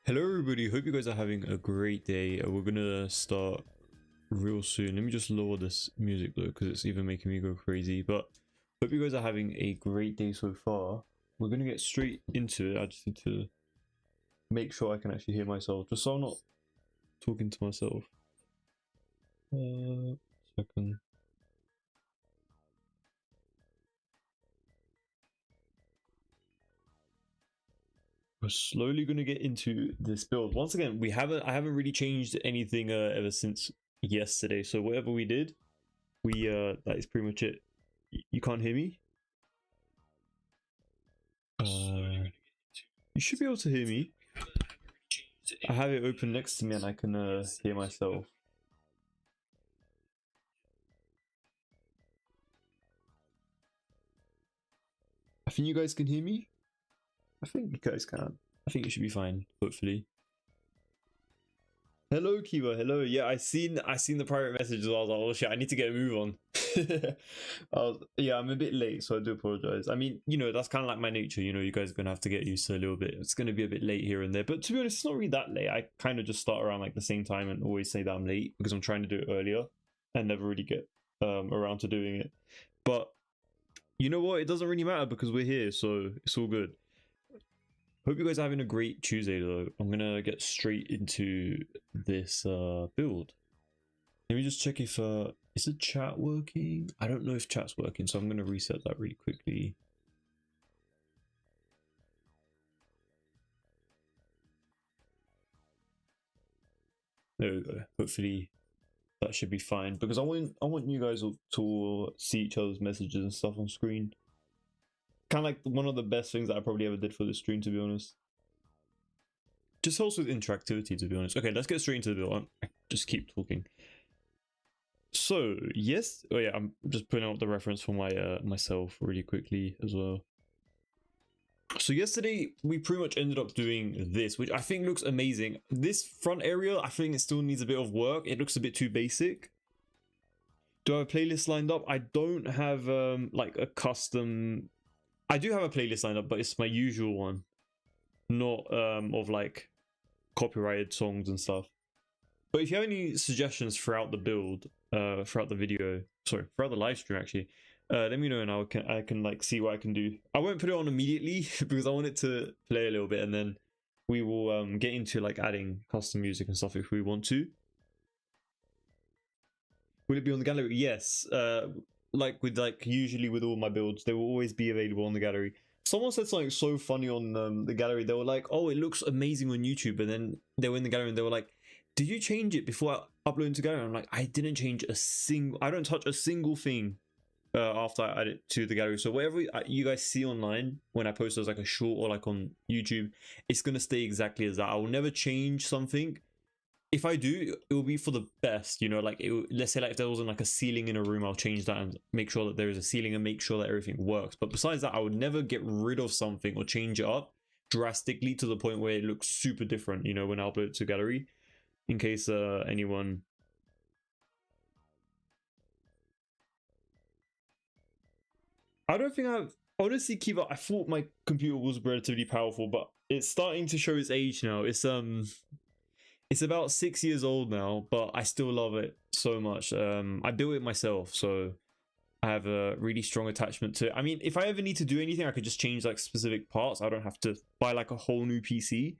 Hello everybody, hope you guys are having a great day. We're gonna start real soon. Let me just lower this music though, because it's even making me go crazy. But hope you guys are having a great day so far. We're gonna get straight into it. I just need to make sure I can actually hear myself, just so I'm not talking to myself. Second. We're slowly gonna get into this build. Once again, I haven't really changed anything ever since yesterday. So whatever we did, that is pretty much it. You can't hear me? You should be able to hear me. I have it open next to me and I can hear myself. I think you guys can hear me. I think you guys can. I think it should be fine, hopefully. Hello, Kiva. Hello. Yeah, I seen the private messages. I was like, oh shit, I need to get a move on. Yeah, I'm a bit late, so I do apologize. I mean, you know, that's kind of like my nature. You know, you guys are gonna have to get used to a little bit. It's gonna be a bit late here and there, but to be honest, it's not really that late. I kind of just start around like the same time and always say that I'm late because I'm trying to do it earlier and never really get around to doing it. But you know what? It doesn't really matter because we're here, so it's all good. Hope you guys are having a great Tuesday though. I'm gonna get straight into this build. Let me just check if is the chat working? I don't know if chat's working, so I'm gonna reset that really quickly. There we go. Hopefully that should be fine because I want you guys to see each other's messages and stuff on screen. Kind of like one of the best things that I probably ever did for this stream, to be honest. Just helps with interactivity, to be honest. Okay, let's get straight into the build. Just keep talking. So yes, oh yeah, I'm just putting out the reference for my myself really quickly as well. So yesterday we pretty much ended up doing this, which I think looks amazing. This front area, I think it still needs a bit of work. It looks a bit too basic. Do I have a playlist lined up? I don't have like a custom. I do have a playlist lined up, but it's my usual one, not of like copyrighted songs and stuff. But if you have any suggestions throughout the build, throughout the video, sorry, throughout the live stream actually, let me know and I can like see what I can do. I won't put it on immediately because I want it to play a little bit and then we will get into like adding custom music and stuff if we want to. Will it be on the gallery? Yes. Like usually with all my builds, they will always be available on the gallery. Someone said something so funny on the gallery. They were like, "Oh, it looks amazing on YouTube," and then they were in the gallery and they were like, "Did you change it before I upload to gallery?" I'm like, "I didn't change a single. I don't touch a single thing after I add it to the gallery. So whatever you guys see online when I post as like a short or like on YouTube, it's gonna stay exactly as that. I will never change something. If I do, it will be for the best, you know, like let's say like if there wasn't like a ceiling in a room, I'll change that and make sure that there is a ceiling and make sure that everything works. But besides that, I would never get rid of something or change it up drastically to the point where it looks super different, you know, when I upload it to gallery, in case anyone... I don't think I've... Honestly, Kiva, I thought my computer was relatively powerful, but it's starting to show its age now. It's about 6 years old now, but I still love it so much. I built it myself, so I have a really strong attachment to it. I mean, if I ever need to do anything, I could just change like specific parts. I don't have to buy like a whole new PC.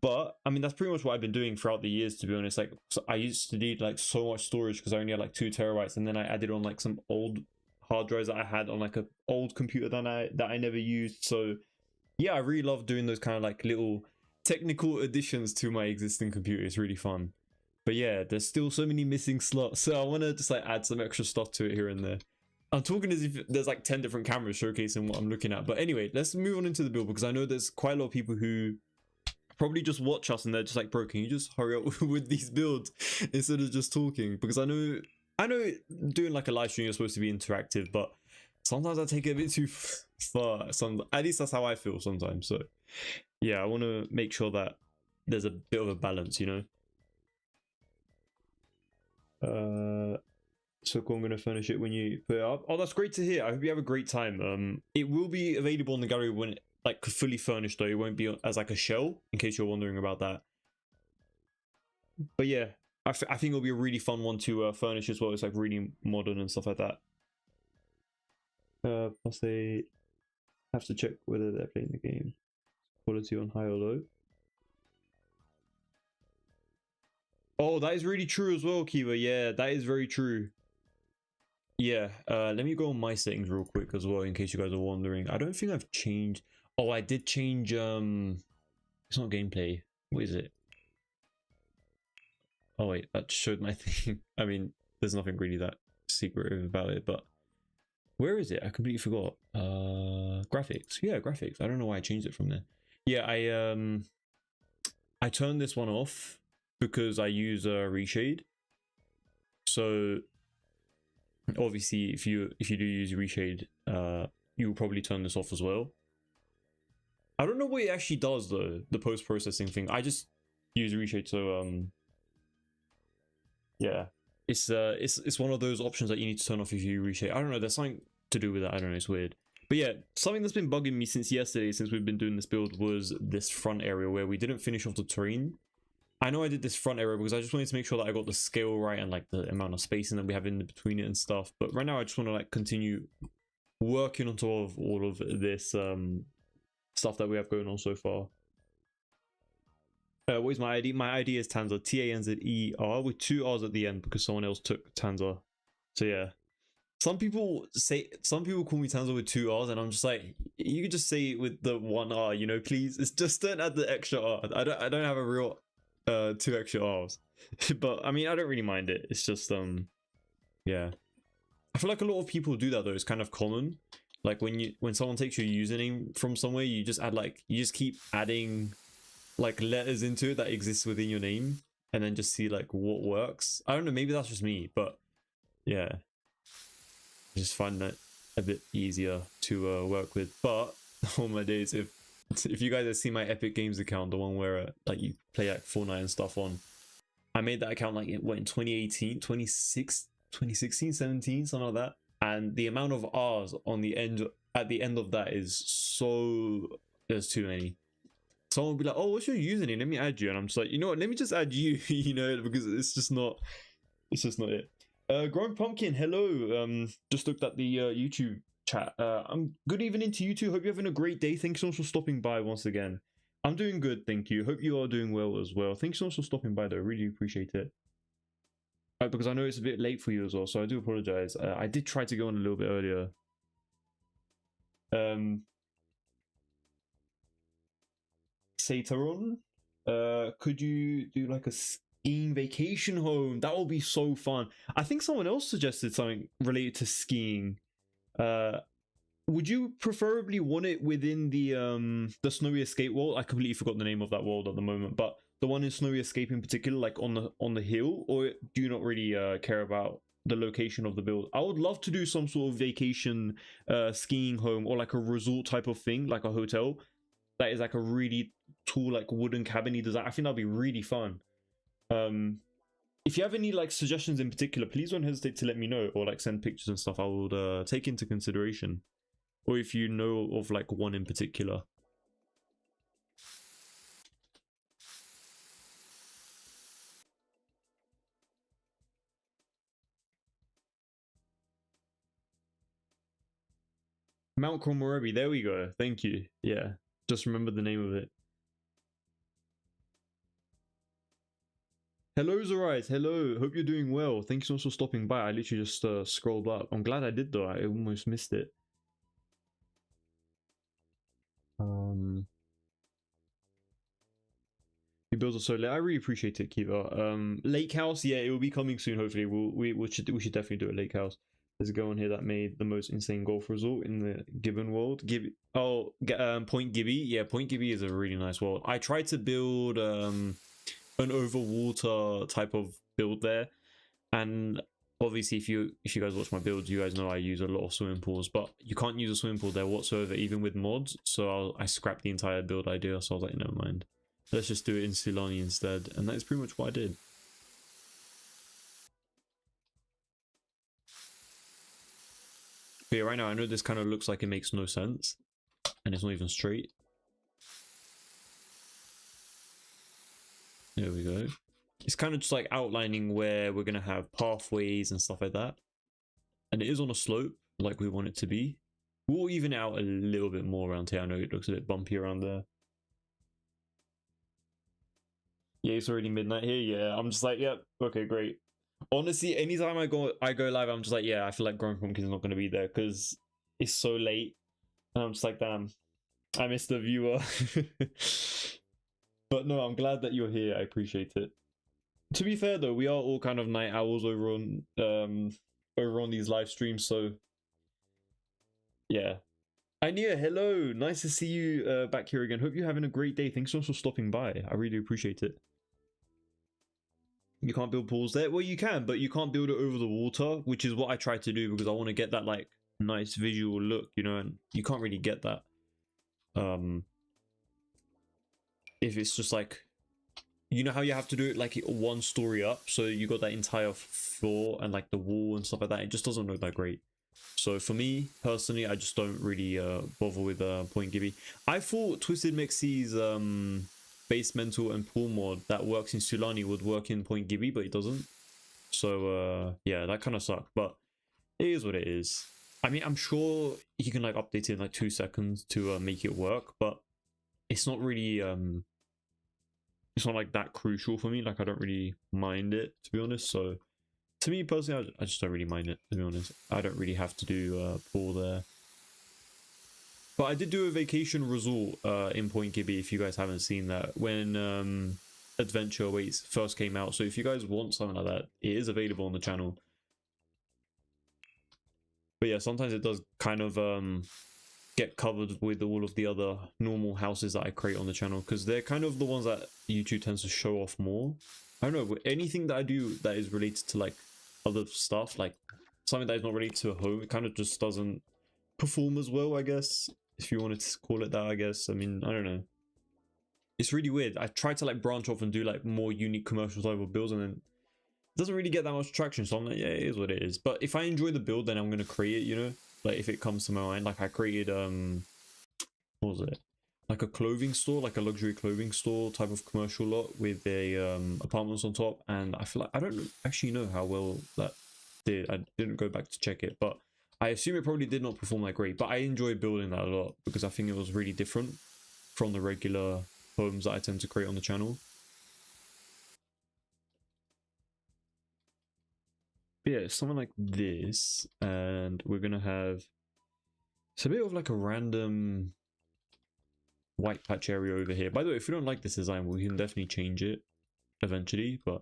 But I mean, that's pretty much what I've been doing throughout the years, to be honest. Like, so I used to need like so much storage because I only had like 2 terabytes, and then I added on like some old hard drives that I had on like an old computer that I never used. So yeah, I really love doing those kind of like little technical additions to my existing computer. It's really fun. But yeah, there's still so many missing slots, so I want to just like add some extra stuff to it here and there. I'm talking as if there's like 10 different cameras showcasing what I'm looking at. But anyway, let's move on into the build because I know there's quite a lot of people who probably just watch us and they're just like, bro, can you just hurry up with these builds instead of just talking? Because I know doing like a live stream, you're supposed to be interactive, but sometimes I take it a bit too far. At least that's how I feel sometimes. So yeah, I want to make sure that there's a bit of a balance, you know. So cool, I'm gonna furnish it when you put it up. Oh, that's great to hear. I hope you have a great time. It will be available in the gallery when like fully furnished though. It won't be as like a shell, in case you're wondering about that. But yeah, I think it'll be a really fun one to furnish as well. It's like really modern and stuff like that. Plus they have to check whether they're playing the game. Quality on high or low. Oh, that is really true as well, Kiva. Yeah, that is very true. Yeah, let me go on my settings real quick as well, in case you guys are wondering. I don't think I've changed. Oh, I did change. It's not gameplay. What is it? Oh wait, that showed my thing. I mean, there's nothing really that secretive about it, but where is it? I completely forgot. Graphics. Yeah, graphics. I don't know why I changed it from there. Yeah, I turned this one off because I use reshade. So obviously, if you do use reshade, you'll probably turn this off as well. I don't know what it actually does though, the post-processing thing. I just use reshade, so yeah, it's one of those options that you need to turn off if you reshade. I don't know, there's something to do with that. I don't know, it's weird. But yeah, something that's been bugging me since yesterday, since we've been doing this build, was this front area where we didn't finish off the terrain. I know I did this front area because I just wanted to make sure that I got the scale right and like the amount of spacing that we have in between it and stuff. But right now I just want to like continue working on top of all of this stuff that we have going on so far. What is my ID? My ID is Tanzer, Tanzer with 2 R's at the end because someone else took Tanzer. So yeah. Some people call me Tanzer with 2 R's, and I'm just like, you could just say it with the 1 R, you know, please. It's just don't add the extra R. I don't have a real 2 extra R's. But I mean, I don't really mind it. It's just yeah. I feel like a lot of people do that though. It's kind of common. Like when someone takes your username from somewhere, you just keep adding like letters into it that exists within your name, and then just see like what works. I don't know, maybe that's just me, but yeah, I just find that a bit easier to work with. But all my days, if you guys have seen my Epic Games account, the one where like you play like Fortnite and stuff on, I made that account like in 2018, 2016, 17, something like that. And the amount of R's on the end at the end of that is there's too many. Someone will be like, oh, what's your username? Let me add you. And I'm just like, you know what? Let me just add you, you know, because it's just not it. Growing Pumpkin, hello. Just looked at the YouTube chat. Good evening to you two. Hope you're having a great day. Thanks so much for stopping by once again. I'm doing good, thank you. Hope you are doing well as well. Thanks so much for stopping by though. Really appreciate it. Because I know it's a bit late for you as well, so I do apologize. I did try to go on a little bit earlier. Sataron, could you do like a skiing vacation home? That would be so fun. I think someone else suggested something related to skiing. Would you preferably want it within the Snowy Escape world? I completely forgot the name of that world at the moment, but the one in Snowy Escape in particular, like on the hill, or do you not really care about the location of the build? I would love to do some sort of vacation skiing home, or like a resort type of thing, like a hotel that is like a really tall like wooden cabin design. I think that'd be really fun. If you have any like suggestions in particular, please don't hesitate to let me know, or like send pictures and stuff. I will take into consideration, or if you know of like one in particular. Mount Komorebi, there we go. Thank you. Yeah, just remember the name of it. Hello Zorise, hello, hope you're doing well. Thank you so much for stopping by. I literally just scrolled up. I'm glad I did though, I almost missed it. You build a solo. I really appreciate it, Kiva. Lake House, yeah, it will be coming soon. Hopefully, we should definitely do a Lake House. There's a guy on here that made the most insane golf resort in the Gibbon world. Point Gibby, yeah, Point Gibby is a really nice world. I tried to build an overwater type of build there, and obviously if you guys watch my builds, you guys know I use a lot of swimming pools, but you can't use a swimming pool there whatsoever, even with mods. So I scrapped the entire build idea. So I was like, never mind. Let's just do it in Sulani instead, and that is pretty much what I did. But yeah, right now I know this kind of looks like it makes no sense, and it's not even straight. There we go. It's kind of just like outlining where we're going to have pathways and stuff like that. And it is on a slope like we want it to be. We'll even it out a little bit more around here. I know it looks a bit bumpy around there. Yeah, it's already midnight here. Yeah, I'm just like, yep, okay, great. Honestly, anytime I go live, I'm just like, yeah, I feel like Growing Pumpkin is not going to be there because it's so late. And I'm just like, damn, I missed the viewer. But no, I'm glad that you're here. I appreciate it. To be fair though, we are all kind of night owls over on these live streams, so yeah. Ania, hello, nice to see you back here again. Hope you're having a great day. Thanks so much for stopping by. I really appreciate it. You can't build pools there? Well, you can, but you can't build it over the water, which is what I tried to do because I want to get that like nice visual look, you know, and you can't really get that if it's just like, you know how you have to do it like one story up, so you got that entire floor and like the wall and stuff like that. It just doesn't look that great. So for me personally, I just don't really bother with Point Gibby. I thought Twisted Mixie's base mental and pool mod that works in Sulani would work in Point Gibby, but it doesn't. So yeah, that kind of sucked, but it is what it is. I mean, I'm sure you can like update it in like 2 seconds to make it work, but it's not really it's not like that crucial for me. Like I don't really mind it, to be honest. So to me personally, I just don't really mind it, to be honest. I don't really have to do pool there. But I did do a vacation resort in Point Gibby, if you guys haven't seen that, when Adventure Awaits first came out. So if you guys want something like that, it is available on the channel. But yeah, sometimes it does kind of get covered with all of the other normal houses that I create on the channel, because they're kind of the ones that YouTube tends to show off more. I don't know, anything that I do that is related to like other stuff, like something that is not related to a home, it kind of just doesn't perform as well, I guess, if you wanted to call it that. I guess, I mean, I don't know, it's really weird. I try to like branch off and do like more unique commercial type of builds, and then it doesn't really get that much traction, so I'm like, yeah, it is what it is. But if I enjoy the build, then I'm going to create it, you know, like if it comes to my mind. Like I created what was it, like a clothing store, like a luxury clothing store type of commercial lot with a apartments on top, and I feel like I don't actually know how well that did. I didn't go back to check it, but I assume it probably did not perform that great. But I enjoyed building that a lot because I think it was really different from the regular homes that I tend to create on the channel. But yeah, it's something like this, and we're gonna have, it's a bit of like a random white patch area over here. By the way, if we don't like this design, we can definitely change it eventually, but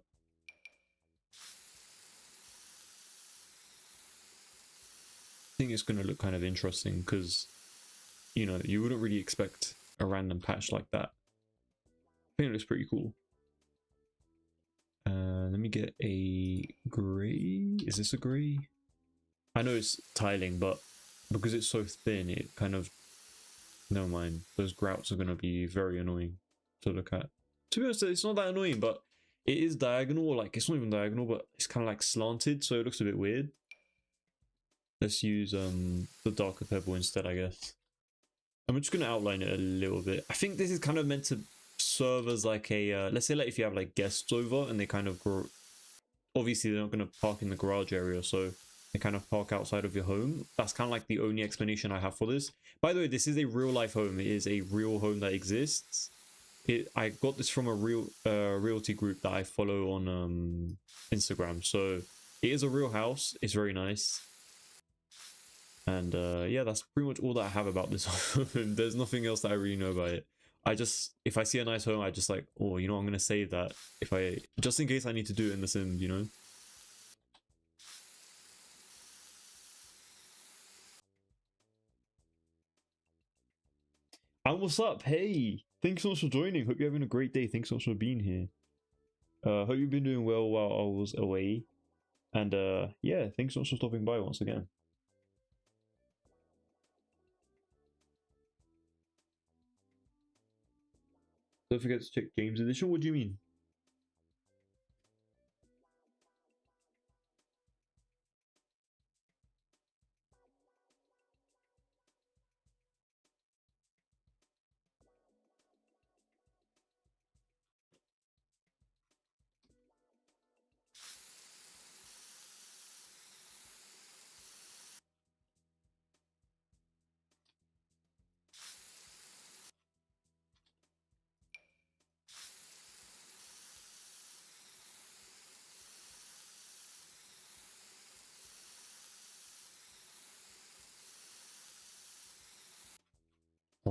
I think it's gonna look kind of interesting because, you know, you wouldn't really expect a random patch like that. I think it looks pretty cool. Let me get a gray. Is this a gray? I know it's tiling, but because it's so thin, it kind of, never mind. Those grouts are going to be very annoying to look at. To be honest, it's not that annoying, but it is diagonal, or like it's not even diagonal, but it's kind of like slanted, so it looks a bit weird. Let's use the darker purple instead, I guess. I'm just going to outline it a little bit. I think this is kind of meant to serve as like a let's say like if you have like guests over and they kind of grow, obviously they're not going to park in the garage area, so they kind of park outside of your home. That's kind of like the only explanation I have for this. By the way, this is a real life home. It is a real home that exists. I got this from a realty group that I follow on Instagram, so it is a real house. It's very nice. And yeah, that's pretty much all that I have about this home. There's nothing else that I really know about it. I just, if I see a nice home, I just like, oh, you know, I'm going to save that if I, just in case I need to do it in The Sims, you know? And what's up? Hey, thanks so much for joining. Hope you're having a great day. Thanks so much for being here. Hope you've been doing well while I was away. And yeah, thanks so much for stopping by once again. Don't forget to check James Edition. What do you mean?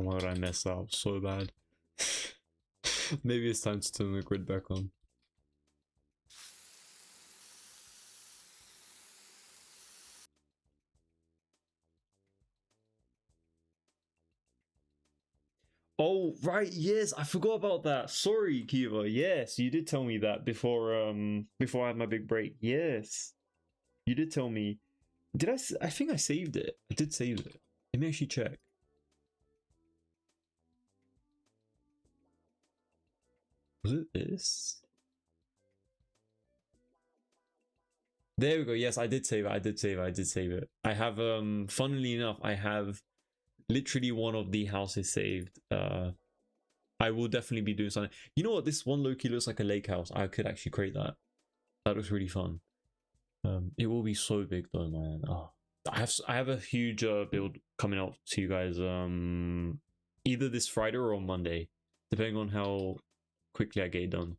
Oh my god, I messed up so bad. Maybe it's time to turn the grid back on. Oh, right, yes, I forgot about that. Sorry, Kiva. Yes, you did tell me that before I had my big break. Yes. You did tell me. Did I think I saved it. I did save it. Let me actually check. Was it this? There we go. Yes, I did save it. I did save it. I did save it. I have funnily enough, I have literally one of the houses saved. I will definitely be doing something. You know what? This one low-key looks like a lake house. I could actually create that. That looks really fun. It will be so big though, man. Oh, I have a huge build coming out to you guys either this Friday or on Monday, depending on how quickly I get it done.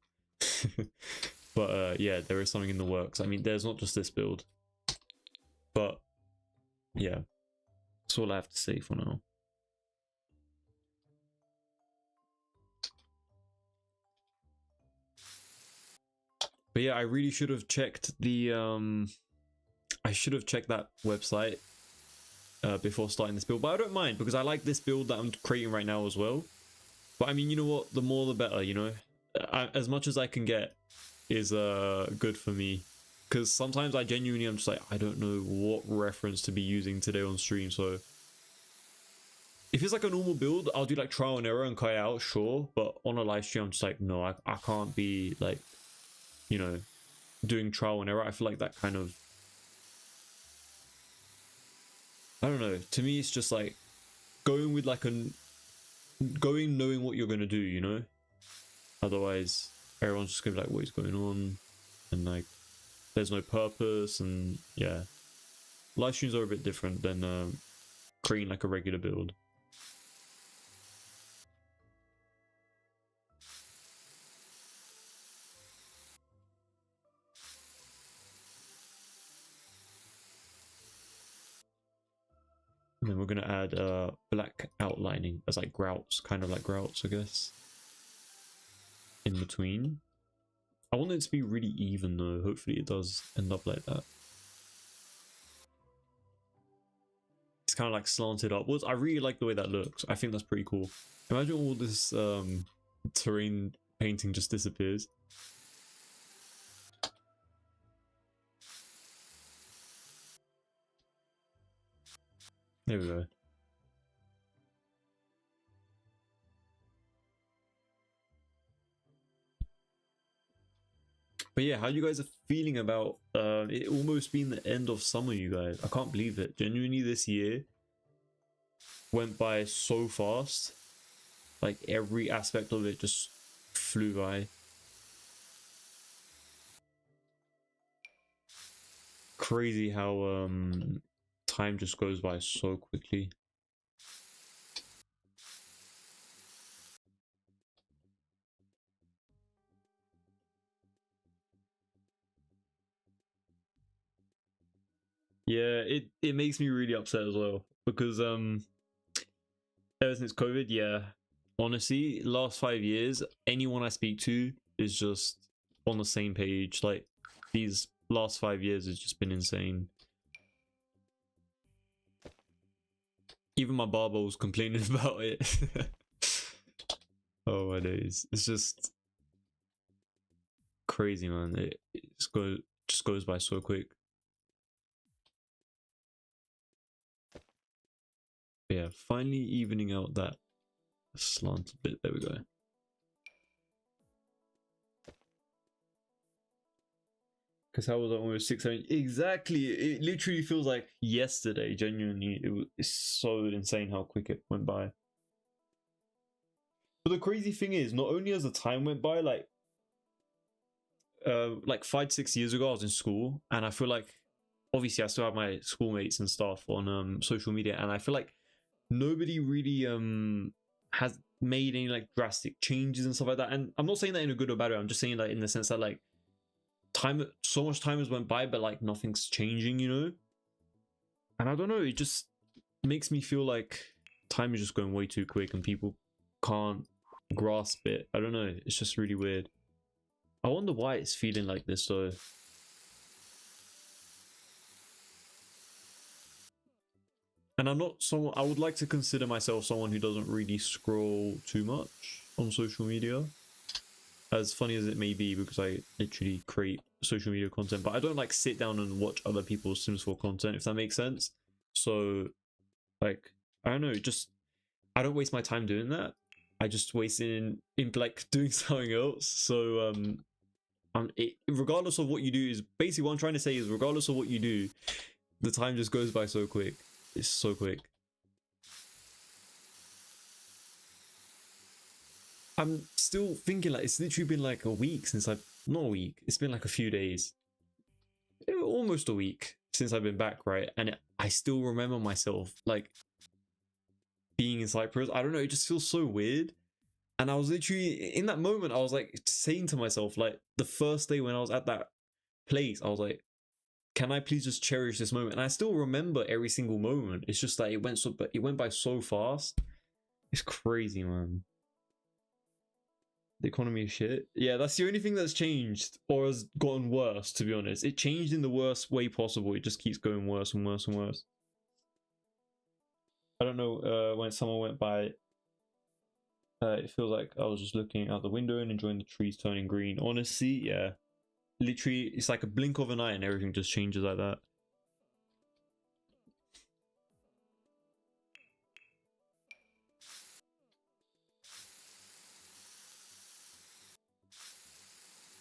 But yeah, there is something in the works. I mean, there's not just this build, but yeah, that's all I have to say for now. But yeah, I really should have checked the I should have checked that website before starting this build, but I don't mind because I like this build that I'm creating right now as well. But I mean, you know what? The more the better, you know. As much as I can get is good for me, because sometimes I genuinely am just like, I don't know what reference to be using today on stream. So if it's like a normal build, I'll do like trial and error and cut it out, sure. But on a live stream, I'm just like, no, I can't be like, you know, doing trial and error. I feel like that kind of, I don't know, to me it's just like going with like going knowing what you're gonna do, you know. Otherwise everyone's just gonna be like, what is going on, and like there's no purpose. And yeah, live streams are a bit different than creating like a regular build. And then we're gonna add black outlining as like grouts, kind of like grouts, I guess, in between. I want it to be really even though. Hopefully it does end up like that. It's kind of like slanted upwards. I really like the way that looks. I think that's pretty cool. Imagine all this terrain painting just disappears. There we go. But yeah, how you guys are feeling about it almost being the end of summer, you guys? I can't believe it. Genuinely, this year went by so fast. Like every aspect of it just flew by. Crazy how time just goes by so quickly. Yeah, it makes me really upset as well because ever since COVID, yeah, honestly, last 5 years, anyone I speak to is just on the same page. Like these last 5 years has just been insane. Even my barber was complaining about it. Oh my days, it's just crazy, man. It just goes by so quick. But yeah, finally evening out that slant a bit. There we go. Because how was it almost 6 7? Exactly. It literally feels like yesterday. Genuinely, it's so insane how quick it went by. But the crazy thing is, not only as the time went by, like 5 6 years ago, I was in school, and I feel like obviously I still have my schoolmates and stuff on social media, and I feel like nobody really has made any like drastic changes and stuff like that. And I'm not saying that in a good or bad way. I'm just saying like in the sense that like so much time has went by, but like nothing's changing, you know. And I don't know, it just makes me feel like time is just going way too quick and people can't grasp it. I don't know, it's just really weird. I wonder why it's feeling like this though. And I'm not someone, I would like to consider myself someone who doesn't really scroll too much on social media. As funny as it may be, because I literally create social media content, but I don't like sit down and watch other people's Sims 4 content, if that makes sense. So like, I don't know, just I don't waste my time doing that. I just waste in like doing something else. So regardless of what you do, is basically what I'm trying to say is regardless of what you do, the time just goes by so quick. It's so quick. I'm still thinking like it's literally been like a week since I've not a week. It's been like a few days, almost a week since I've been back, right? And I still remember myself like being in Cyprus. I don't know, it just feels so weird. And I was literally in that moment, I was like saying to myself, like the first day when I was at that place, I was like, can I please just cherish this moment? And I still remember every single moment. It's just that it went by so fast. It's crazy, man. The economy is shit. Yeah, that's the only thing that's changed or has gotten worse, to be honest. It changed in the worst way possible. It just keeps going worse and worse and worse. I don't know, when someone went by, it feels like I was just looking out the window and enjoying the trees turning green. Honestly, yeah. Literally, it's like a blink of an eye and everything just changes like that.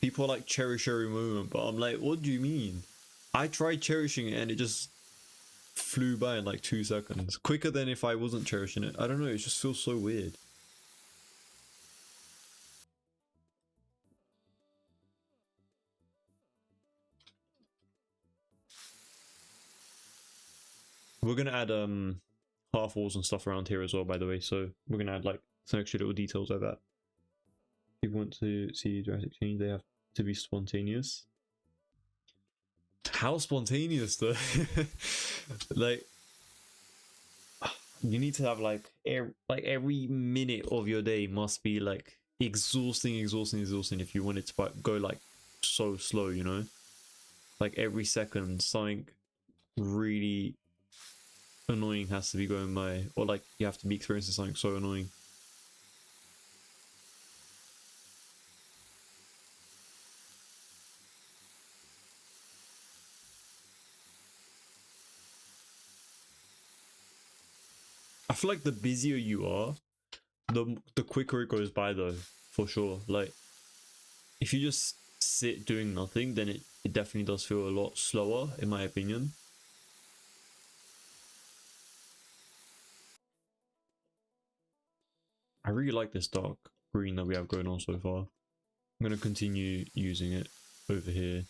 People like cherish every moment, but I'm like, what do you mean? I tried cherishing it and it just flew by in like 2 seconds. Quicker than if I wasn't cherishing it. I don't know, it just feels so weird. We're gonna add half walls and stuff around here as well, by the way, so we're gonna add like some extra little details like that. People want to see drastic change, they have to be spontaneous. How spontaneous though? Like you need to have like every minute of your day must be like exhausting if you want it to go like so slow, you know? Like every second something really annoying has to be going by, or like you have to be experiencing something so annoying. I feel like the busier you are, the quicker it goes by though, for sure. Like if you just sit doing nothing, then it definitely does feel a lot slower, in my opinion. I really like this dark green that we have going on so far. I'm going to continue using it over here.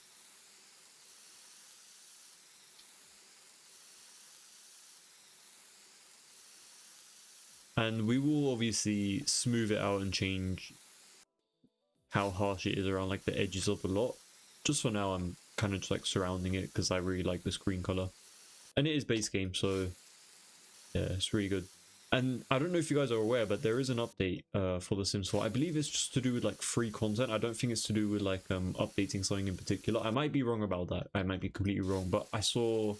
And we will obviously smooth it out and change how harsh it is around like the edges of the lot. Just for now, I'm kind of just like surrounding it because I really like this green color. And it is base game, so yeah, it's really good. And I don't know if you guys are aware, but there is an update for The Sims 4. I believe it's just to do with like free content. I don't think it's to do with like updating something in particular. I might be wrong about that. I might be completely wrong, but I saw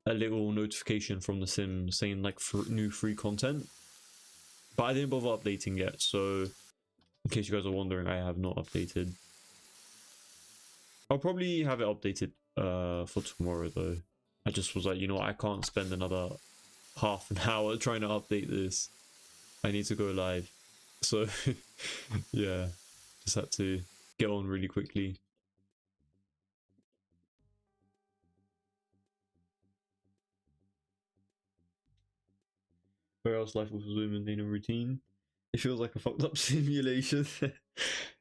a little notification from The Sims saying like new free content. But I didn't bother updating yet, so in case you guys are wondering, I have not updated. I'll probably have it updated for tomorrow though. I just was like, you know what, I can't spend another half an hour trying to update this. I need to go live. So yeah, just had to get on really quickly. Where else life was zooming in a routine? It feels like a fucked up simulation.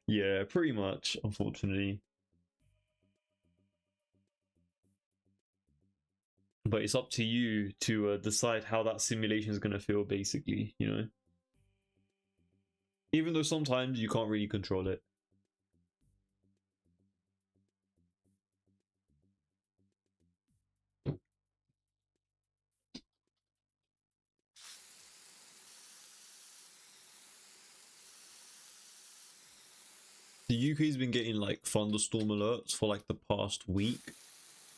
Yeah, pretty much, unfortunately. But it's up to you to decide how that simulation is going to feel, basically, you know? Even though sometimes you can't really control it. The UK's been getting like thunderstorm alerts for like the past week,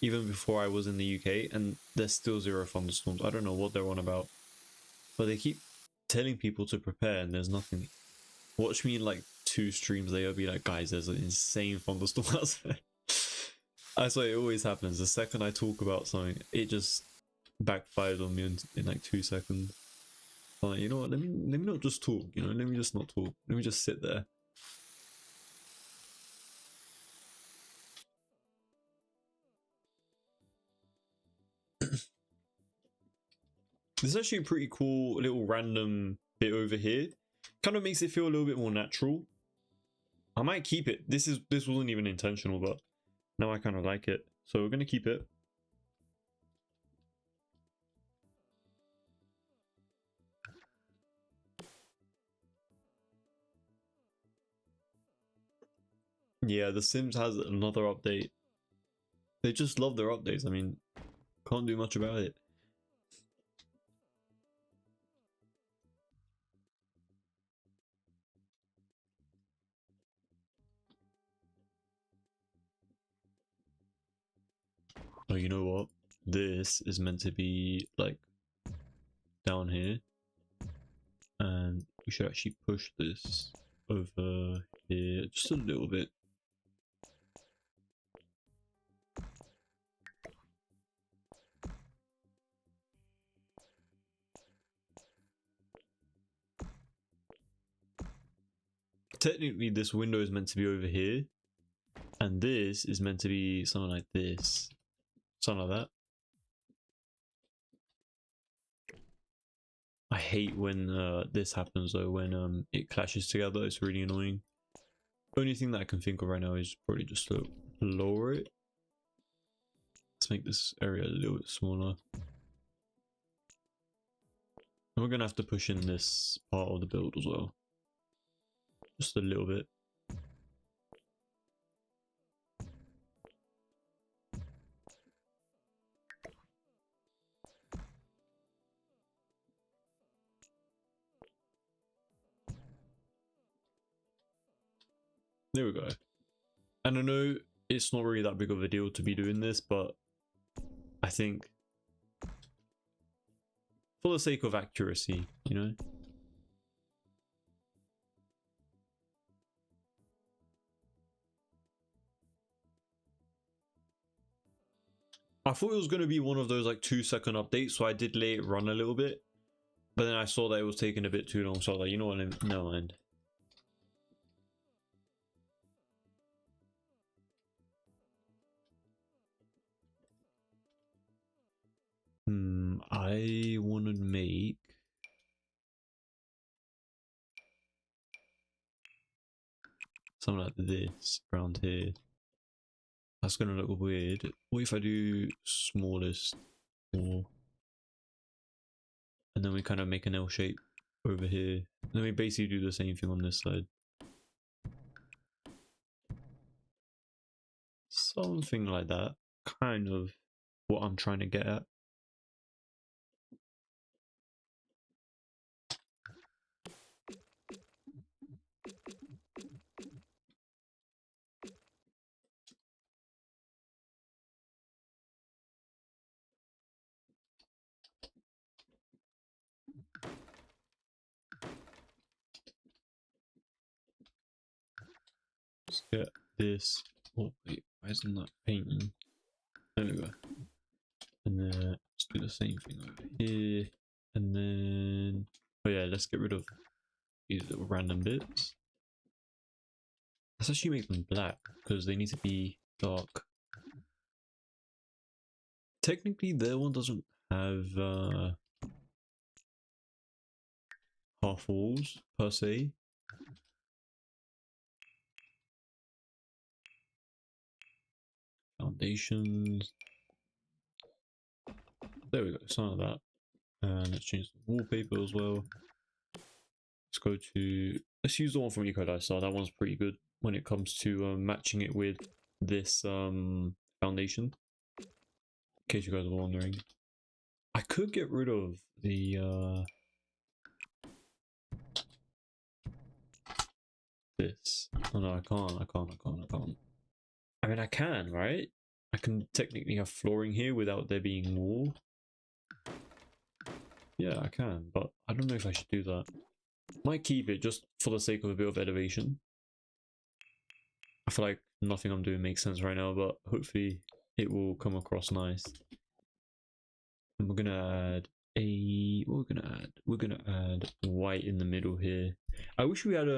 even before I was in the UK, and there's still zero thunderstorms. I don't know what they're on about, but they keep telling people to prepare, and there's nothing. Watch me in like 2 streams later, be like, guys, there's an insane thunderstorm outside. I swear it always happens. The second I talk about something, it just backfires on me in like 2 seconds. I'm like, you know what? Let me not just talk. You know, let me just not talk. Let me just sit there. This is actually a pretty cool little random bit over here. Kind of makes it feel a little bit more natural. I might keep it. This wasn't even intentional, but now I kind of like it. So we're gonna keep it. Yeah, The Sims has another update. They just love their updates. I mean, can't do much about it. Oh, you know what? This is meant to be like down here, and we should actually push this over here just a little bit. Technically, this window is meant to be over here, and this is meant to be something like this, something like that. I hate when this happens though, when it clashes together. It's really annoying. Only thing that I can think of right now is probably just to lower it. Let's make this area a little bit smaller. And we're gonna have to push in this part of the build as well. Just a little bit. There we go. And I know it's not really that big of a deal to be doing this, but I think for the sake of accuracy, you know? I thought it was going to be one of those like 2-second updates, so I did let it run a little bit. But then I saw that it was taking a bit too long, so I was like, you know what, no mind. I want to make something like this around here. That's gonna look weird. What if I do smallest or, and then we kind of make an L shape over here. And then we basically do the same thing on this side. Something like that. Kind of what I'm trying to get at. Let's get this. Oh wait, why isn't that painting? There we go. And then let's do the same thing over here. And then, oh yeah, let's get rid of these little random bits. Let's actually make them black because they need to be dark. Technically, their one doesn't have half walls per se. Foundations. There we go, some of that. And let's change the wallpaper as well. Let's go to, let's use the one from Eco Lifestyle. That one's pretty good when it comes to matching it with this foundation. In case you guys are wondering. I could get rid of the this. Oh no, I can't. I mean, I can, right? I can technically have flooring here without there being wall. Yeah, I can, but I don't know if I should do that. Might keep it just for the sake of a bit of elevation. I feel like nothing I'm doing makes sense right now, but hopefully it will come across nice. And we're gonna add a... what we're gonna add? We're gonna add white in the middle here. I wish we had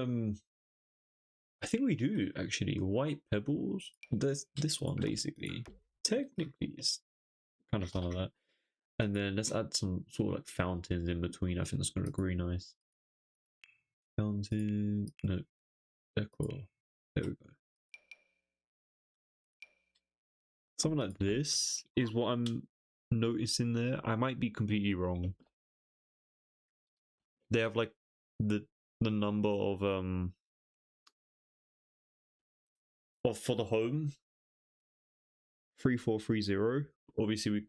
I think we do actually. White pebbles. There's this one basically. Technically, it's kind of like that. And then let's add some sort of like fountains in between. I think that's gonna look really nice. Fountain. No. Decor. There we go. Something like this is what I'm noticing there. I might be completely wrong. They have like the number of for the home 3430. Obviously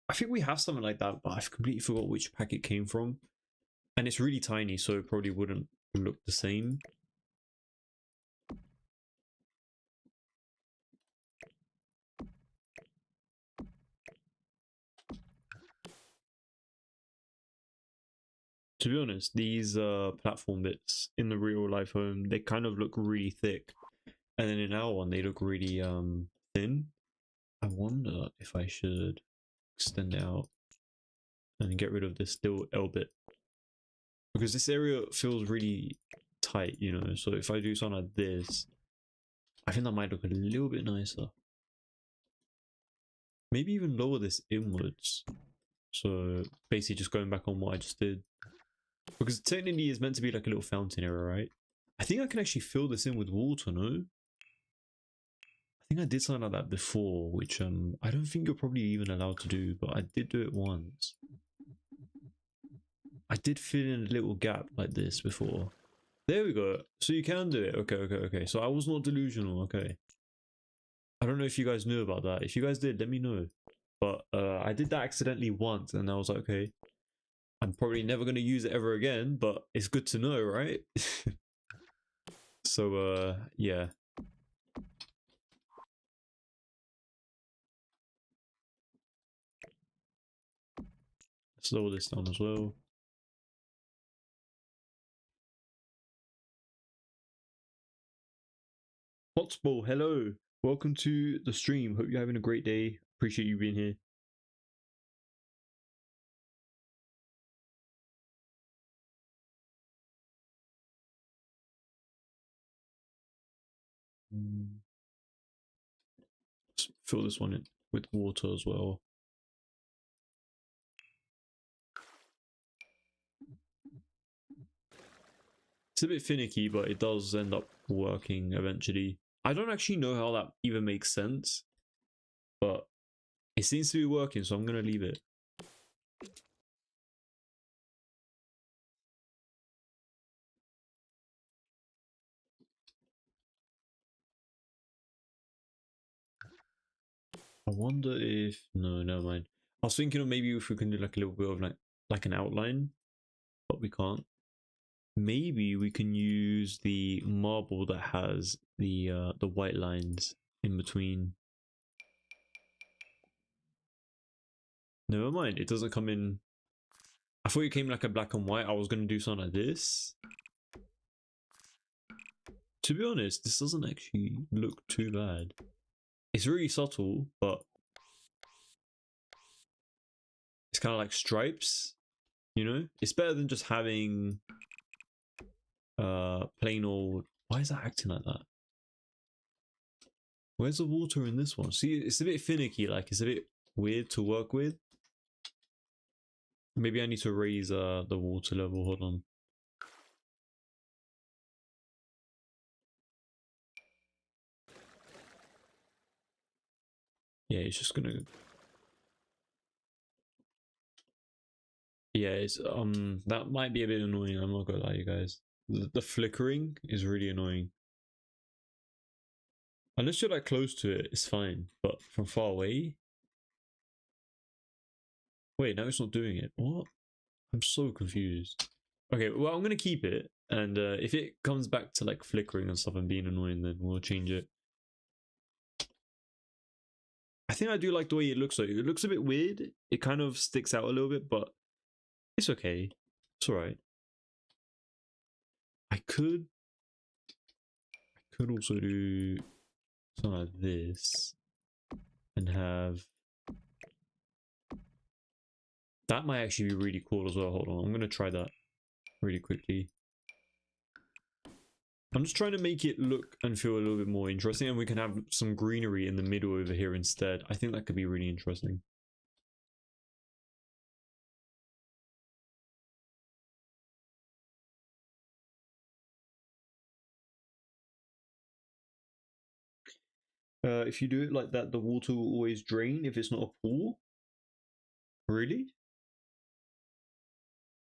I think we have something like that, but I've completely forgot which pack it came from. And it's really tiny, so it probably wouldn't look the same. To be honest, these platform bits in the real life home, they kind of look really thick. And then in our one, they look really thin. I wonder if I should extend it out and get rid of this still L bit. Because this area feels really tight, you know, so if I do something like this, I think that might look a little bit nicer. Maybe even lower this inwards. So basically just going back on what I just did. Because technically it's meant to be like a little fountain area, right? I think I can actually fill this in with water, no? I think I did something like that before, which I don't think you're probably even allowed to do, but I did do it once. I did fill in a little gap like this before. There we go. So you can do it. Okay. So I was not delusional. Okay. I don't know if you guys knew about that. If you guys did, let me know. But I did that accidentally once and I was like, okay, I'm probably never going to use it ever again, but it's good to know, right? So yeah. Slow this down as well. Hotspur, hello. Welcome to the stream. Hope you're having a great day. Appreciate you being here. Let's fill this one in with water as well. It's a bit finicky, but it does end up working eventually. I don't actually know how that even makes sense, but it seems to be working, so I'm going to leave it. I wonder if... no, never mind. I was thinking of maybe if we can do like a little bit of like an outline, but we can't. Maybe we can use the marble that has the white lines in between. Never mind, it doesn't come in. I thought it came like a black and white. I was going to do something like this. To be honest, this doesn't actually look too bad. It's really subtle, but it's kind of like stripes, you know? It's better than just having plain old... why is that acting like that? Where's the water in this one? See, it's a bit finicky, like it's a bit weird to work with. Maybe I need to raise the water level. Hold on. Yeah, it's just gonna... yeah, it's that might be a bit annoying. I'm not gonna lie, you guys. The flickering is really annoying. Unless you're like close to it, it's fine. But from far away... wait, now it's not doing it. What? I'm so confused. Okay, well, I'm gonna keep it, And if it comes back to like flickering and stuff and being annoying, then we'll change it. I think I do like the way it looks though. It looks a bit weird. It kind of sticks out a little bit, but it's okay. It's alright. I could also do something like this and have that might actually be really cool as well. Hold on, I'm gonna try that really quickly. I'm just trying to make it look and feel a little bit more interesting, and we can have some greenery in the middle over here instead. I think that could be really interesting. If you do it like that, the water will always drain if it's not a pool. Really?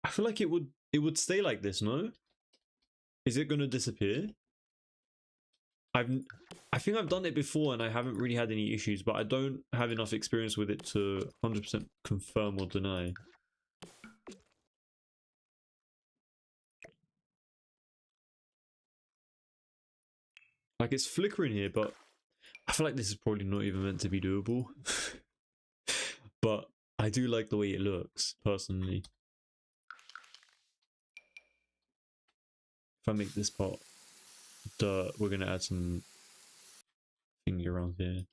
I feel like it would stay like this, no? Is it gonna disappear? I think I've done it before and I haven't really had any issues, but I don't have enough experience with it to 100% confirm or deny. Like, it's flickering here, but I feel like this is probably not even meant to be doable. But I do like the way it looks, personally. If I make this part dirt, we're going to add some thingy around here.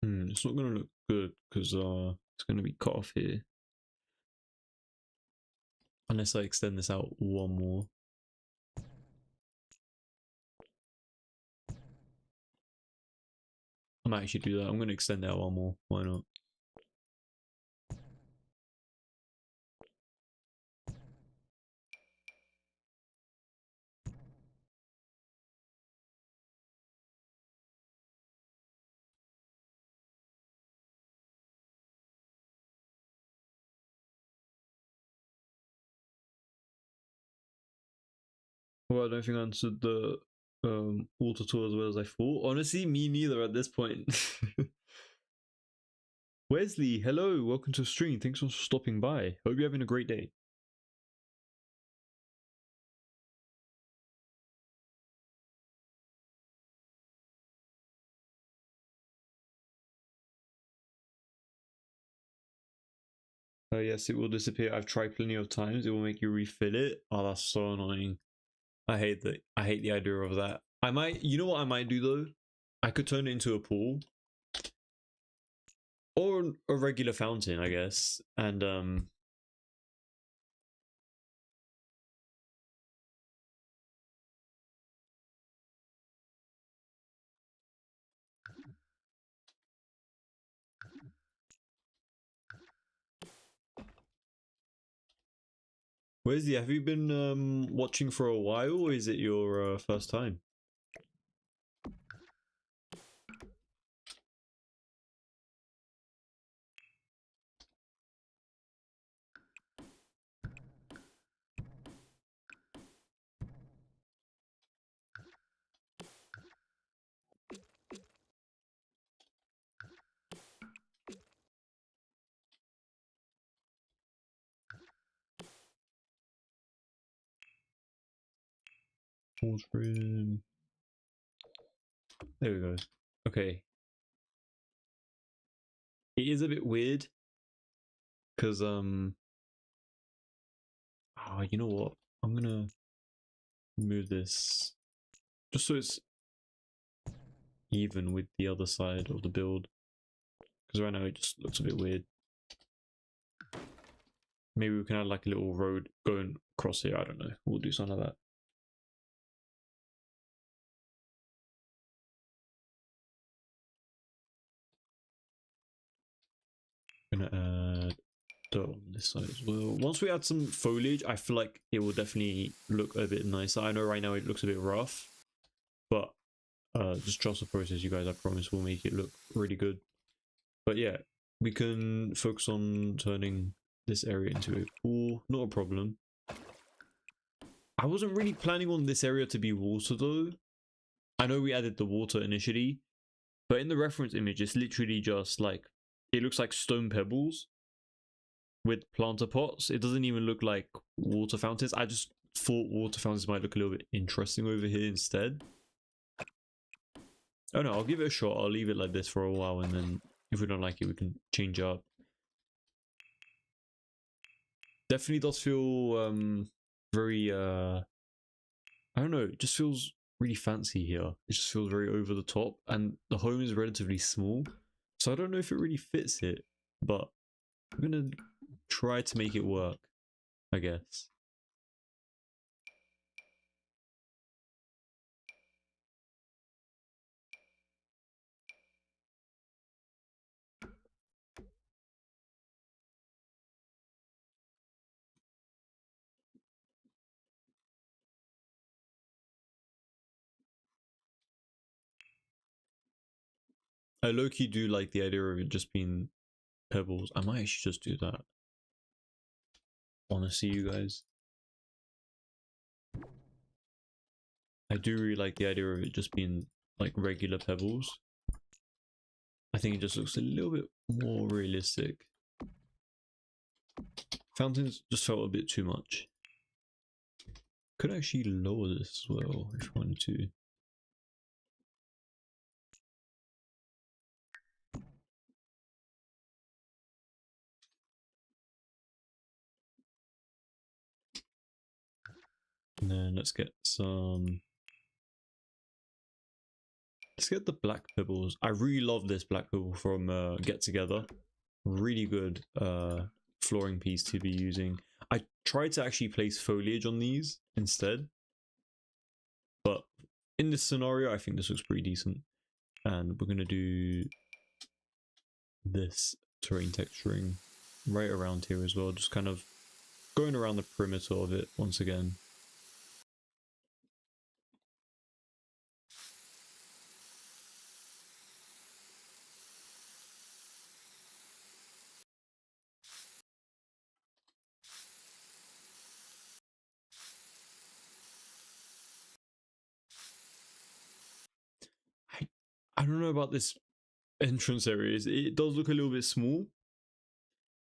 It's not going to look good because it's going to be cut off here. Unless I extend this out one more. I might actually do that. I'm going to extend it out one more. Why not? Well, I don't think I answered the water tour as well as I thought. Honestly, me neither at this point. Wesley, hello, welcome to the stream. Thanks for stopping by. Hope you're having a great day. Yes, it will disappear. I've tried plenty of times. It will make you refill it. Oh, that's so annoying. I hate the idea of that. I might, you know what I might do though? I could turn it into a pool. Or a regular fountain, I guess. And where's the, have you been watching for a while, or is it your first time? Room. There we go. Okay. It is a bit weird because you know what? I'm gonna move this just so it's even with the other side of the build, because right now it just looks a bit weird. Maybe we can add like a little road going across here. I don't know. We'll do something like that. Gonna add dirt on this side as well. Once we add some foliage, I feel like it will definitely look a bit nicer. I know right now it looks a bit rough, but just trust the process, you guys. I promise we'll make it look really good. But yeah, we can focus on turning this area into a pool. Not a problem. I wasn't really planning on this area to be water though. I know we added the water initially, but in the reference image, it's literally just like, it looks like stone pebbles with planter pots. It doesn't even look like water fountains. I just thought water fountains might look a little bit interesting over here instead. Oh no, I'll give it a shot. I'll leave it like this for a while, and then if we don't like it, we can change it up. Definitely does feel very I don't know, it just feels really fancy here. It just feels very over the top, and the home is relatively small, so I don't know if it really fits it, but I'm gonna try to make it work, I guess. I low-key do like the idea of it just being pebbles. I might actually just do that. Honestly, you guys, I do really like the idea of it just being like regular pebbles. I think it just looks a little bit more realistic. Fountains just felt a bit too much. Could actually lower this as well if I wanted to. And then let's get some. Let's get the black pebbles. I really love this black pebble from Get Together. Really good flooring piece to be using. I tried to actually place foliage on these instead, but in this scenario, I think this looks pretty decent. And we're gonna do this terrain texturing right around here as well, just kind of going around the perimeter of it once again. I don't know about this entrance area. It does look a little bit small,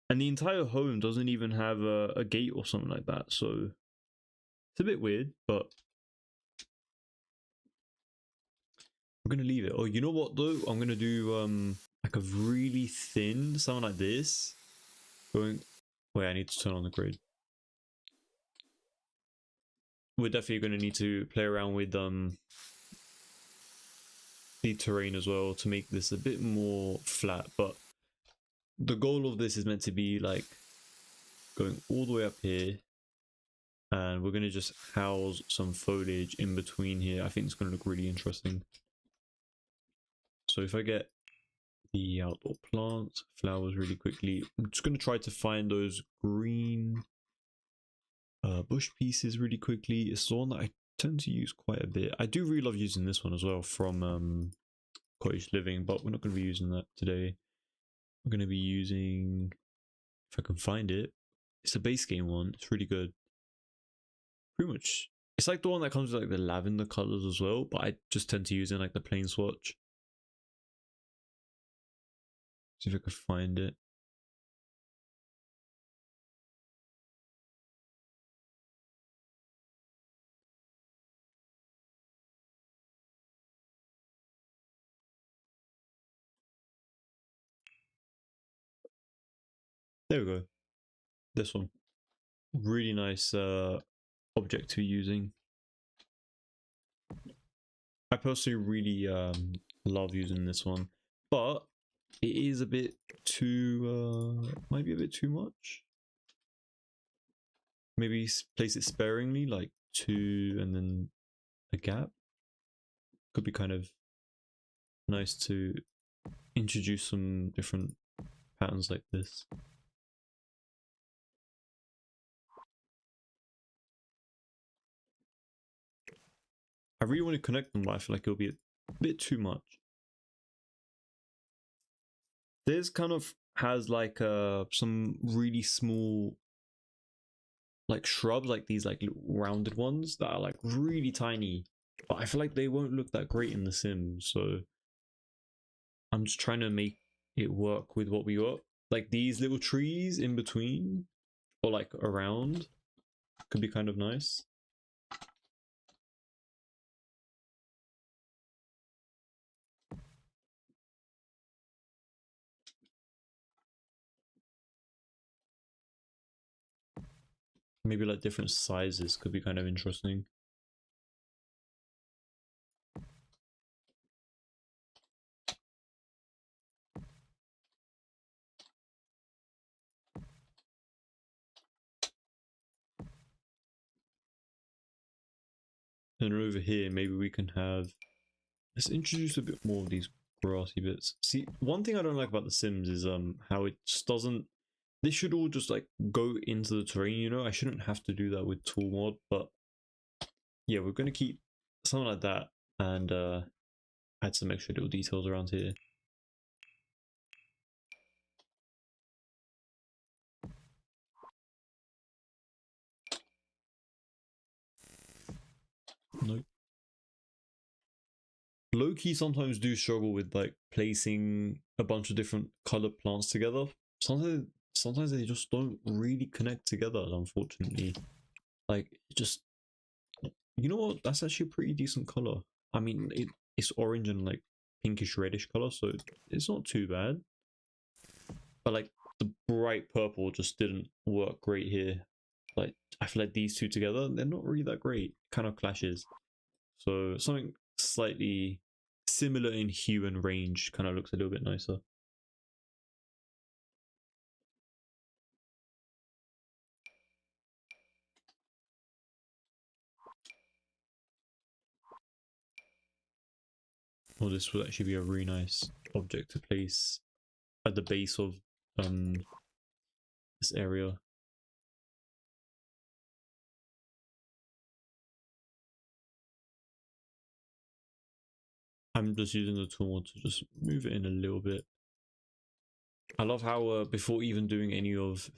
and the entire home doesn't even have a gate or something like that, so it's a bit weird, but we're gonna leave it. Oh, you know what though? I'm gonna do like a really thin, something like this. Going, wait, I need to turn on the grid. We're definitely gonna need to play around with the terrain as well to make this a bit more flat, but the goal of this is meant to be like going all the way up here, and we're going to just house some foliage in between here. I think it's going to look really interesting. So if I get the outdoor plants, flowers really quickly, I'm just going to try to find those green bush pieces really quickly. It's the one that I tend to use quite a bit. I do really love using this one as well from Cottage Living, but we're not going to be using that today. We're going to be using, if I can find it, it's a base game one. It's really good. Pretty much, it's like the one that comes with like the lavender colors as well, but I just tend to use it in like the plain swatch. See if I can find it. There we go. This one. Really nice object to be using. I personally really love using this one, but it is a bit too might be a bit too much. Maybe place it sparingly, like 2 and then a gap. Could be kind of nice to introduce some different patterns like this. I really want to connect them, but I feel like it'll be a bit too much. This kind of has like some really small like shrubs, like these like rounded ones that are like really tiny, but I feel like they won't look that great in The Sims, so I'm just trying to make it work with what we got. Like these little trees in between or like around could be kind of nice. Maybe like different sizes could be kind of interesting. And over here, maybe we can have, let's introduce a bit more of these grassy bits. See, one thing I don't like about The Sims is how it just doesn't, this should all just like go into the terrain, you know? I shouldn't have to do that with tool mod, but yeah, we're gonna keep something like that and add some extra little details around here. Nope. Low-key sometimes do struggle with like placing a bunch of different colored plants together. Sometimes they just don't really connect together, unfortunately. Like just, you know what, that's actually a pretty decent color. I mean, it's orange and like pinkish reddish color, so it's not too bad. But like the bright purple just didn't work great here. Like I feel like these two together, they're not really that great. Kind of clashes. So something slightly similar in hue and range kind of looks a little bit nicer. Well, this would actually be a really nice object to place at the base of this area. I'm just using the tool to just move it in a little bit. I love how before even doing any of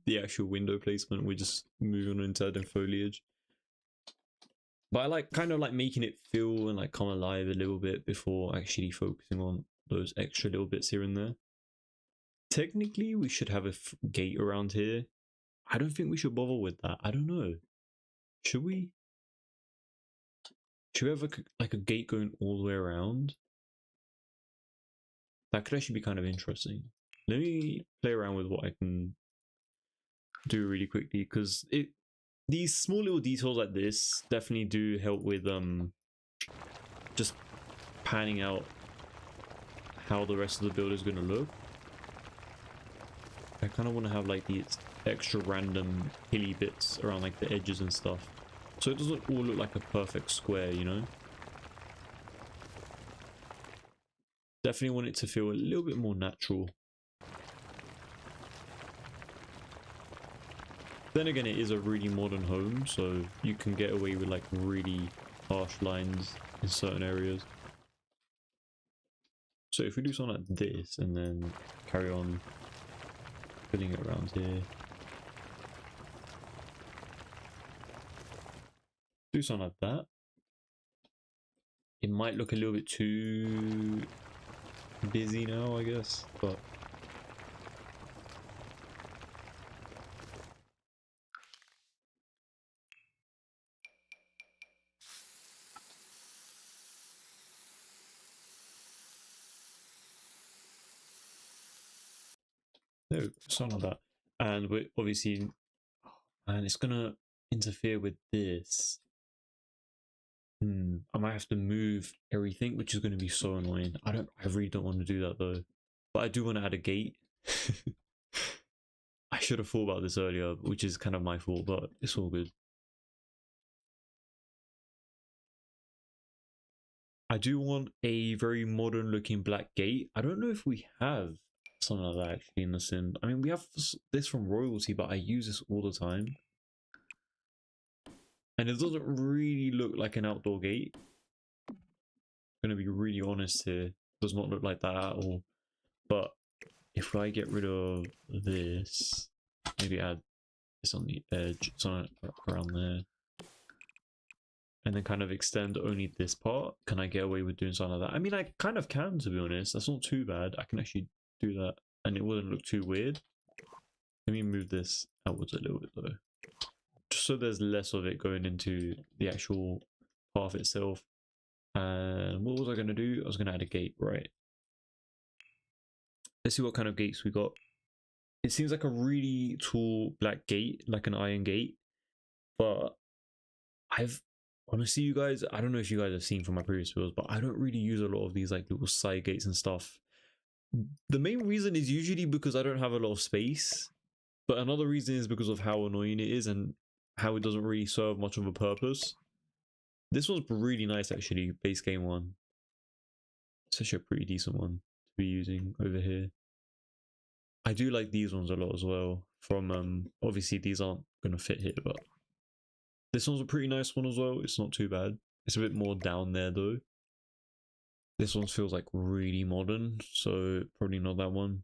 the actual window placement, we're just moving into adding foliage. But I like kind of like making it feel and like come alive a little bit before actually focusing on those extra little bits here and there. Technically, we should have a gate around here. I don't think we should bother with that. I don't know. Should we? Should we have like a gate going all the way around? That could actually be kind of interesting. Let me play around with what I can do really quickly, because these small little details like this definitely do help with just panning out how the rest of the build is going to look. I kind of want to have like these extra random hilly bits around like the edges and stuff, so it doesn't all look like a perfect square, you know? Definitely want it to feel a little bit more natural. Then again, it is a really modern home, so you can get away with like really harsh lines in certain areas. So if we do something like this and then carry on filling it around here. Do something like that. It might look a little bit too busy now, I guess, but no, something like that. And we're obviously, and it's gonna interfere with this. I might have to move everything, which is going to be so annoying. I really don't want to do that though. But I do want to add a gate. I should have thought about this earlier, which is kind of my fault, but it's all good. I do want a very modern looking black gate. I don't know if we have something like that actually in The Sims. I mean, we have this from Royalty, but I use this all the time. And it doesn't really look like an outdoor gate. I'm going to be really honest here. It does not look like that at all. But if I get rid of this, maybe add this on the edge, something around there. and then kind of extend only this part? Can I get away with doing something like that? I mean, I kind of can, to be honest. That's not too bad. I can actually do that and it wouldn't look too weird. Let me move this outwards a little bit though, just so there's less of it going into the actual path itself. And what was I going to do? I was going to add a gate, right? Let's see what kind of gates we got. It seems like a really tall black gate, like an iron gate, but honestly, you guys, I don't know if you guys have seen from my previous builds, but I don't really use a lot of these like little side gates and stuff. The main reason is usually because I don't have a lot of space, but another reason is because of how annoying it is and how it doesn't really serve much of a purpose. This one's really nice actually, base game one. It's actually a pretty decent one to be using over here. I do like these ones a lot as well. From obviously these aren't gonna fit here, but this one's a pretty nice one as well. It's not too bad. It's a bit more down there though. This one feels like really modern, so probably not that one.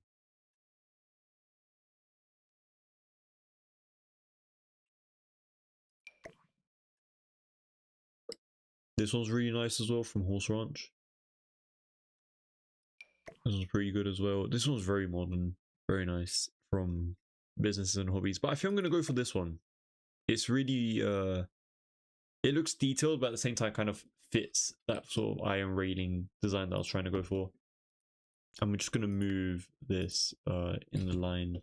This one's really nice as well from Horse Ranch. This one's pretty good as well. This one's very modern, very nice from Businesses and Hobbies. But I think I'm gonna go for this one. It's really it looks detailed, but at the same time kind of fits that sort of iron railing design that I was trying to go for. I'm just gonna move this in the line.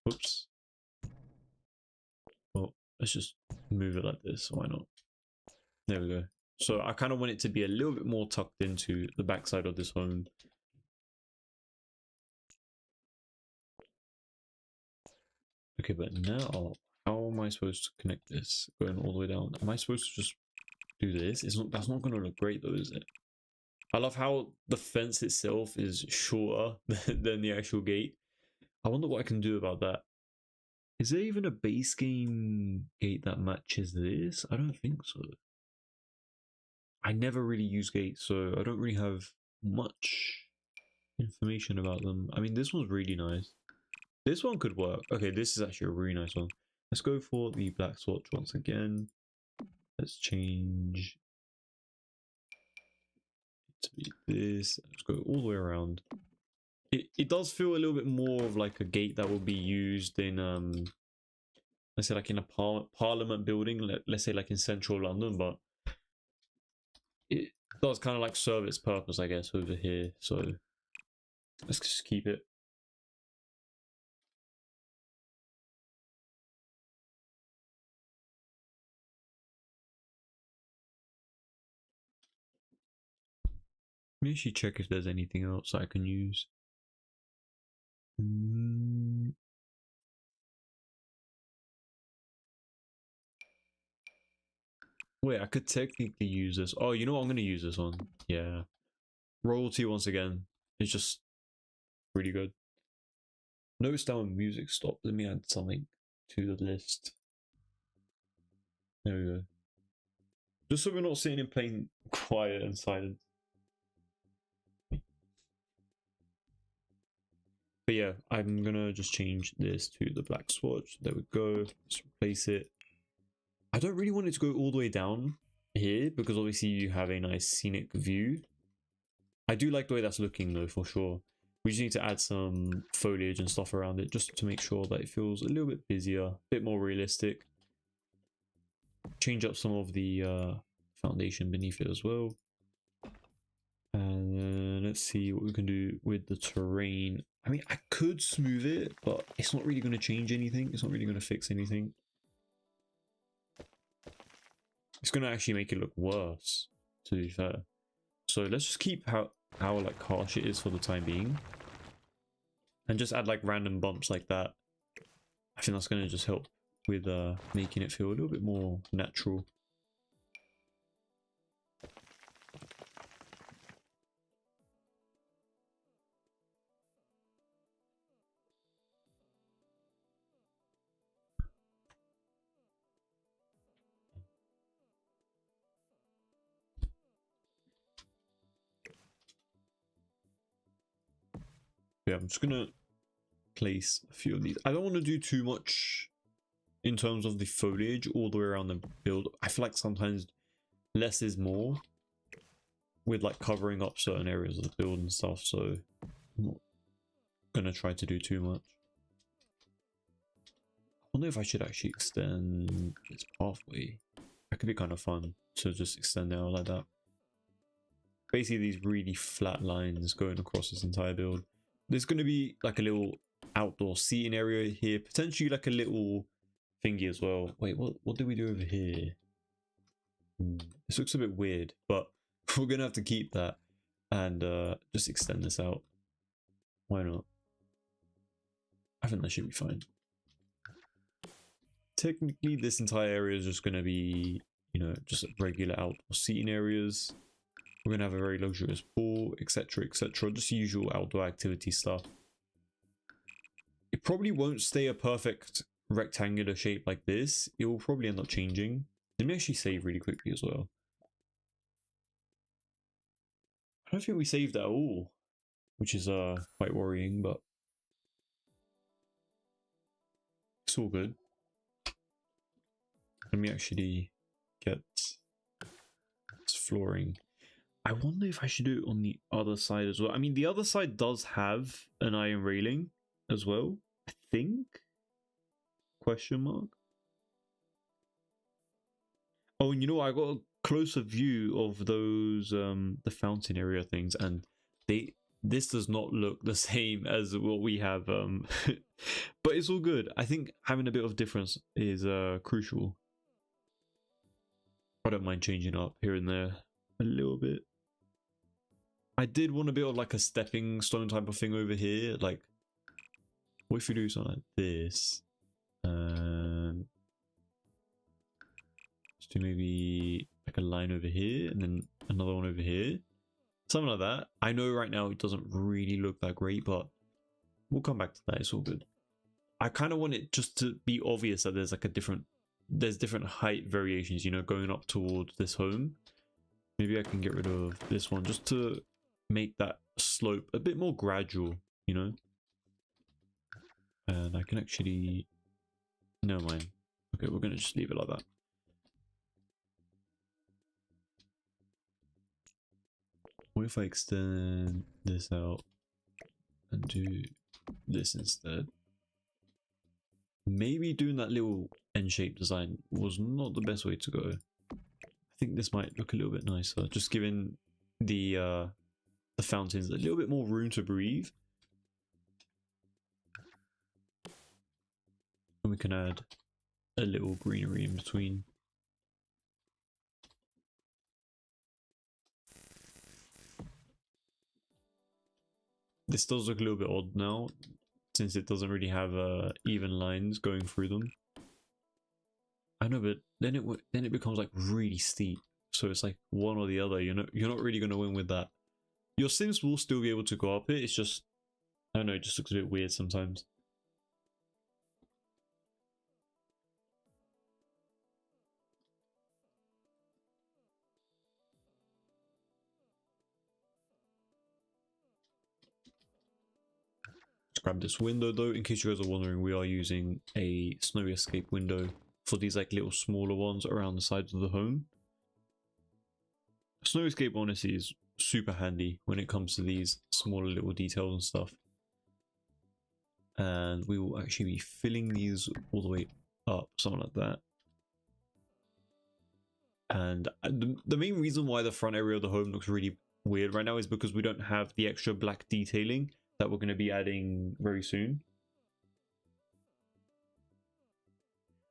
Whoops. Well, let's just move it like this. Why not? There we go. So I kind of want it to be a little bit more tucked into the backside of this home. Okay, but now how am I supposed to connect this going all the way down? Am I supposed to just do this? That's not going to look great though, is it? I love how the fence itself is shorter than the actual gate. I wonder what I can do about that. Is there even a base game gate that matches this? I don't think so. I never really use gates, so I don't really have much information about them. I mean, this one's really nice. This one could work. Okay, this is actually a really nice one. Let's go for the black swatch once again. Let's change it to be this. Let's go all the way around. It does feel a little bit more of like a gate that will be used in let's say like in a parliament building, let's say like in central London, but it does kind of like serve its purpose, I guess, over here. So let's just keep it. Let me actually check if there's anything else I can use. Wait, I could technically use this. Oh, you know what? I'm going to use this one. Yeah. Royalty once again. It's just really good. Notice down when music stopped. Let me add something to the list. There we go. Just so we're not sitting in plain quiet and silent. But yeah, I'm gonna just change this to the black swatch. There we go. Let's replace it. I don't really want it to go all the way down here because obviously you have a nice scenic view. I do like the way that's looking though, for sure. We just need to add some foliage and stuff around it just to make sure that it feels a little bit busier, a bit more realistic. Change up some of the foundation beneath it as well. And then let's see what we can do with the terrain. I mean, I could smooth it, but it's not really going to change anything. It's not really going to fix anything. It's going to actually make it look worse, to be fair. So let's just keep how like harsh it is for the time being. And just add like random bumps like that. I think that's going to just help with making it feel a little bit more natural. Yeah, I'm just gonna place a few of these. I don't want to do too much in terms of the foliage all the way around the build. I feel like sometimes less is more with like covering up certain areas of the build and stuff, so I'm not gonna try to do too much. I wonder if I should actually extend this pathway. That could be kind of fun to just extend it out like that. Basically these really flat lines going across this entire build. There's going to be like a little outdoor seating area here, potentially like a little thingy as well. Wait, what do we do over here? This looks a bit weird, but we're gonna have to keep that and just extend this out. Why not? I think that should be fine. Technically this entire area is just going to be, you know, just regular outdoor seating areas. We're going to have a very luxurious pool, etc, etc, just usual outdoor activity stuff. It probably won't stay a perfect rectangular shape like this. It will probably end up changing. Let me actually save really quickly as well. I don't think we saved at all, which is quite worrying, but it's all good. Let me actually get this flooring. I wonder if I should do it on the other side as well. I mean, the other side does have an iron railing as well, I think? Question mark? Oh, and you know what? I got a closer view of those, the fountain area things, and this does not look the same as what we have, but it's all good. I think having a bit of difference is crucial. I don't mind changing up here and there a little bit. I did want to build like a stepping stone type of thing over here. Like, what if we do something like this? Let's do maybe like a line over here and then another one over here. Something like that. I know right now it doesn't really look that great, but we'll come back to that. It's all good. I kind of want it just to be obvious that there's like there's different height variations, you know, going up towards this home. Maybe I can get rid of this one just to make that slope a bit more gradual, you know. And I can actually, never mind. Okay, we're gonna just leave it like that. What if I extend this out and do this instead? Maybe doing that little N-shaped design was not the best way to go. I think this might look a little bit nicer, just giving the fountains a little bit more room to breathe. And we can add a little greenery in between. This does look a little bit odd now, since it doesn't really have even lines going through them. I know, but then it becomes like really steep. So it's like one or the other. You're not really gonna win with that. Your Sims will still be able to go up it. It's just, I don't know, it just looks a bit weird sometimes. Let's grab this window though. In case you guys are wondering, we are using a snow escape window for these like little smaller ones around the sides of the home. Snow escape honestly is super handy when it comes to these smaller little details and stuff. And we will actually be filling these all the way up, something like that. And the main reason why the front area of the home looks really weird right now is because we don't have the extra black detailing that we're going to be adding very soon.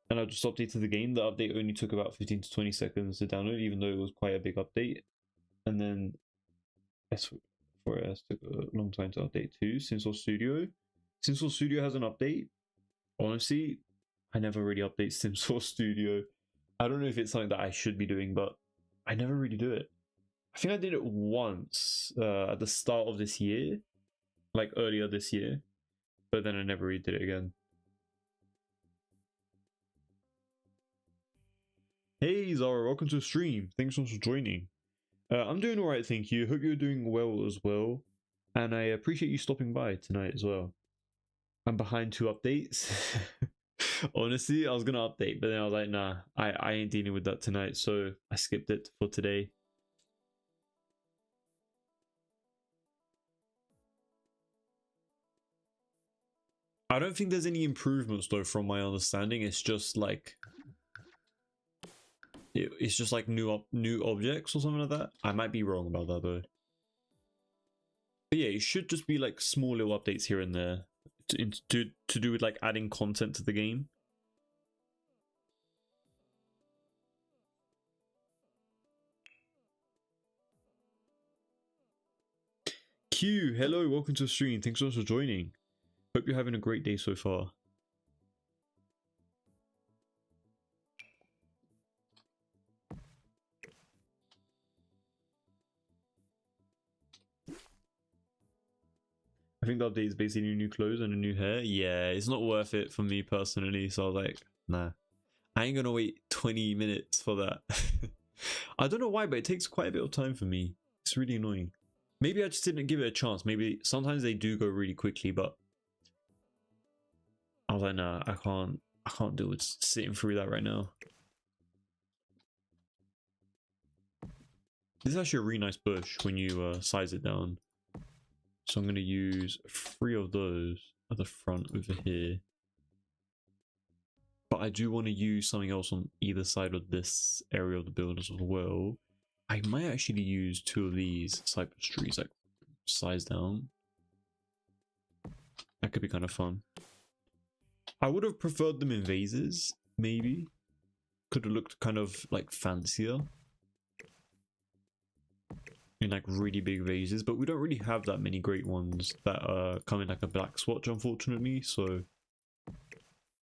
And I just updated the game. The update only took about 15 to 20 seconds to download, even though it was quite a big update. And then S4S took a long time to update too. SimSource Studio. SimSource Studio has an update. Honestly, I never really update SimSource Studio. I don't know if it's something that I should be doing, but I never really do it. I think I did it once at the start of this year, like earlier this year, but then I never really did it again. Hey Zara, welcome to the stream. Thanks so much for joining. I'm doing alright, thank you. Hope you're doing well as well. And I appreciate you stopping by tonight as well. I'm behind 2 updates. Honestly, I was gonna update, but then I was like, nah, I ain't dealing with that tonight, so I skipped it for today. I don't think there's any improvements though, from my understanding. It's just like it's just like new objects or something like that. I might be wrong about that though. But yeah, it should just be like small little updates here and there to do with like adding content to the game. Q, hello, welcome to the stream. Thanks so much for joining. Hope you're having a great day so far. I think the update is basically new clothes and a new hair. Yeah, it's not worth it for me personally. So I was like, nah, I ain't gonna wait 20 minutes for that. I don't know why, but it takes quite a bit of time for me. It's really annoying. Maybe I just didn't give it a chance. Maybe sometimes they do go really quickly, but I was like, nah, I can't do it sitting through that right now. This is actually a really nice bush when you size it down. So I'm going to use 3 of those at the front over here. But I do want to use something else on either side of this area of the build as well. I might actually use 2 of these cypress trees, like size down. That could be kind of fun. I would have preferred them in vases, maybe. Could have looked kind of like fancier. In like really big vases, but we don't really have that many great ones that come in like a black swatch, unfortunately. So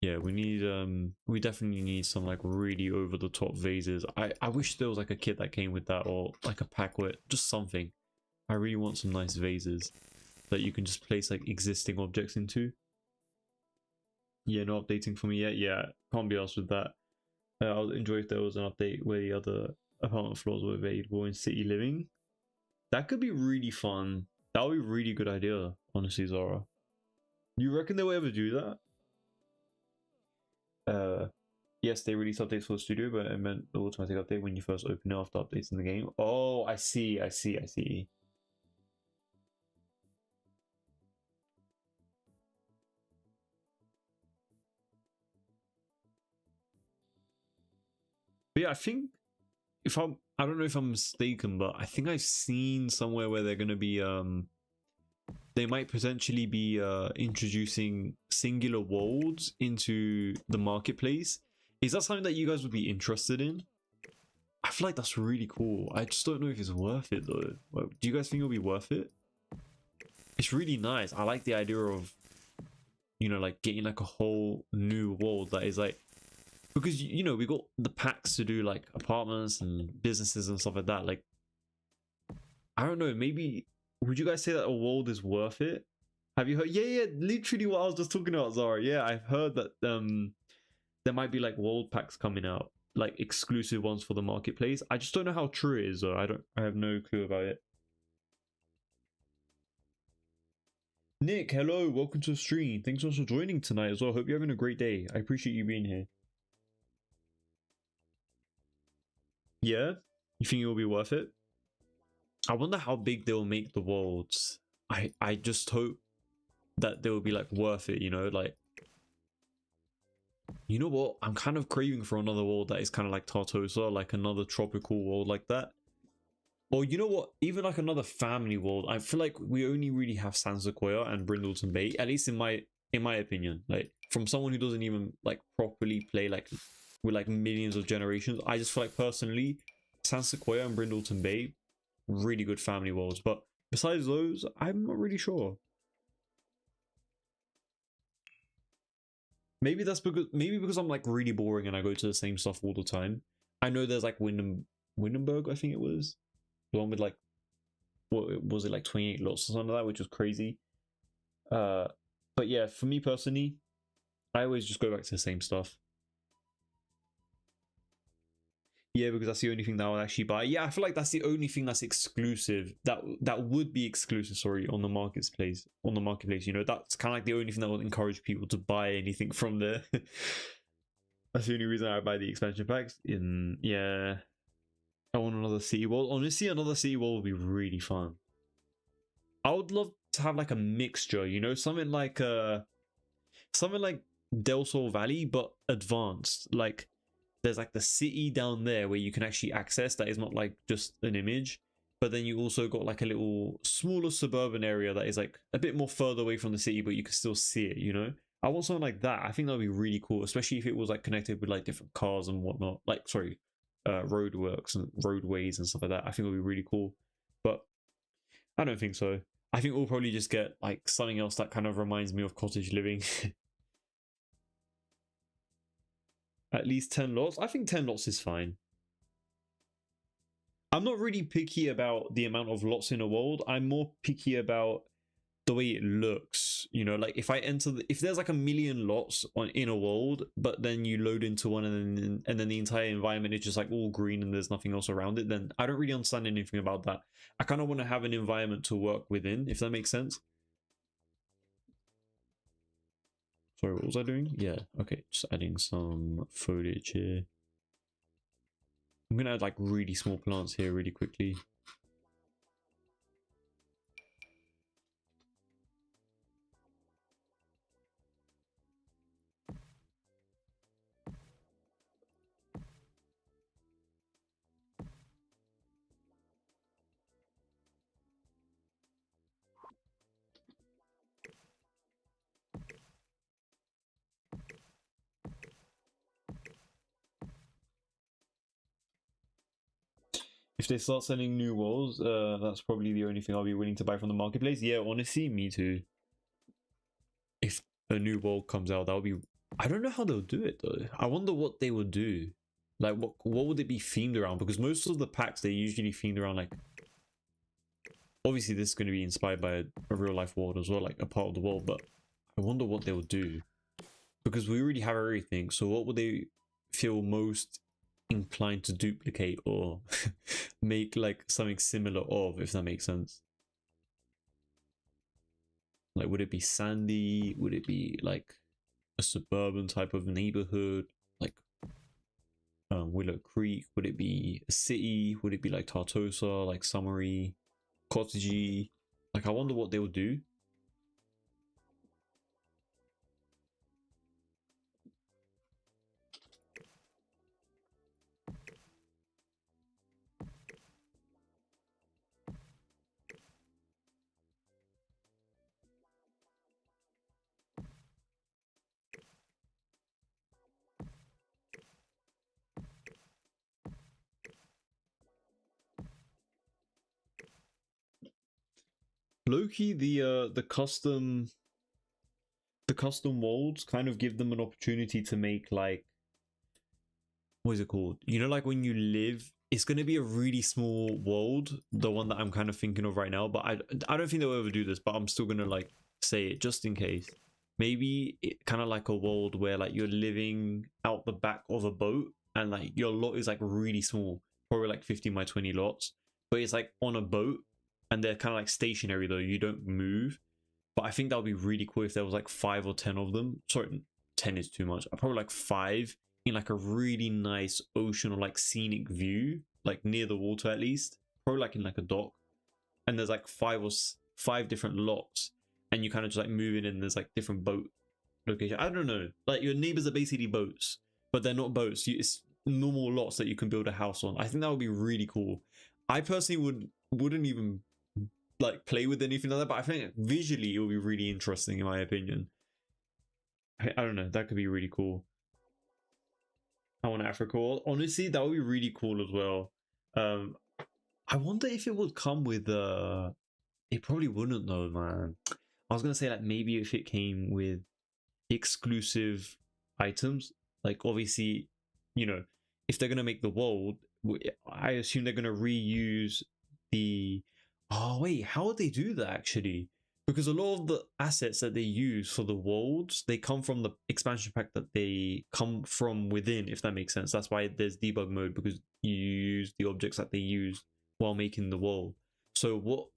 yeah, we definitely need some like really over the top vases. I wish there was like a kit that came with that, or like a pack with just something. I really want some nice vases that you can just place like existing objects into. Yeah, no updating for me yet. Yeah, can't be asked with that. I'll enjoy if there was an update where the other apartment floors were available in city living. That could be really fun. That would be a really good idea, honestly, Zara. You reckon they will ever do that? Yes, they release updates for the studio, but it meant the automatic update when you first open it after updates in the game. Oh, I see. But yeah, I think I don't know if I'm mistaken, but I think I've seen somewhere where they're gonna be they might potentially be introducing singular worlds into the marketplace. Is that something that you guys would be interested in? I feel like that's really cool. I just don't know if it's worth it though. Do you guys think it'll be worth it? It's really nice. I like the idea of, you know, like getting like a whole new world that is like, because you know we got the packs to do like apartments and businesses and stuff like that. Like, I don't know, maybe would you guys say that a world is worth it? Have you heard? Yeah, literally what I was just talking about, Zara. Yeah, I've heard that there might be like world packs coming out, like exclusive ones for the marketplace. I just don't know how true it is though. I have no clue about it. Nick, hello, welcome to the stream. Thanks so much for joining tonight as well. Hope you're having a great day. I appreciate you being here. Yeah? You think it will be worth it? I wonder how big they'll make the worlds. I just hope that they will be like worth it, you know, like, you know what? I'm kind of craving for another world that is kind of like Tartosa, like another tropical world like that. Or you know what? Even like another family world. I feel like we only really have San Sequoia and Brindleton Bay, at least in my opinion. Like from someone who doesn't even like properly play like with like millions of generations. I just feel like personally, San Sequoia and Brindleton Bay, really good family worlds. But besides those, I'm not really sure. Maybe that's because I'm like really boring and I go to the same stuff all the time. I know there's like Windenburg, I think it was. The one with like, what was it, like 28 lots or something like that, which was crazy. But yeah, for me personally, I always just go back to the same stuff. Yeah, because that's the only thing that I would actually buy. Yeah, I feel like that's the only thing that's exclusive that would be exclusive. Sorry, on the marketplace. On the marketplace, you know, that's kind of like the only thing that would encourage people to buy anything from there. That's the only reason I buy the expansion packs. Yeah, I want another city wall. Honestly, another city wall would be really fun. I would love to have like a mixture, you know, something like Del Sol Valley, but advanced. Like there's like the city down there where you can actually access that is not like just an image, but then you also got like a little smaller suburban area that is like a bit more further away from the city, but you can still see it, you know. I want something like that. I think that would be really cool, especially if it was like connected with like different cars and whatnot, like sorry, roadworks and roadways and stuff like that. I think it would be really cool, but I don't think so. I think we'll probably just get like something else that kind of reminds me of cottage living. At least 10 lots. I think 10 lots is fine. I'm not really picky about the amount of lots in a world. I'm more picky about the way it looks. You know, like if I enter if there's like a million lots in a world, but then you load into one and then the entire environment is just like all green and there's nothing else around it, then I don't really understand anything about that. I kind of want to have an environment to work within, if that makes sense. Sorry, what was I doing? Yeah, okay, just adding some foliage here. I'm gonna add like really small plants here really quickly. If they start selling new walls, that's probably the only thing I'll be willing to buy from the marketplace. Yeah, honestly, me too. If a new wall comes out, that'll be... I don't know how they'll do it though. I wonder what they would do. Like, what would it be themed around? Because most of the packs, they're usually themed around like... Obviously, this is going to be inspired by a real life world as well, like a part of the world, but I wonder what they will do. Because we already have everything, so what would they feel most inclined to duplicate or make like something similar of, if that makes sense? Like, would it be sandy? Would it be like a suburban type of neighborhood, like Willow Creek? Would it be a city? Would it be like Tartosa, like summery, cottagey? Like, I wonder what they would do. Loki, the custom worlds kind of give them an opportunity to make like, what is it called? You know, like when you live, it's going to be a really small world, the one that I'm kind of thinking of right now, but I don't think they'll ever do this, but I'm still going to like say it just in case. Maybe it kind of like a world where like you're living out the back of a boat and like your lot is like really small, probably like 15 by 20 lots, but it's like on a boat and they're kind of like stationary though, you don't move. But I think that would be really cool if there was like 5 or 10 of them. Sorry, 10 is too much. Probably like 5 in like a really nice ocean or like scenic view, like near the water at least. Probably like in like a dock. And there's like 5 different lots, and you kind of just like move in and there's like different boat location. I don't know. Like your neighbors are basically boats, but they're not boats. It's normal lots that you can build a house on. I think that would be really cool. I personally wouldn't even like play with anything like that, but I think visually it will be really interesting in my opinion. I don't know, that could be really cool. I want Africa. Honestly, that would be really cool as well. I wonder if it would come with it probably wouldn't though, man. I was gonna say like maybe if it came with exclusive items, like obviously, you know, if they're gonna make the world, I assume they're gonna reuse the... Oh wait, how would they do that actually? because a lot of the assets that they use for the worlds, they come from the expansion pack that they come from within, if that makes sense. That's why there's debug mode, because you use the objects that they use while making the world. So what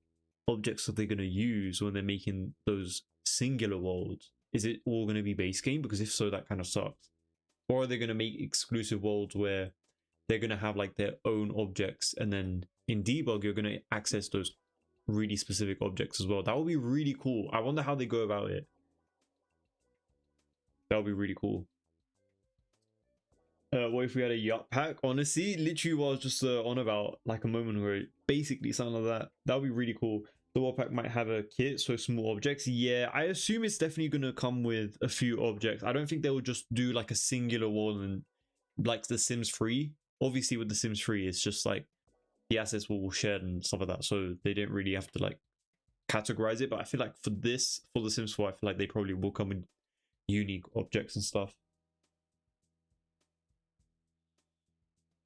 objects are they going to use when they're making those singular worlds? Is it all going to be base game? Because if so, that kind of sucks. Or are they going to make exclusive worlds where they're going to have like their own objects, and then in debug you're going to access those really specific objects as well? That would be really cool. I wonder how they go about it. That would be really cool. What if we had a yacht pack? Honestly, literally what I was just on about like a moment ago. Basically something like that. That would be really cool. The wall pack might have a kit, so small objects. Yeah, I assume it's definitely going to come with a few objects. I don't think they will just do like a singular wall and like the Sims 3. Obviously with the Sims 3, it's just like the assets will share and stuff like that, so they didn't really have to like categorize it. But I feel like for this, for the Sims 4, I feel like they probably will come in unique objects and stuff.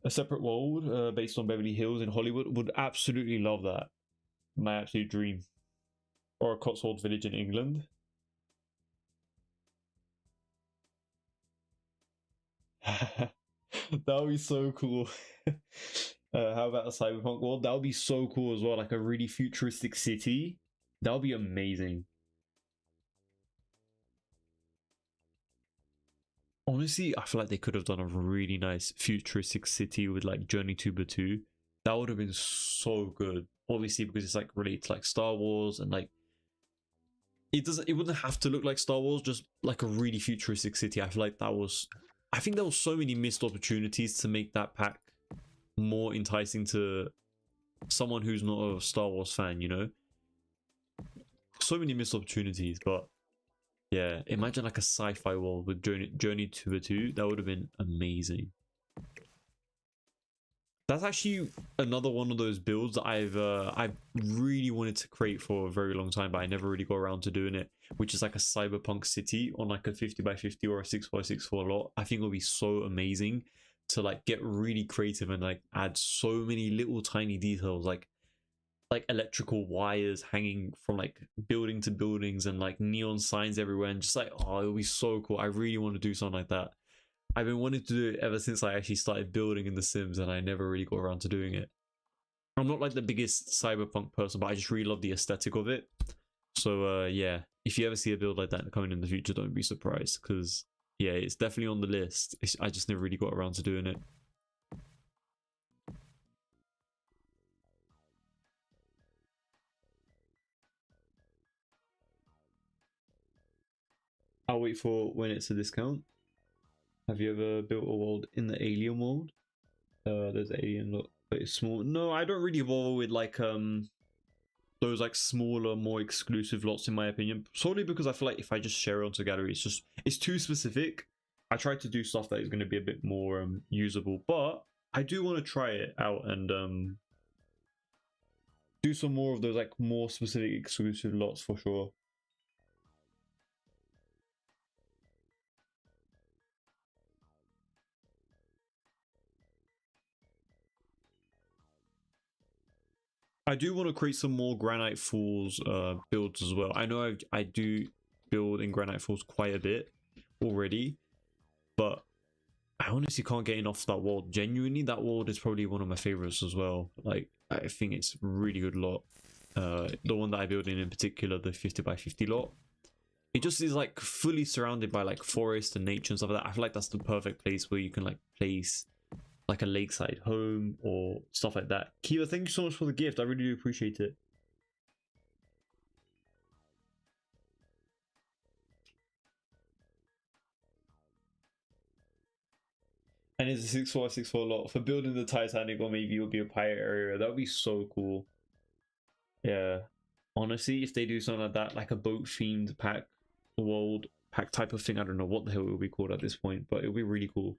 A separate world based on Beverly Hills in Hollywood, would absolutely love that. My absolute dream. Or a Cotswold village in England. That would be so cool. How about a cyberpunk world? That would be so cool as well. Like a really futuristic city. That would be amazing. Honestly, I feel like they could have done a really nice futuristic city with like Journey to Batuu. That would have been so good. Obviously, because it's like related to like Star Wars, and like it wouldn't have to look like Star Wars, just like a really futuristic city. I feel like I think there was so many missed opportunities to make that pack more enticing to someone who's not a Star Wars fan, you know? So many missed opportunities, but yeah, imagine like a sci-fi world with Journey to Batuu. That would have been amazing. That's actually another one of those builds that I've really wanted to create for a very long time, but I never really got around to doing it, which is like a cyberpunk city on like a 50x50 or a 6x64 lot. I think it would be so amazing to like get really creative and like add so many little tiny details, like electrical wires hanging from like building to buildings, and like neon signs everywhere, and just like, oh, it would be so cool. I really want to do something like that. I've been wanting to do it ever since I actually started building in The Sims, and I never really got around to doing it. I'm not like the biggest cyberpunk person, but I just really love the aesthetic of it. So yeah, if you ever see a build like that coming in the future, don't be surprised, because yeah, it's definitely on the list. I just never really got around to doing it. I'll wait for when it's a discount. Have you ever built a world in the alien world? There's alien lot, but it's small. No, I don't really bother with like those like smaller, more exclusive lots, in my opinion. Solely because I feel like if I just share it onto gallery, it's too specific. I try to do stuff that is going to be a bit more usable, but I do want to try it out and do some more of those like more specific exclusive lots for sure. I do want to create some more Granite Falls builds as well. I know I do build in Granite Falls quite a bit already, but I honestly can't get enough that world. Genuinely, that world is probably one of my favorites as well. Like, I think it's a really good lot. The one that I build in particular, the 50x50 lot. It just is like fully surrounded by like forest and nature and stuff like that. I feel like that's the perfect place where you can like place like a lakeside home or stuff like that. Kiva, thank you so much for the gift. I really do appreciate it. And it's a 6x64 lot for building the Titanic, or maybe it'll be a pirate area. That would be so cool. Yeah. Honestly, if they do something like that, like a boat themed pack, world pack type of thing, I don't know what the hell it will be called at this point, but it'll be really cool.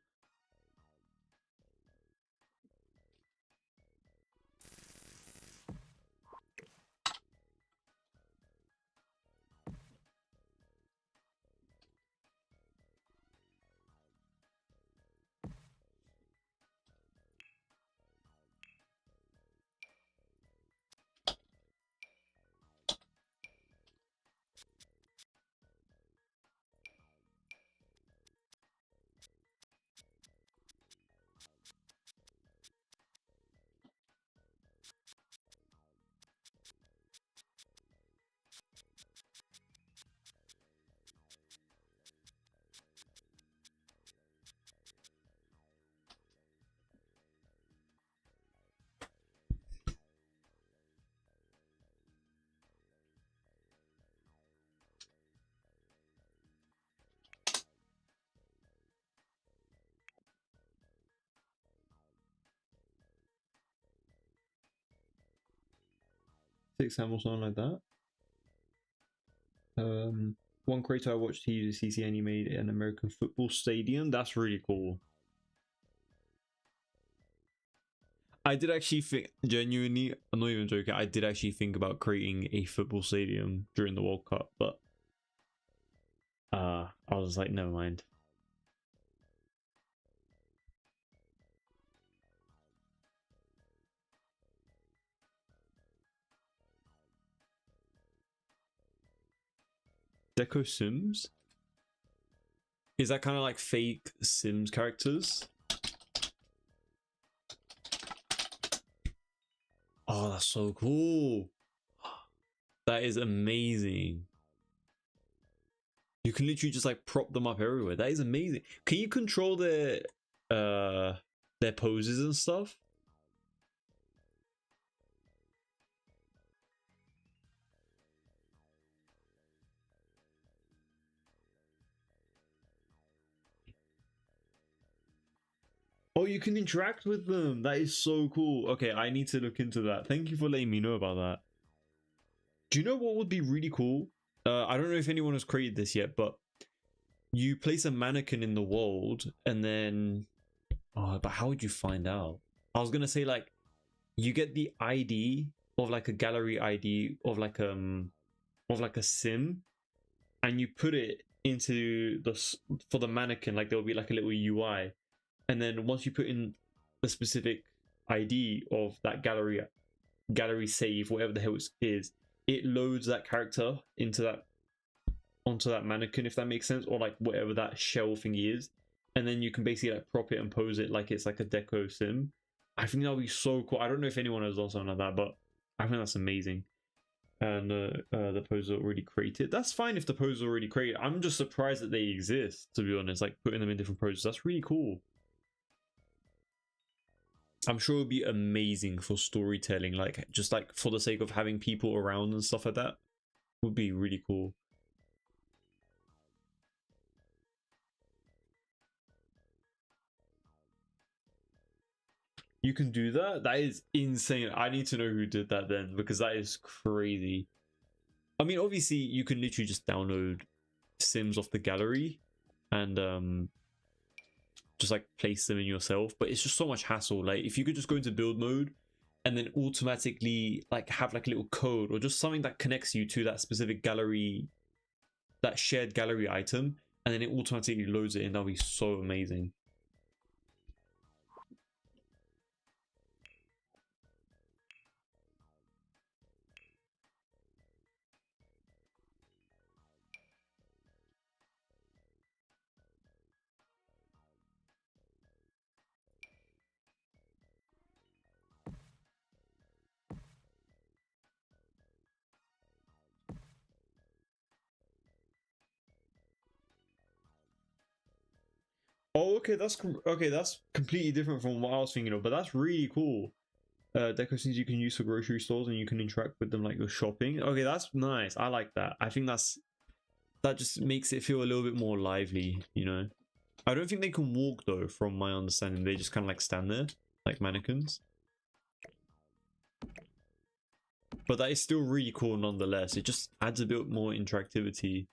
6M or something like that. One creator I watched, he used CC and he made an American football stadium. That's really cool. I did actually think, genuinely, I'm not even joking, I did actually think about creating a football stadium during the World Cup, but I was like, never mind. Deco Sims? Is that kind of like fake Sims characters? Oh, that's so cool. That is amazing. You can literally just like prop them up everywhere. That is amazing. Can you control their poses and stuff? Oh, you can interact with them. That is so cool. Okay, I need to look into that. Thank you for letting me know about that. Do you know what would be really cool? I don't know if anyone has created this yet, but you place a mannequin in the world and then... Oh, but how would you find out? I was gonna say like, you get the ID of like a gallery ID of like a sim, and you put it into for the mannequin, like there'll be like a little UI, and then once you put in the specific ID of that gallery save, whatever the hell it is, it loads that character onto that mannequin, if that makes sense, or like whatever that shell thingy is, and then you can basically like prop it and pose it like it's like a deco sim. I think that'll be so cool. I don't know if anyone has done something like that, but I think that's amazing. And the pose already created. That's fine if the pose is already created. I'm just surprised that they exist, to be honest. Like putting them in different poses, that's really cool. I'm sure it would be amazing for storytelling, like just like for the sake of having people around and stuff like that. Would be really cool. You can do that? That is insane. I need to know who did that then, because that is crazy. I mean, obviously, you can literally just download Sims off the gallery and just like place them in yourself, but it's just so much hassle. Like if you could just go into build mode and then automatically like have like a little code or just something that connects you to that specific gallery, that shared gallery item, and then it automatically loads it in, that'll be so amazing. Oh, okay, that's completely different from what I was thinking of, but that's really cool. Deco scenes you can use for grocery stores and you can interact with them like you're shopping. Okay, that's nice. I like that. I think that just makes it feel a little bit more lively, you know. I don't think they can walk though, from my understanding. They just kind of like stand there like mannequins. But that is still really cool nonetheless. It just adds a bit more interactivity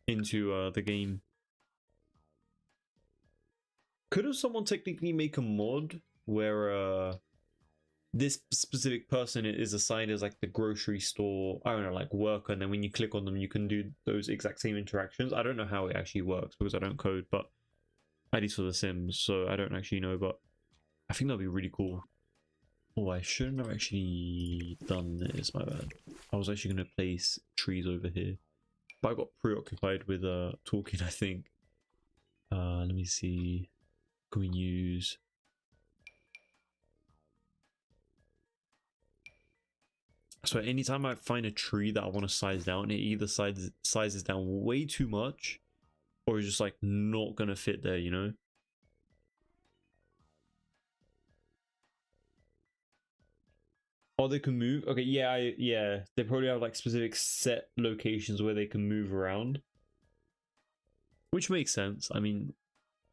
into the game. Couldn't someone technically make a mod where this specific person is assigned as like the grocery store, I don't know, like worker, and then when you click on them you can do those exact same interactions? I don't know how it actually works because I don't code, but at least for the Sims, so I don't actually know, but I think that'd be really cool. Oh, I shouldn't have actually done this, my bad. I was actually going to place trees over here, but I got preoccupied with talking, I think. Let me see. Can we use... So anytime I find a tree that I want to size down, it either sizes down way too much or is just like not gonna fit there, you know? Oh, they can move? Okay, yeah, yeah. They probably have like specific set locations where they can move around. Which makes sense. I mean,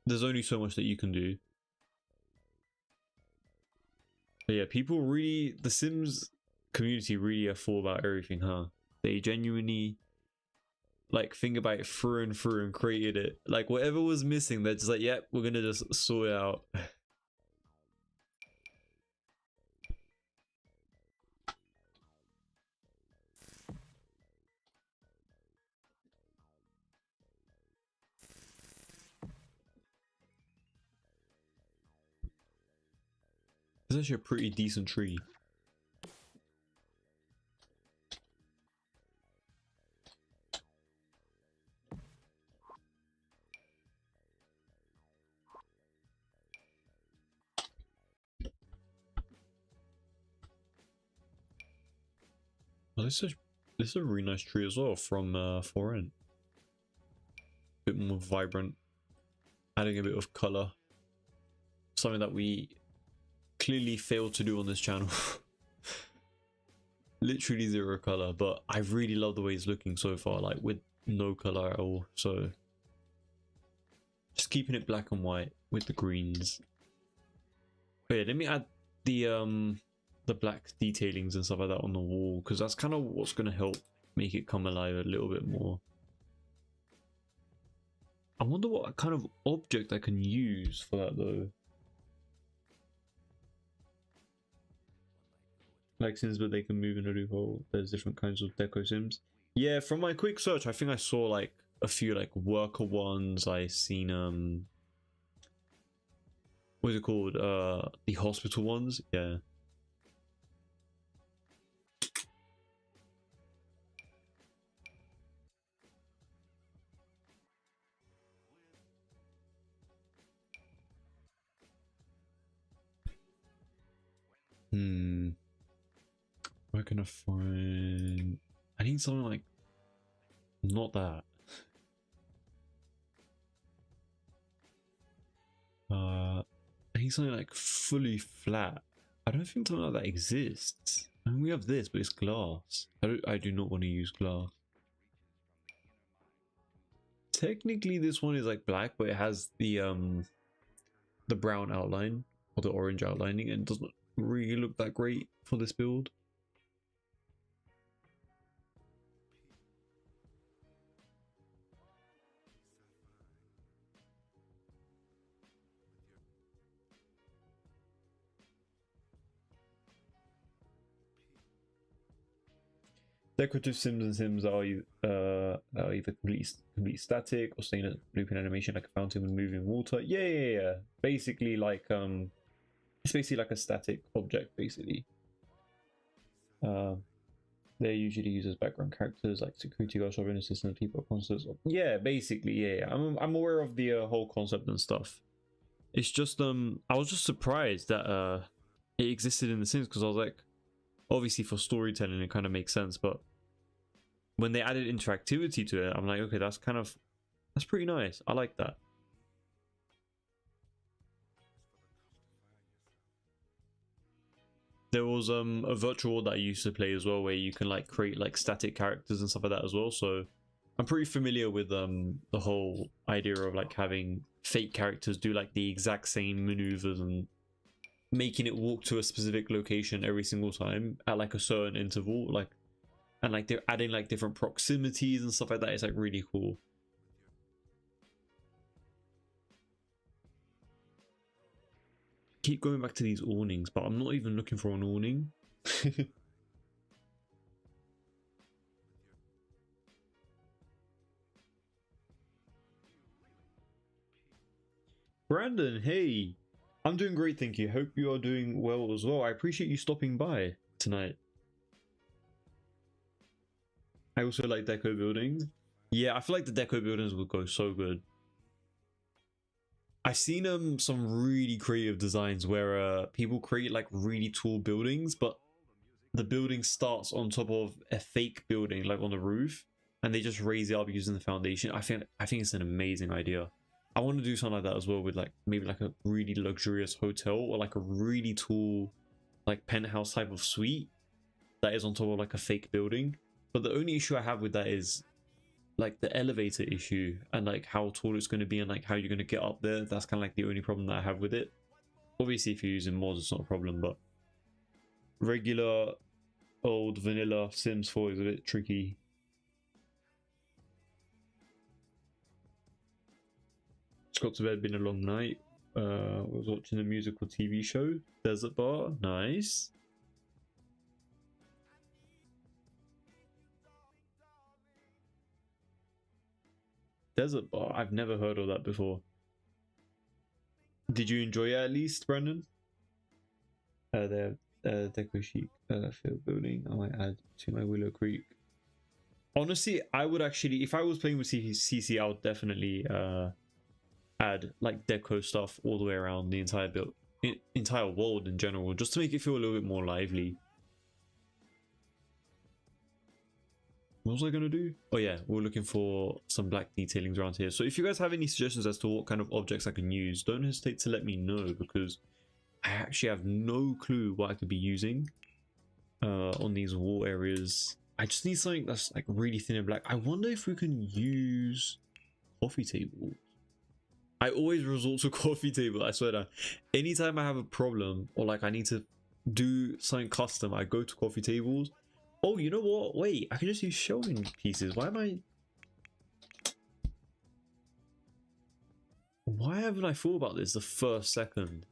there's only so much that you can do. But yeah, people really... The Sims community really have thought about everything, huh? They genuinely like think about it through and created it. Like whatever was missing, they're just like, yep, we're gonna just sort it out. It's actually a pretty decent tree. Well, this is a really nice tree as well from Foreign. Bit more vibrant, adding a bit of color. Something that we clearly failed to do on this channel. Literally zero color, but I really love the way it's looking so far, like with no color at all. So just keeping it black and white with the greens. But yeah, let me add the black detailings and stuff like that on the wall, because that's kind of what's going to help make it come alive a little bit more. I wonder what kind of object I can use for that though. Like Sims, but they can move in a loophole. There's different kinds of deco Sims. Yeah, from my quick search, I think I saw like a few like worker ones. I seen what's it called? The hospital ones. Yeah. Where can I find? I need something like not that. I need something like fully flat. I don't think something like that exists. I mean, we have this, but it's glass. I do not want to use glass. Technically, this one is like black, but it has the brown outline or the orange outlining, and doesn't really look that great for this build. Decorative Sims and Sims are either completely static or staying at looping animation like a fountain with moving water. Yeah. Basically like it's basically like a static object basically. They're usually used as background characters like security guards, shopping assistant, people concerts. Yeah, basically, yeah. I'm aware of the whole concept and stuff. It's just I was just surprised that it existed in The Sims, because I was like, obviously for storytelling it kind of makes sense, but when they added interactivity to it, I'm like, okay, that's pretty nice. I like that. There was a virtual world that I used to play as well, where you can like create like static characters and stuff like that as well. So I'm pretty familiar with the whole idea of like having fake characters do like the exact same maneuvers and making it walk to a specific location every single time at like a certain interval, like, and like they're adding like different proximities and stuff like that. It's like really cool. Keep going back to these awnings, but I'm not even looking for an awning. Brandon, hey, I'm doing great, thank you. Hope you are doing well as well. I appreciate you stopping by tonight. I also like deco buildings. Yeah, I feel like the deco buildings would go so good. I've seen some really creative designs where people create like really tall buildings, but the building starts on top of a fake building, like on the roof, and they just raise it up using the foundation. I think it's an amazing idea. I want to do something like that as well, with like maybe like a really luxurious hotel or like a really tall like penthouse type of suite that is on top of like a fake building. But the only issue I have with that is like the elevator issue and like how tall it's going to be and like how you're going to get up there. That's kind of like the only problem that I have with it. Obviously if you're using mods it's not a problem, but regular old vanilla Sims 4 is a bit tricky. Just got to bed, been a long night. Was watching a musical TV show, Desert Bar, nice. Desert Bar, I've never heard of that before. Did you enjoy it at least, Brandon? The Deco Chic field building, I might add to my Willow Creek. Honestly, I would actually, if I was playing with CC, I would definitely add like deco stuff all the way around the entire entire world in general, just to make it feel a little bit more lively. What was I gonna do? Oh yeah, we're looking for some black detailings around here. So if you guys have any suggestions as to what kind of objects I can use, don't hesitate to let me know, because I actually have no clue what I could be using on these wall areas. I just need something that's like really thin and black. I wonder if we can use coffee table. I always resort to coffee table, I swear to. Anytime I have a problem or like I need to do something custom, I go to coffee tables. Oh, you know what? Wait, I can just use shelving pieces. Why haven't I thought about this the first second?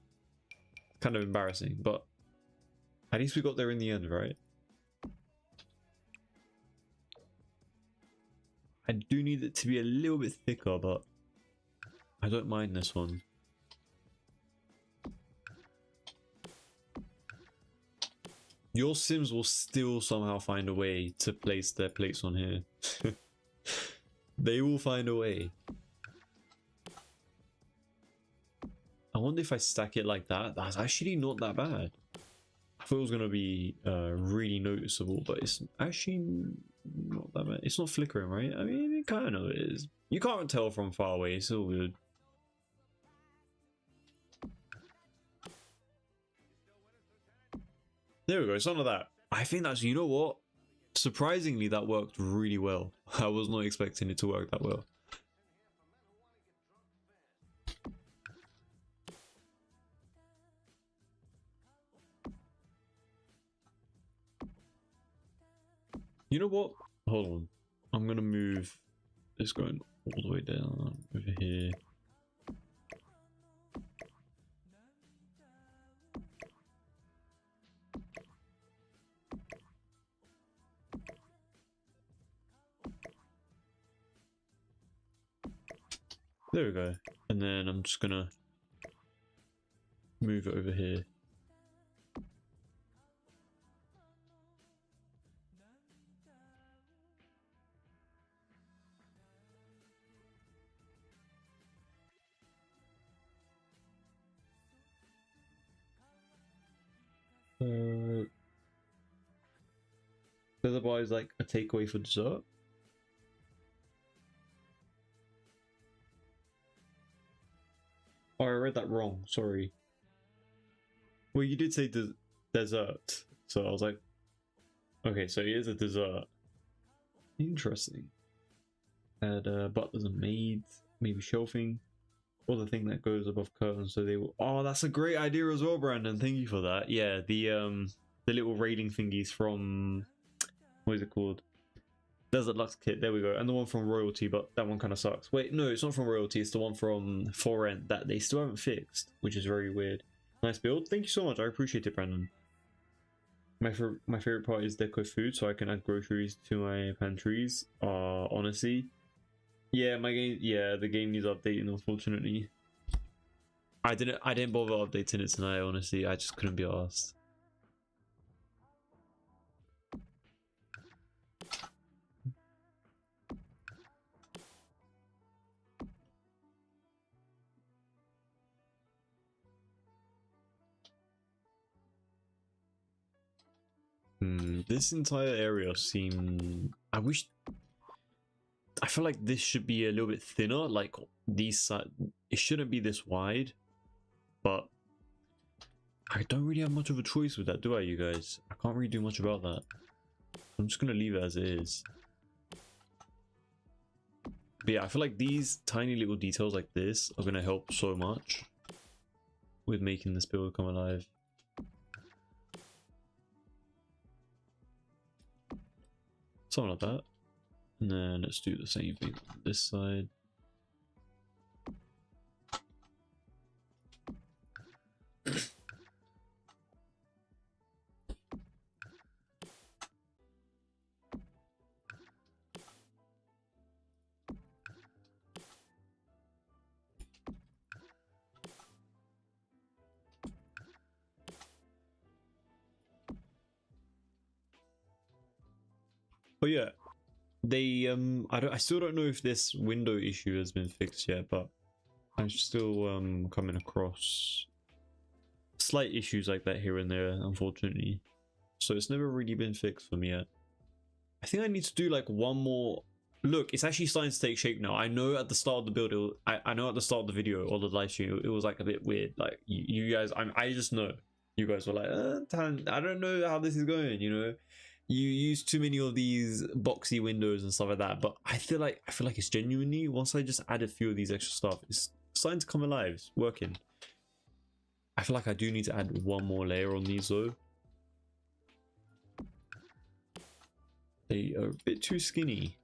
Kind of embarrassing, but at least we got there in the end, right? I do need it to be a little bit thicker, but I don't mind this one. Your Sims will still somehow find a way to place their plates on here. They will find a way. I wonder if I stack it like that. That's actually not that bad. I thought it was going to be really noticeable, but it's actually not that bad. It's not flickering, right? I mean, it kind of is. You can't tell from far away. It's all good. There we go, some of that. I think that's, you know what? Surprisingly, that worked really well. I was not expecting it to work that well. You know what? Hold on. I'm gonna move this going all the way down over here. There we go. And then I'm just gonna move it over here. Desert bar is like a takeaway for dessert. Oh, I read that wrong. Sorry. Well, you did say dessert, so I was like, okay, so it is a dessert. Interesting. Add butlers and maids, maybe shelving, or the thing that goes above curtains, so they will. Oh, that's a great idea as well, Brandon. Thank you for that. Yeah, the little raiding thingies from, what is it called? Desert Lux kit. There we go. And the one from Royalty, but that one kind of sucks. Wait, no, it's not from Royalty. It's the one from For Rent that they still haven't fixed, which is very weird. Nice build. Thank you so much. I appreciate it, Brandon. My favorite part is deco food, so I can add groceries to my pantries. Honestly, yeah, my game. Yeah, the game needs updating. Unfortunately, I didn't bother updating it tonight. Honestly, I just couldn't be asked. This entire area seemed. I feel like this should be a little bit thinner. Like these, it shouldn't be this wide. But I don't really have much of a choice with that, do I, you guys? I can't really do much about that. I'm just gonna leave it as it is. But yeah, I feel like these tiny little details like this are gonna help so much with making this build come alive. something like that. And then let's do the same thing on this side. But yeah, they I still don't know if this window issue has been fixed yet, but I'm still coming across slight issues like that here and there, unfortunately. So it's never really been fixed for me yet. I think I need to do like one more look. It's actually starting to take shape now. I know at the start of the build, I know at the start of the video or the live stream, it was like a bit weird. Like you guys, I just know you guys were like, Tan, I don't know how this is going, you know. You use too many of these boxy windows and stuff like that, but I feel like it's genuinely, once I just add a few of these extra stuff, it's starting to come alive. It's working. I feel like I do need to add one more layer on these though. They are a bit too skinny.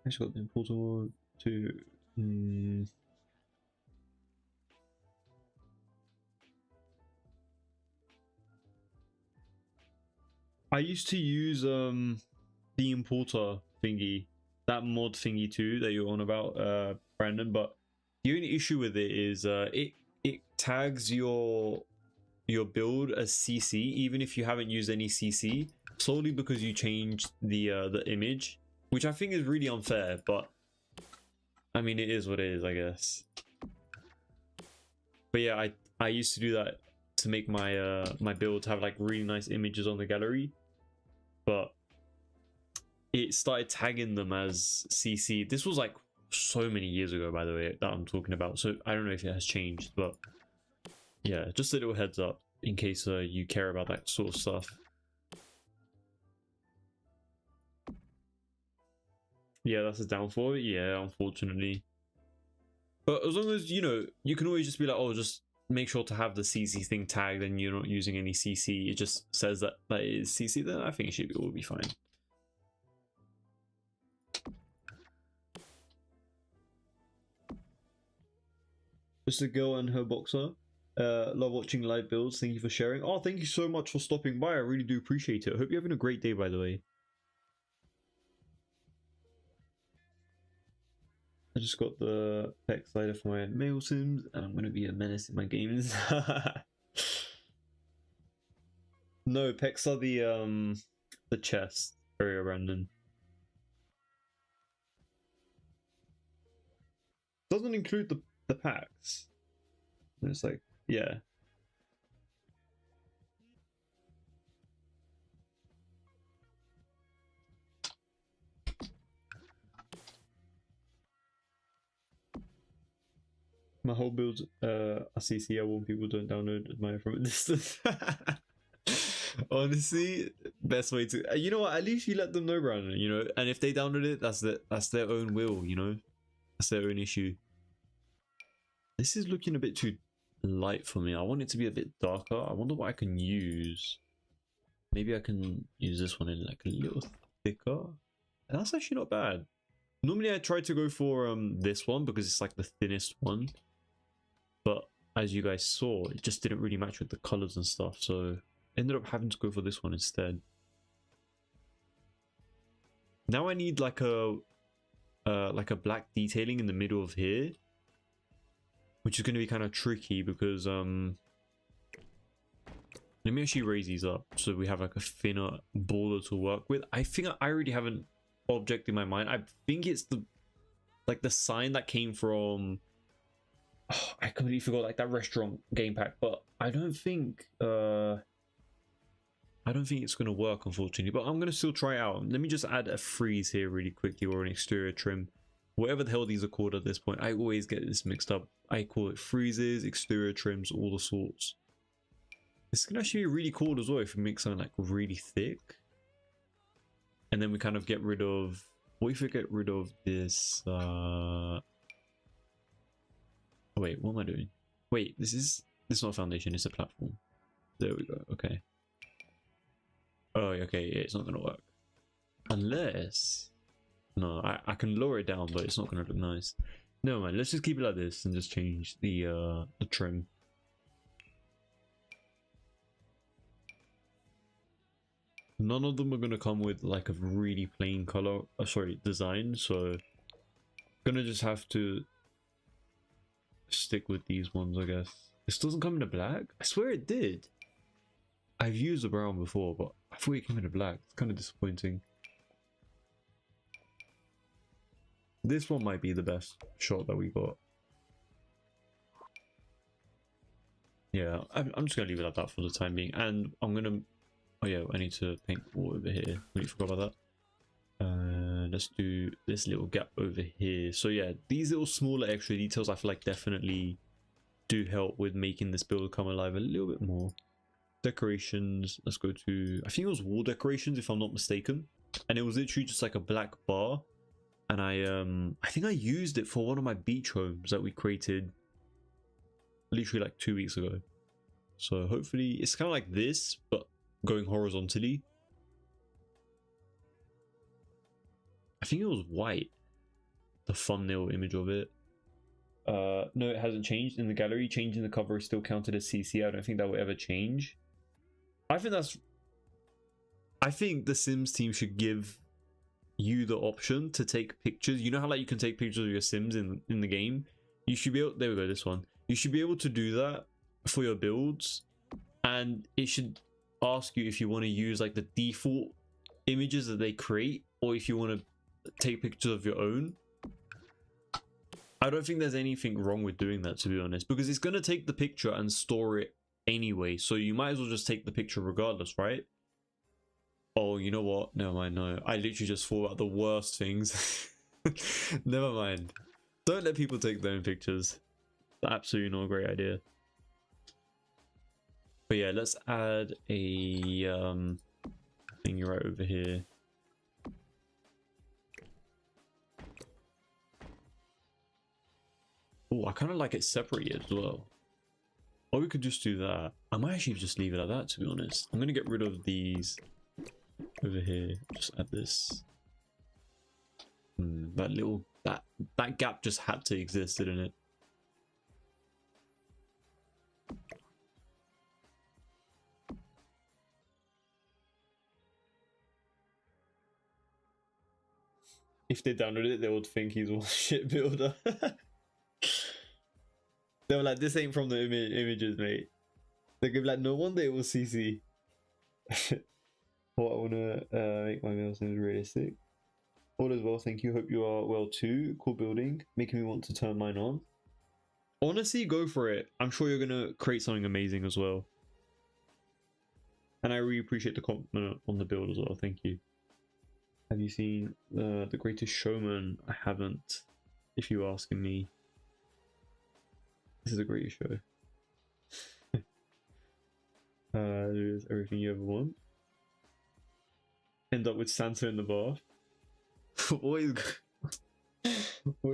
I just got the importer to I used to use the importer thingy, that mod thingy too that you're on about, Brandon, but the only issue with it is it tags your build as CC even if you haven't used any CC, solely because you changed the image, which I think is really unfair, but I mean it is what it is, I guess. But yeah, I used to do that to make my my build have like really nice images on the gallery, but it started tagging them as CC. This was like so many years ago, by the way, that I'm talking about, so I don't know if it has changed, but yeah, just a little heads up in case you care about that sort of stuff. Yeah, that's a downfall. Yeah, unfortunately. But as long as, you know, you can always just be like, oh, just make sure to have the CC thing tagged and you're not using any CC. It just says that that is CC, then I think it will be fine. Just a girl and her boxer. Love watching live builds. Thank you for sharing. Oh, thank you so much for stopping by. I really do appreciate it. I hope you're having a great day, by the way. I just got the PEX slider for my mail sims, and I'm gonna be a menace in my games. No, PEX are the chest area, Brandon. Doesn't include the packs. It's like, yeah. My whole build a CC. I want people don't download Admire from a distance. Honestly, best way to, you know what, at least you let them know, Brandon, you know, and if they download it, that's their own will, you know, that's their own issue. This is looking a bit too light for me. I want it to be a bit darker. I wonder what I can use. Maybe I can use this one in like a little thicker. And that's actually not bad. Normally I try to go for this one because it's like the thinnest one, but as you guys saw, it just didn't really match with the colors and stuff, so ended up having to go for this one instead. Now I need like a black detailing in the middle of here, which is going to be kind of tricky because let me actually raise these up so we have like a thinner border to work with. I think I already have an object in my mind. I think it's the sign that came from, oh, I completely forgot, like that restaurant game pack, but I don't think it's gonna work, unfortunately, but I'm gonna still try it out. Let me just add a freeze here really quickly, or an exterior trim, whatever the hell these are called at this point. I always get this mixed up. I call it freezes, exterior trims, all the sorts. It's gonna actually be really cool as well if we make something like really thick, and then we kind of get rid of, what if we get rid of this oh wait, what am I doing? Wait, this is It's not a foundation, it's a platform. There we go. Okay. Oh, okay. Yeah, it's not gonna work unless. No, I can lower it down, but it's not gonna look nice. Never mind. Let's just keep it like this and just change the trim. None of them are gonna come with like a really plain color. Sorry, design. So, gonna just have to stick with these ones, I guess. This doesn't come in a black. I swear it did. I've used the brown before, but I thought it came in a black. It's kind of disappointing. This one might be the best shot that we got. Yeah, I'm just gonna leave it like that for the time being, and I'm gonna. Oh yeah, I need to paint the wall over here. I forgot about that. Let's do this little gap over here. So yeah, these little smaller extra details I feel like definitely do help with making this build come alive a little bit more. Decorations. Let's go to. I think it was wall decorations if I'm not mistaken, and it was literally just like a black bar. And I think I used it for one of my beach homes that we created literally like 2 weeks ago. So hopefully it's kind of like this, but going horizontally. I think it was white, the thumbnail image of it. No, it hasn't changed in the gallery. Changing the cover is still counted as CC. I don't think that will ever change. I think the Sims team should give you the option to take pictures. You know how like you can take pictures of your Sims in the game? You should be able, there we go, this one. You should be able to do that for your builds, and it should ask you if you want to use like the default images that they create, or if you want to take pictures of your own. I don't think there's anything wrong with doing that, to be honest, because it's going to take the picture and store it anyway, so you might as well just take the picture regardless, right? Oh, you know what? Never mind, no. I literally just thought about the worst things. Never mind. Don't let people take their own pictures. Absolutely not a great idea. But yeah, let's add a thingy right over here. Oh, I kind of like it separated as well. Or we could just do that. I might actually just leave it like that, to be honest. I'm going to get rid of these over here. Just add this. That little, that gap just had to exist, didn't it? If they downloaded it, they would think he's a shit builder. They were like, this ain't from the images, mate. They could be like, no wonder it was CC. What I want to make my meal seems realistic. All as well, thank you. Hope you are well too. Cool building. Making me want to turn mine on. Honestly, go for it. I'm sure you're going to create something amazing as well. And I really appreciate the compliment on the build as well. Thank you. Have you seen The Greatest Showman? I haven't, if you're asking me. This is a great show. There's everything you ever want. End up with Santa in the bath. What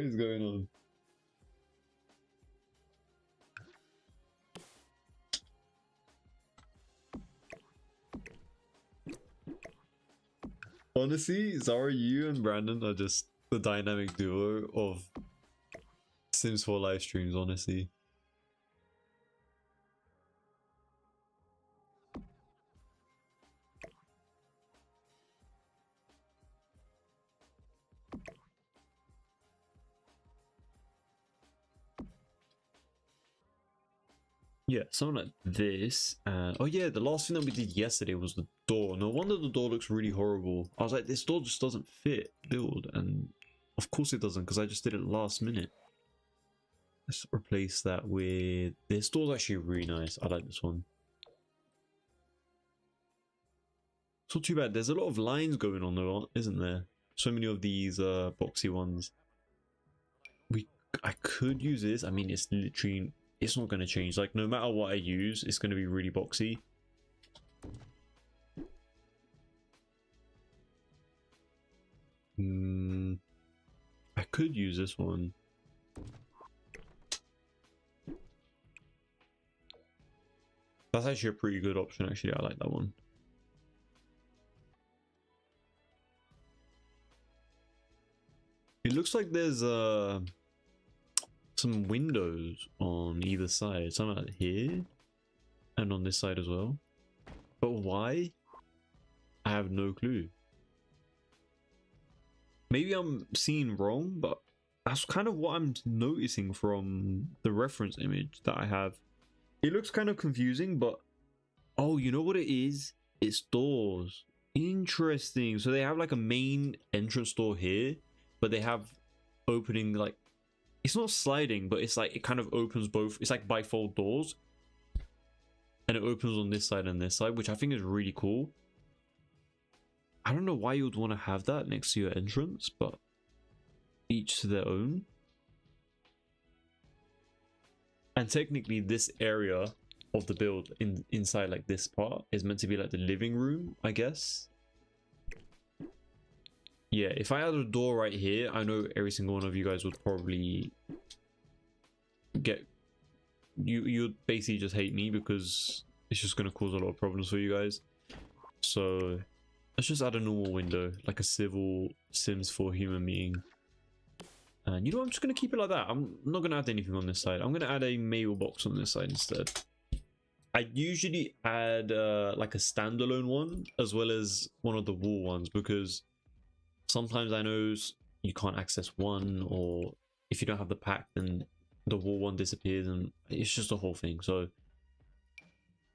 is going on? Honestly, Zara, you and Brandon are just the dynamic duo of Sims 4 live streams, honestly. Yeah, something like this. And oh yeah, the last thing that we did yesterday was the door. No wonder the door looks really horrible. I was like, this door just doesn't fit build, and of course it doesn't, because I just did it last minute. Let's replace that with this door's actually really nice. I like this one. It's not too bad. There's a lot of lines going on though, isn't there? So many of these boxy ones. I could use this. I mean, it's literally, it's not going to change. Like, no matter what I use, it's going to be really boxy. I could use this one. That's actually a pretty good option. Actually, I like that one. It looks like there's some windows on either side. Some out here and on this side as well. But why? I have no clue. Maybe I'm seeing wrong, but that's kind of what I'm noticing from the reference image that I have. It looks kind of confusing, but oh, you know what it is? It's doors. Interesting. So they have like a main entrance door here, but they have opening, like, it's not sliding, but it's like it kind of opens both. It's like bifold doors, and it opens on this side and this side, which I think is really cool. I don't know why you would want to have that next to your entrance, but each to their own. And technically this area of the build inside, like this part, is meant to be like the living room, I guess. Yeah, if I had a door right here, I know every single one of you guys would probably get... You'd basically just hate me because it's just going to cause a lot of problems for you guys. So let's just add a normal window, like a civil Sims 4 human being. And you know what, I'm just going to keep it like that. I'm not going to add anything on this side. I'm going to add a mailbox on this side instead. I usually add like a standalone one as well as one of the wall ones, because sometimes I know you can't access one, or if you don't have the pack then the wall one disappears, and it's just a whole thing. So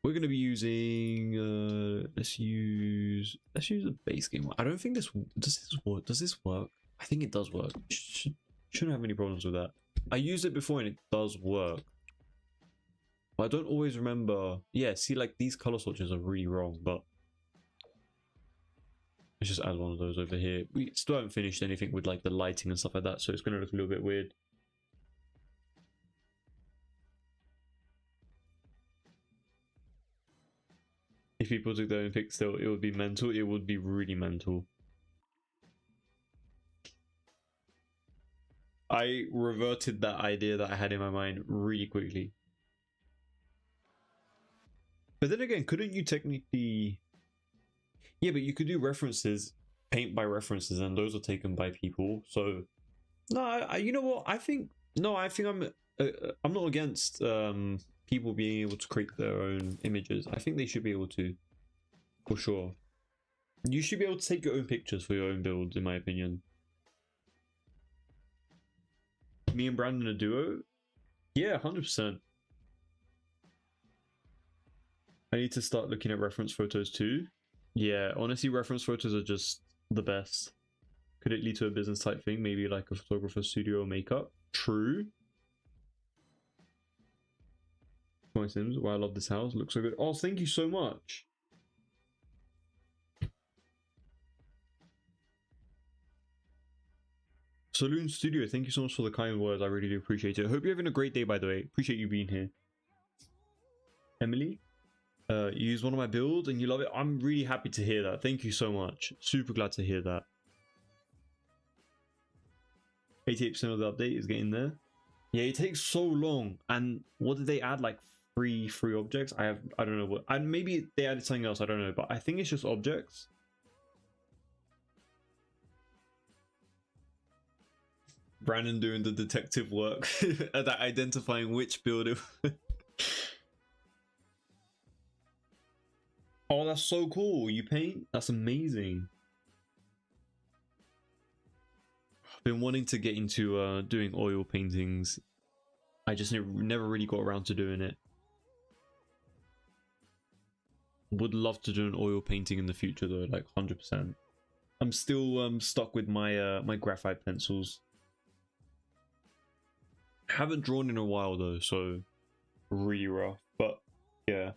we're going to be using let's use a base game one. I don't think this does this work? I think it does work. Shouldn't have any problems with that. I used it before and it does work, but I don't always remember. Yeah, see, like these color swatches are really wrong, but let's just add one of those over here. We still haven't finished anything with like the lighting and stuff like that, so it's going to look a little bit weird. If people took their own pick still, it would be mental. It would be really mental. I reverted that idea that I had in my mind really quickly. But then again, couldn't you technically... Yeah, but you could do references, paint by references, and those are taken by people. So, no, you know what? I think I'm not against people being able to create their own images. I think they should be able to, for sure. You should be able to take your own pictures for your own builds, in my opinion. Me and Brandon a duo? Yeah, 100%. I need to start looking at reference photos too. Yeah, honestly, reference photos are just the best. Could it lead to a business type thing? Maybe like a photographer studio or makeup? True. My Sims, why I love this house. Looks so good. Oh, thank you so much. Saloon Studio, thank you so much for the kind words. I really do appreciate it. Hope you're having a great day, by the way. Appreciate you being here. Emily, you use one of my builds and you love it. I'm really happy to hear that. Thank you so much. Super glad to hear that. 88% of the update is getting there. Yeah, it takes so long. And what did they add? Like free objects? I don't know what. And maybe they added something else. I don't know. But I think it's just objects. Brandon doing the detective work at identifying which builder. Oh, that's so cool. You paint? That's amazing. I've been wanting to get into doing oil paintings. I just never really got around to doing it. Would love to do an oil painting in the future though, like 100%. I'm still stuck with my my graphite pencils. Haven't drawn in a while though, so really rough, but yeah.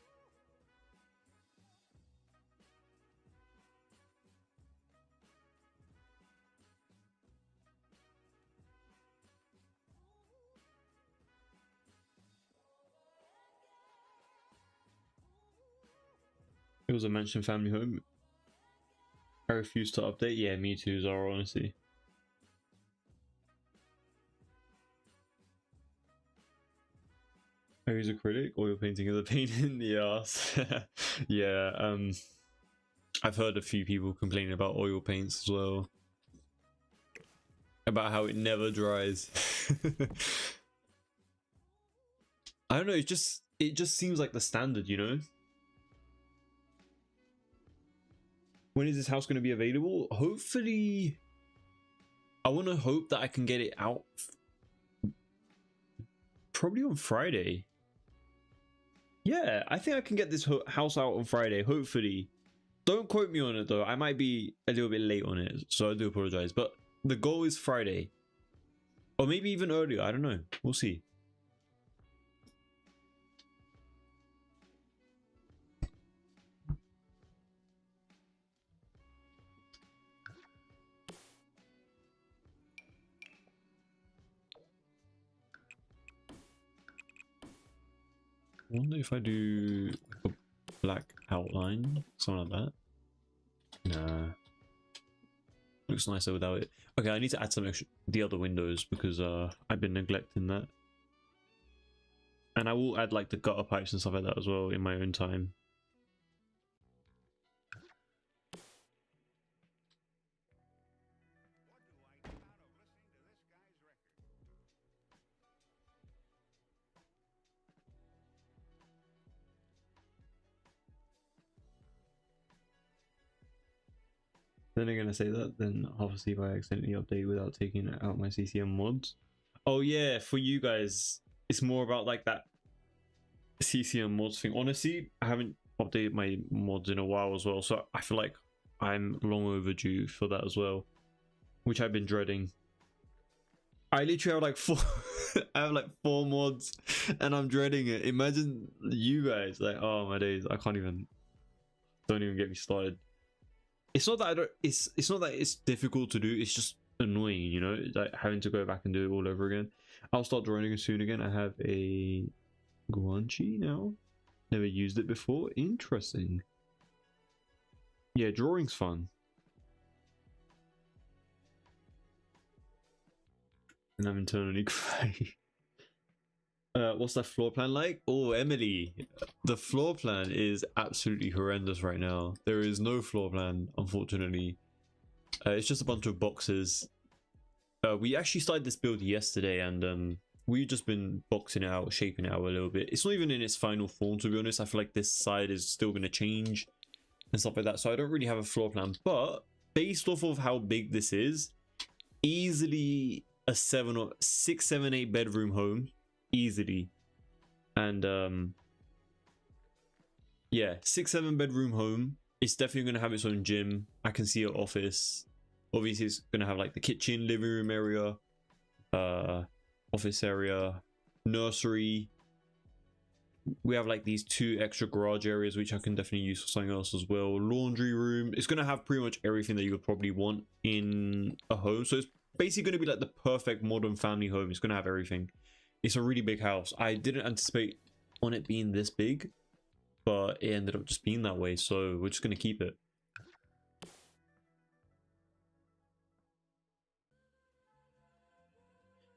It was a mentioned family home. I refuse to update. Yeah, me too, Zara, honestly. I use acrylic. Oil painting is a pain in the ass. Yeah, I've heard a few people complaining about oil paints as well. About how it never dries. I don't know, it just seems like the standard, you know? When is this house going to be available? Hopefully, I want to hope that I can get it out probably on Friday. Yeah, I think I can get this house out on Friday, hopefully. Don't quote me on it though, I might be a little bit late on it, so I do apologize. But the goal is Friday. Or maybe even earlier, I don't know. We'll see. I wonder if I do a black outline, something like that. Nah. Looks nicer without it. Okay, I need to add some extra, the other windows, because I've been neglecting that. And I will add like the gutter pipes and stuff like that as well in my own time. Then I'm gonna say that, then obviously if I accidentally update without taking out my CCM mods. Oh yeah, for you guys, it's more about like that CCM mods thing. Honestly, I haven't updated my mods in a while as well, so I feel like I'm long overdue for that as well, which I've been dreading. I literally have like four I have like 4 mods and I'm dreading it. Imagine you guys, like, oh my days, I can't even, don't even get me started. It's not that I don't, it's not that it's difficult to do, it's just annoying, you know, like having to go back and do it all over again. I'll start drawing it soon again. I have a Guanchi now, never used it before. Interesting. Yeah, drawing's fun. And I'm internally crying. What's that floor plan like? Oh, Emily, the floor plan is absolutely horrendous right now. There is no floor plan, unfortunately. It's just a bunch of boxes. We actually started this build yesterday, and we've just been boxing it out, shaping it out a little bit. It's not even in its final form, to be honest. I feel like this side is still going to change and stuff like that, so I don't really have a floor plan. But based off of how big this is, easily a 7 or 6, 7, 8 bedroom home, easily. And yeah, 6, 7 bedroom home. It's definitely going to have its own gym. I can see an office. Obviously it's going to have like the kitchen, living room area, office area, nursery. We have like these 2 extra garage areas which I can definitely use for something else as well. Laundry room. It's going to have pretty much everything that you would probably want in a home. So it's basically going to be like the perfect modern family home. It's going to have everything. It's a really big house. I didn't anticipate on it being this big, but it ended up just being that way, so we're just going to keep it.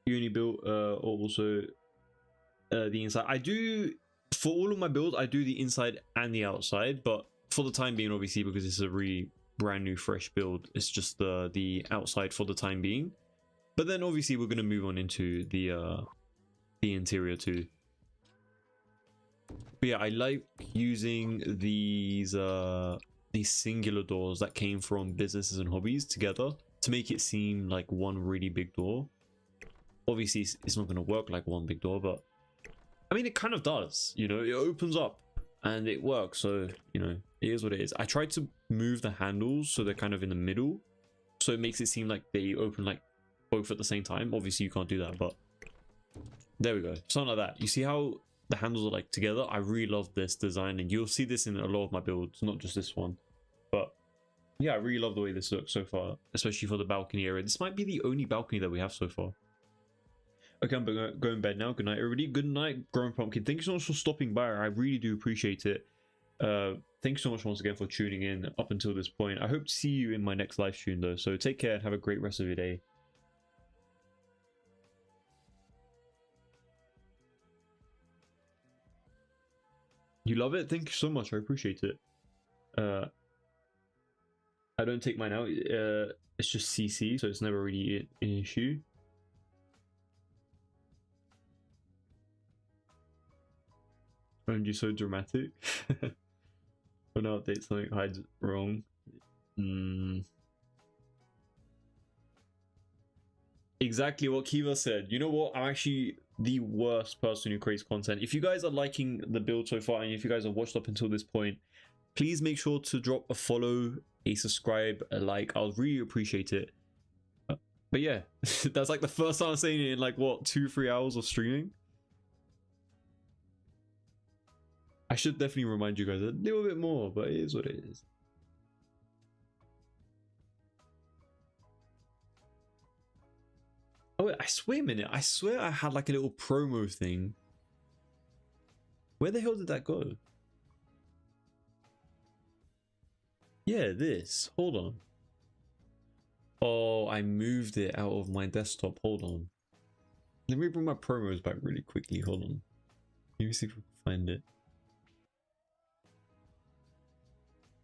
You only built also the inside. I do, for all of my builds, I do the inside and the outside, but for the time being, obviously, because it's a really brand new fresh build, it's just the outside for the time being. But then obviously we're going to move on into the interior too. But yeah, I like using these singular doors that came from businesses and hobbies together to make it seem like one really big door. Obviously it's not going to work like one big door, but I mean it kind of does, you know. It opens up and it works, so you know, it is what it is. I tried to move the handles so they're kind of in the middle, so it makes it seem like they open like both at the same time. Obviously you can't do that, but there we go, something like that. You see how the handles are like together? I really love this design, and you'll see this in a lot of my builds, not just this one. But yeah, I really love the way this looks so far, especially for the balcony area. This might be the only balcony that we have so far. Okay, I'm going to bed now. Good night, everybody. Good night, Growing Pumpkin. Thank you so much for stopping by. I really do appreciate it. Thanks so much once again for tuning in up until this point. I hope to see you in my next live stream though, so take care and have a great rest of your day. You love it? Thank you so much. I appreciate it. I don't take mine out. It's just CC, so it's never really an issue. Aren't you so dramatic? When I update something hides wrong. Exactly what Kiva said. You know what? I'm actually the worst person who creates content. If you guys are liking the build so far, and if you guys have watched up until this point, please make sure to drop a follow, a subscribe, a like. I'll really appreciate it. But yeah, that's like the first time I'm saying it in like what, 2-3 hours of streaming. I should definitely remind you guys a little bit more, but it is what it is. Oh wait, I swear a minute. I swear I had like a little promo thing. Where the hell did that go? Yeah, this. Hold on. Oh, I moved it out of my desktop. Hold on. Let me bring my promos back really quickly. Hold on. Let me see if we can find it.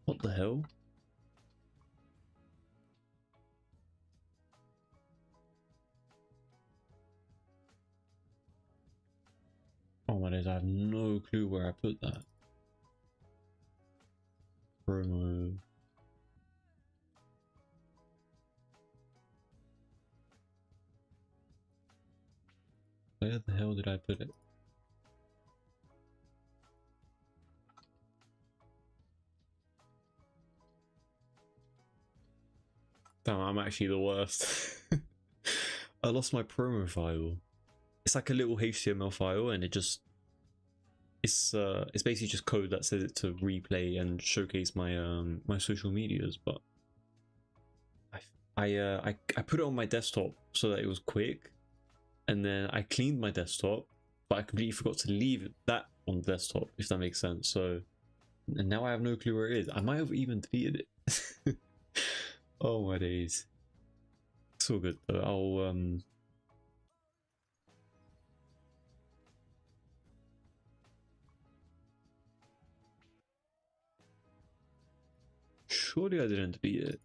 What the hell? Oh my days, I have no clue where I put that. Promo. Where the hell did I put it? Damn, I'm actually the worst. I lost my promo file. It's like a little HTML file, and it just it's basically just code that says it to replay and showcase my my social medias. But I put it on my desktop so that it was quick, and then I cleaned my desktop, but I completely forgot to leave that on the desktop, if that makes sense. So, and now I have no clue where it is. I might have even deleted it. Oh my days. It's all good though. I'll surely I didn't delete it.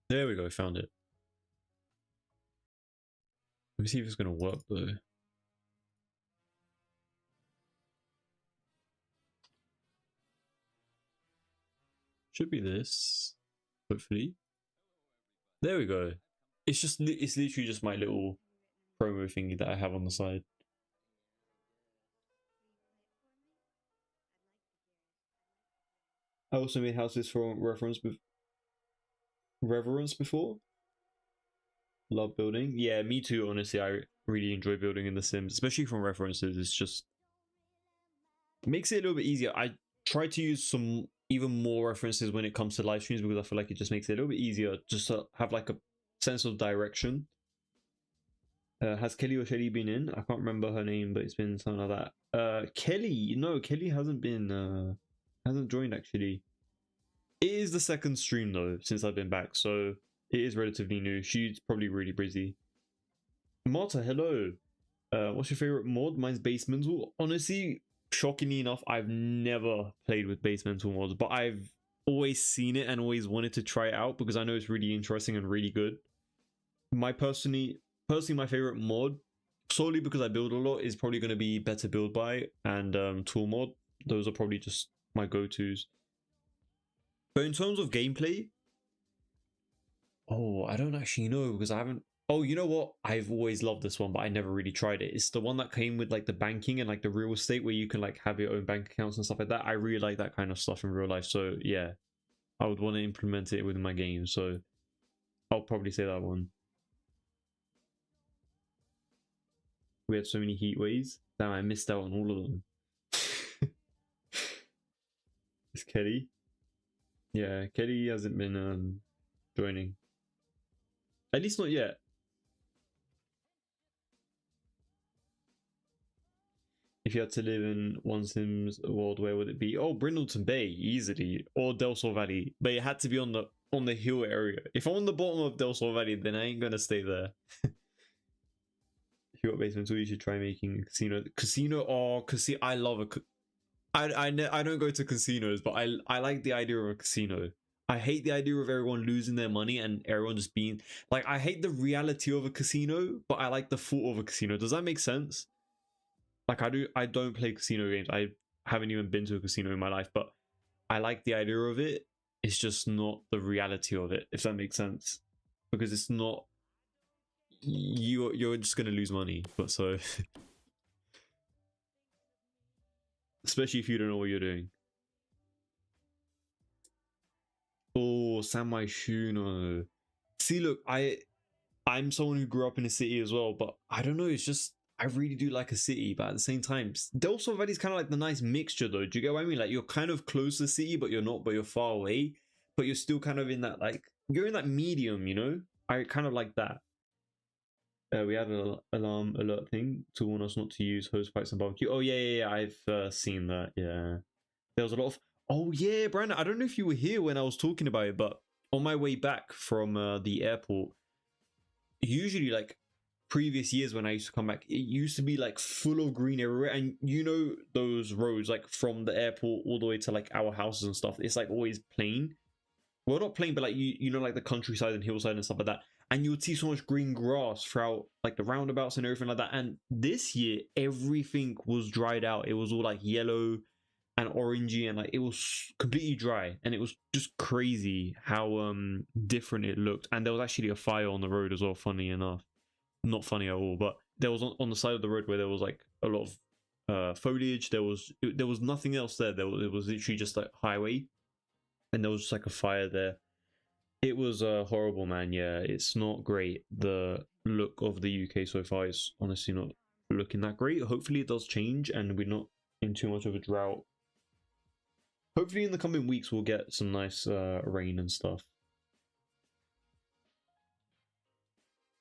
There we go, found it. Let me see if it's gonna work though. Should be this, hopefully. There we go. It's literally just my little promo thingy that I have on the side. I also made houses for reverence before. Love building. Yeah, me too. Honestly, I really enjoy building in The Sims, especially from references. It's just makes it a little bit easier. I try to use some even more references when it comes to live streams because I feel like it just makes it a little bit easier just to have like a sense of direction. Has Kelly or Shelly been in? I can't remember her name, but it's been something like that. Kelly, no, Kelly hasn't been hasn't joined actually. It is the second stream though since I've been back, so it is relatively new. She's probably really busy. Marta, hello. What's your favorite mod? Mine's Basemental. Honestly, shockingly enough, I've never played with Basemental mods, but I've always seen it and always wanted to try it out because I know it's really interesting and really good. My personally my favorite mod, solely because I build a lot, is probably going to be Better Build By and Tool Mod. Those are probably just my go-tos. But in terms of gameplay, oh, I don't actually know because I haven't. Oh, you know what? I've always loved this one, but I never really tried it. It's the one that came with like the banking and like the real estate where you can like have your own bank accounts and stuff like that. I really like that kind of stuff in real life. So yeah, I would want to implement it within my game. So I'll probably say that one. We had so many heat waves. Damn, I missed out on all of them. It's Kelly. Yeah, Kelly hasn't been joining. At least not yet. If you had to live in one Sims world, where would it be? Oh, Brindleton Bay, easily, or Del Sol Valley. But it had to be on the hill area. If I'm on the bottom of Del Sol Valley, then I ain't gonna stay there. If you got basement, so you should try making a casino. Casino or casino? I love a. I don't go to casinos, but I like the idea of a casino. I hate the idea of everyone losing their money and everyone just being like. I hate the reality of a casino, but I like the thought of a casino. Does that make sense? Like I don't play casino games. I haven't even been to a casino in my life, but I like the idea of it. It's just not the reality of it, if that makes sense. Because it's not you're just gonna lose money. But so especially if you don't know what you're doing. Oh, Sanmai Shuno. See, look, I'm someone who grew up in a city as well, but I don't know, it's just I really do like a city, but at the same time, Del Sol Valley is kind of like the nice mixture though. Do you get what I mean? Like you're kind of close to the city, but you're not, but you're far away, but you're still kind of in that, like, you're in that medium, you know? I kind of like that. We had an alarm alert thing to warn us not to use hose pipes and barbecue. Oh yeah, I've seen that. Yeah, there was a lot of. Oh yeah, Brandon. I don't know if you were here when I was talking about it, but on my way back from the airport, usually like previous years when I used to come back, it used to be like full of green everywhere, and you know those roads like from the airport all the way to like our houses and stuff. It's like always plain. Well, not plain, but like you know like the countryside and hillside and stuff like that. And you would see so much green grass throughout like the roundabouts and everything like that. And this year, everything was dried out. It was all like yellow and orangey, and like it was completely dry. And it was just crazy how different it looked. And there was actually a fire on the road as well. Funny enough, not funny at all, but there was on the side of the road where there was like a lot of foliage. There was nothing else there. It was literally just like highway, and there was just like a fire there. It was horrible, man. Yeah, it's not great. The look of the UK so far is honestly not looking that great. Hopefully it does change and we're not in too much of a drought. Hopefully in the coming weeks we'll get some nice rain and stuff.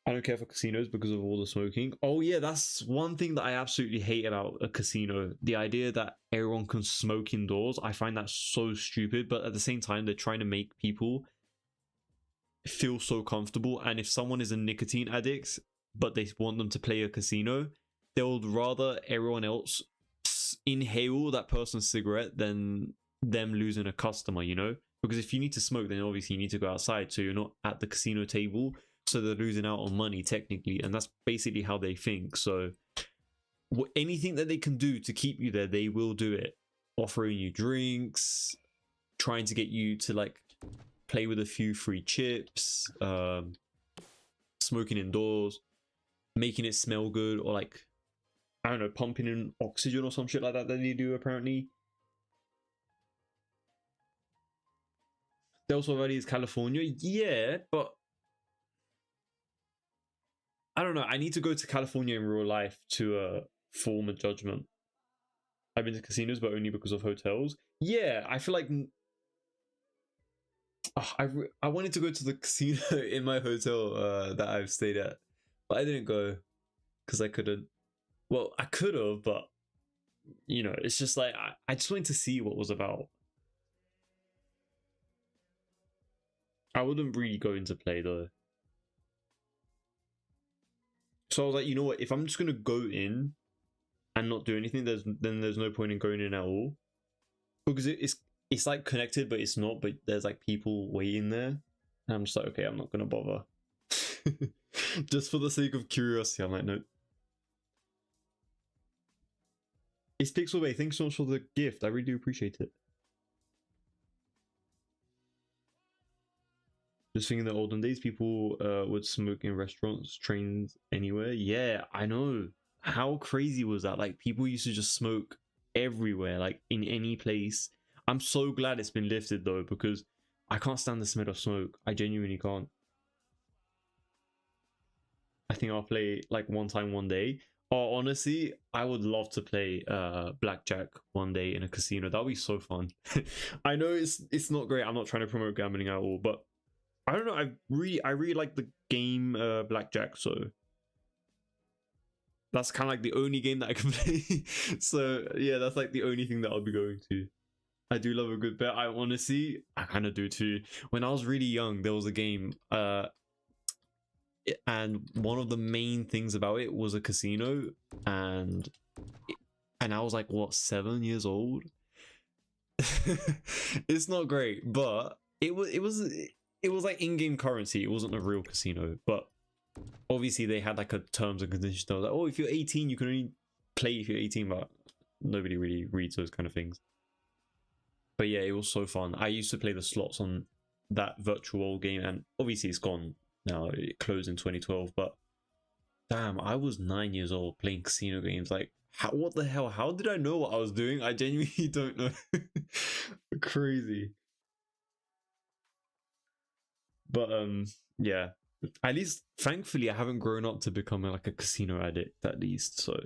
I don't care for casinos because of all the smoking. Oh yeah, that's one thing that I absolutely hate about a casino. The idea that everyone can smoke indoors. I find that so stupid, but at the same time they're trying to make people feel so comfortable, and if someone is a nicotine addict but they want them to play a casino, they would rather everyone else inhale that person's cigarette than them losing a customer, you know? Because if you need to smoke, then obviously you need to go outside, so you're not at the casino table, so they're losing out on money technically, and that's basically how they think. So anything that they can do to keep you there, they will do it. Offering you drinks, trying to get you to like play with a few free chips, smoking indoors, making it smell good, or like, I don't know, pumping in oxygen or some shit like that they do apparently. Del Sol Valley is California, yeah, but I don't know. I need to go to California in real life to form a judgment. I've been to casinos, but only because of hotels. Yeah, I feel like I wanted to go to the casino in my hotel that I've stayed at, but I didn't go because I couldn't. Well, I could have, but you know, it's just like I just wanted to see what was about. I wouldn't really go into play though. So I was like, you know what? If I'm just gonna go in and not do anything, then there's no point in going in at all, because it's like connected, but it's not. But there's like people waiting there, and I'm just like, okay, I'm not gonna bother. Just for the sake of curiosity, I'm like, no. It's Pixel Bay. Thanks so much for the gift. I really do appreciate it. Just thinking the olden days, people would smoke in restaurants, trains, anywhere. Yeah, I know. How crazy was that? Like, people used to just smoke everywhere, like in any place. I'm so glad it's been lifted though, because I can't stand the smell of smoke. I genuinely can't. I think I'll play like one time one day. Oh, honestly, I would love to play blackjack one day in a casino. That would be so fun. I know it's not great. I'm not trying to promote gambling at all, but I don't know. I really like the game blackjack. So that's kind of like the only game that I can play. So yeah, that's like the only thing that I'll be going to. I do love a good bet. I honestly, I kind of do too. When I was really young, there was a game, and one of the main things about it was a casino, and I was like, what, 7 years old? It's not great, but it was like in-game currency. It wasn't a real casino, but obviously they had like a terms and conditions. They were like, oh, if you're 18, you can only play if you're 18, but nobody really reads those kind of things. But yeah, it was so fun. I used to play the slots on that virtual game, and obviously it's gone now. It closed in 2012, but damn, I was 9 years old playing casino games. Like, what the hell? How did I know what I was doing? I genuinely don't know. Crazy. But yeah. At least, thankfully, I haven't grown up to become like a casino addict. At least, so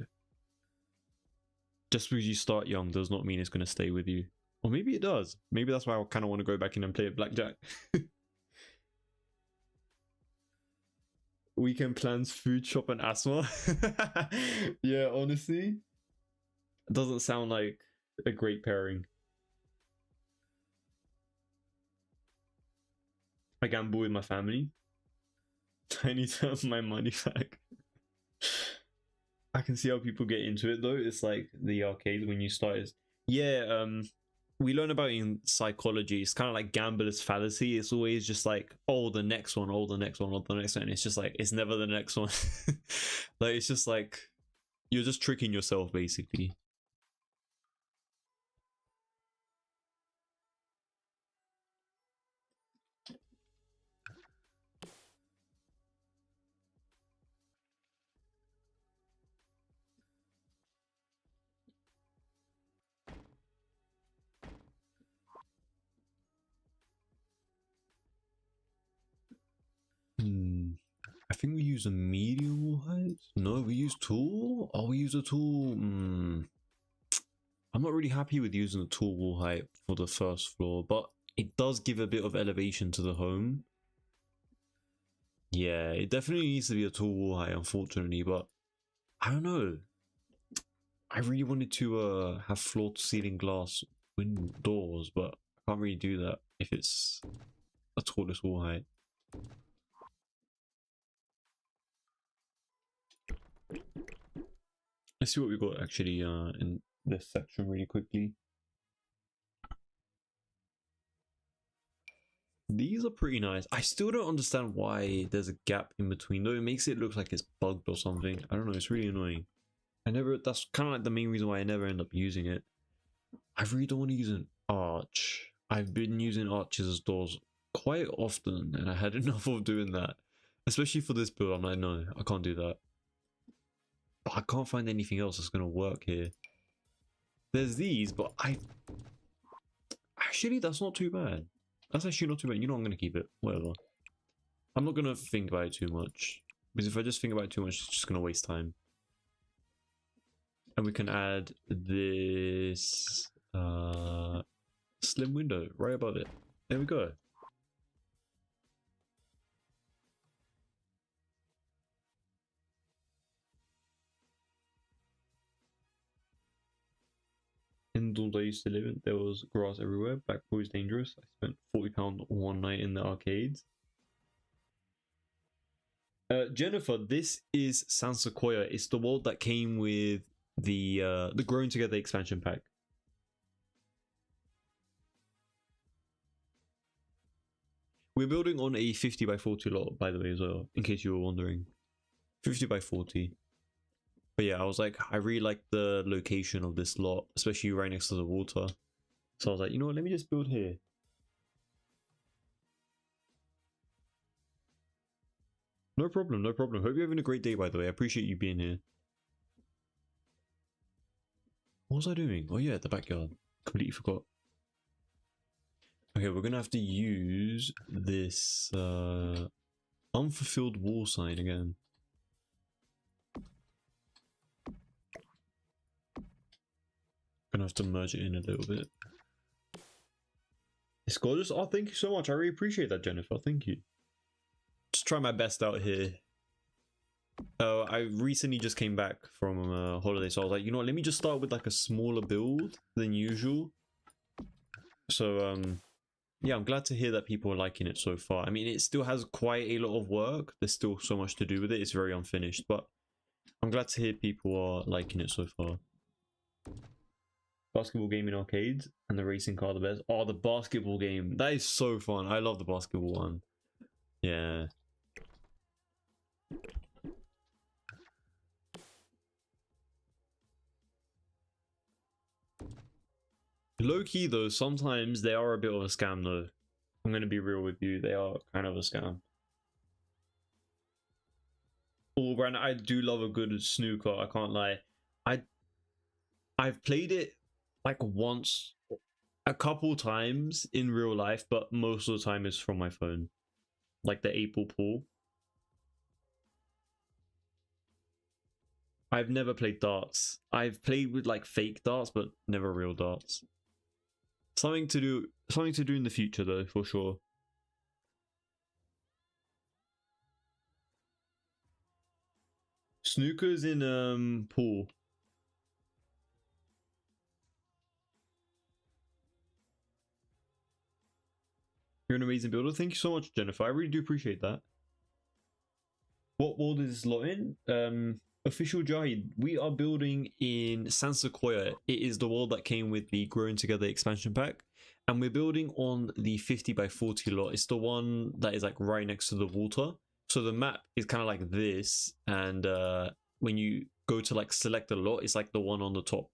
just because you start young does not mean it's gonna stay with you. Or maybe it does. Maybe that's why I kind of want to go back in and play blackjack. Weekend plans, food shop, and asthma. Yeah, honestly, it doesn't sound like a great pairing. I gamble with my family. I need to have my money back. I can see how people get into it though. It's like the arcade when you start. Yeah, we learn about it in psychology. It's kind of like gambler's fallacy. It's always just like, oh, the next one, oh, the next one, oh, the next one. It's just like, it's never the next one. Like, it's just like, you're just tricking yourself, basically. I think we use a medium wall height. No, we use tool. Oh, we use a tool. I'm not really happy with using the tool wall height for the first floor, but it does give a bit of elevation to the home. Yeah, it definitely needs to be a tool wall height, unfortunately, but I don't know. I really wanted to have floor to ceiling glass window doors, but I can't really do that if it's a tallest wall height. Let's see what we got actually in this section really quickly. These are pretty nice. I still don't understand why there's a gap in between though. It makes it look like it's bugged or something. I don't know, it's really annoying. That's kind of like the main reason why I never end up using it. I really don't want to use an arch. I've been using arches as doors quite often and I had enough of doing that. Especially for this build, I'm like, no, I can't do that. But I can't find anything else that's going to work here. There's these, but actually, that's not too bad. That's actually not too bad. You know, I'm going to keep it. Whatever. I'm not going to think about it too much. Because if I just think about it too much, it's just going to waste time. And we can add this slim window right above it. There we go. In the I used to live in, there was grass everywhere. Back was dangerous. I spent £40 one night in the arcades. Jennifer, this is San Sequoia. It's the world that came with the Growing Together expansion pack. We're building on a 50 by 40 lot, by the way, as well, in case you were wondering. 50 by 40. But yeah, I was like, I really like the location of this lot, especially right next to the water. So I was like, you know what, let me just build here. No problem, no problem. Hope you're having a great day, by the way. I appreciate you being here. What was I doing? Oh yeah, the backyard. Completely forgot. Okay, we're gonna have to use this unfulfilled wall sign again. Gonna have to merge it in a little bit. It's gorgeous. Oh, thank you so much. I really appreciate that, Jennifer. Thank you. Just try my best out here. I recently just came back from holiday, so I was like, you know what, let me just start with like a smaller build than usual. So yeah, I'm glad to hear that people are liking it so far. I mean, it still has quite a lot of work. There's still so much to do with it. It's very unfinished, but I'm glad to hear people are liking it so far. Basketball game in arcades and the racing car the best. Oh, the basketball game. That is so fun. I love the basketball one. Yeah. Low key though, sometimes they are a bit of a scam though. I'm gonna be real with you. They are kind of a scam. Oh, Brandon, I do love a good snooker. I can't lie. I I've played it like once, a couple times in real life, but most of the time it's from my phone, like the 8 ball pool. I've never played darts. I've played with like fake darts, but never real darts. Something to do in the future though, for sure. Snookers in pool. You're an amazing builder. Thank you so much, Jennifer. I really do appreciate that. What world is this lot in? Official Jahid, we are building in San Sequoia. It is the world that came with the Growing Together expansion pack. And we're building on the 50 by 40 lot. It's the one that is like right next to the water. So the map is kind of like this. And when you go to like select a lot, it's like the one on the top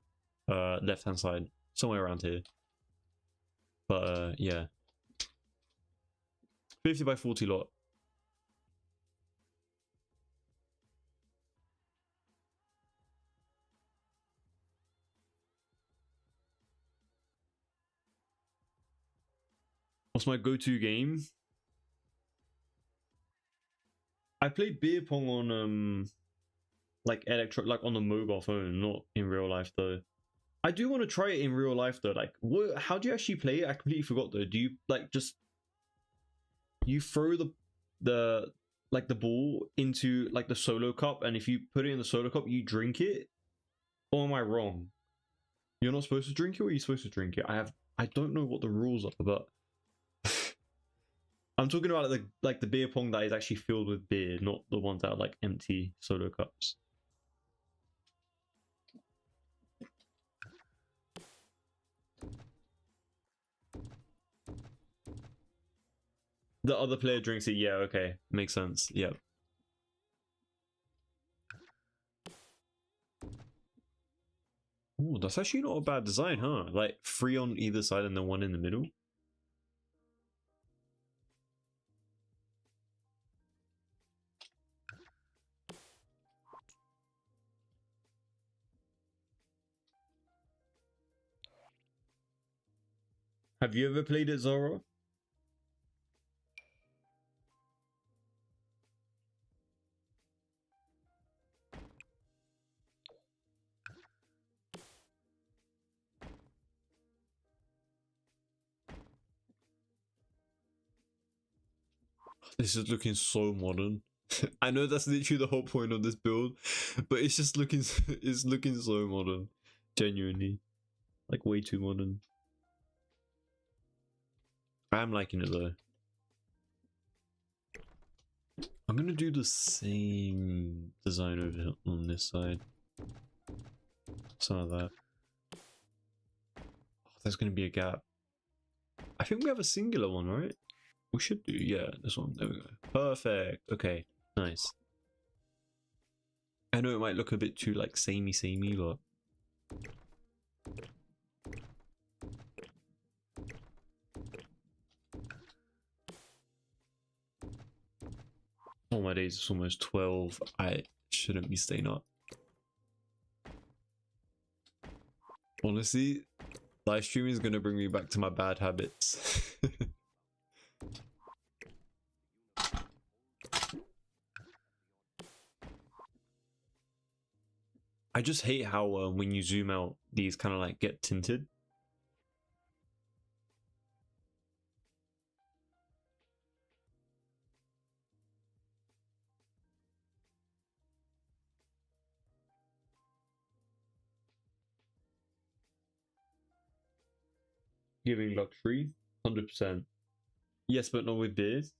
left hand side. Somewhere around here. But yeah. 50 by 40 lot. What's my go-to game? I played beer pong on like like on the mobile phone, not in real life though. I do want to try it in real life though. Like, what? How do you actually play it? I completely forgot though. Do you like just you throw the like the ball into like the solo cup, and if you put it in the solo cup, you drink it? Or am I wrong? You're not supposed to drink it, or are you supposed to drink it? I don't know what the rules are, but I'm talking about like the beer pong that is actually filled with beer, not the ones that are like empty solo cups. The other player drinks it. Yeah, okay, makes sense. Yep. Oh, that's actually not a bad design, huh? Like 3 on either side and then 1 in the middle. Have you ever played it, Zara? This is looking so modern. I know that's literally the whole point of this build, but it's just looking it's looking so modern. Genuinely. Like way too modern. I am liking it though. I'm gonna do the same design over here on this side. Some of that. Oh, there's gonna be a gap. I think we have a singular one, right? We should do, yeah, this one. There we go. Perfect. Okay, nice. I know it might look a bit too like samey, but oh my days, it's almost 12. I shouldn't be staying up. Honestly, live streaming is gonna bring me back to my bad habits. I just hate how when you zoom out, these kind of like get tinted. giving luxury, 100%. Yes, but not with beers.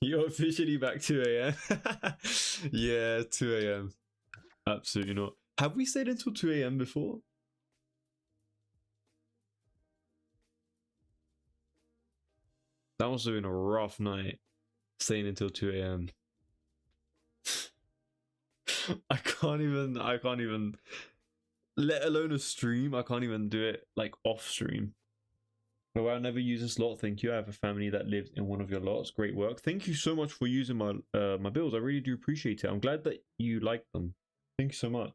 You're officially back 2 a.m. Yeah, 2 a.m. Absolutely not. Have we stayed until 2 a.m. before? That must have been a rough night, staying until 2 a.m. I can't even, let alone a stream, I can't even do it like off stream. Oh, I'll never use this lot. Thank you. I have a family that lives in one of your lots. Great work. Thank you so much for using my my builds. I really do appreciate it. I'm glad that you like them. Thank you so much.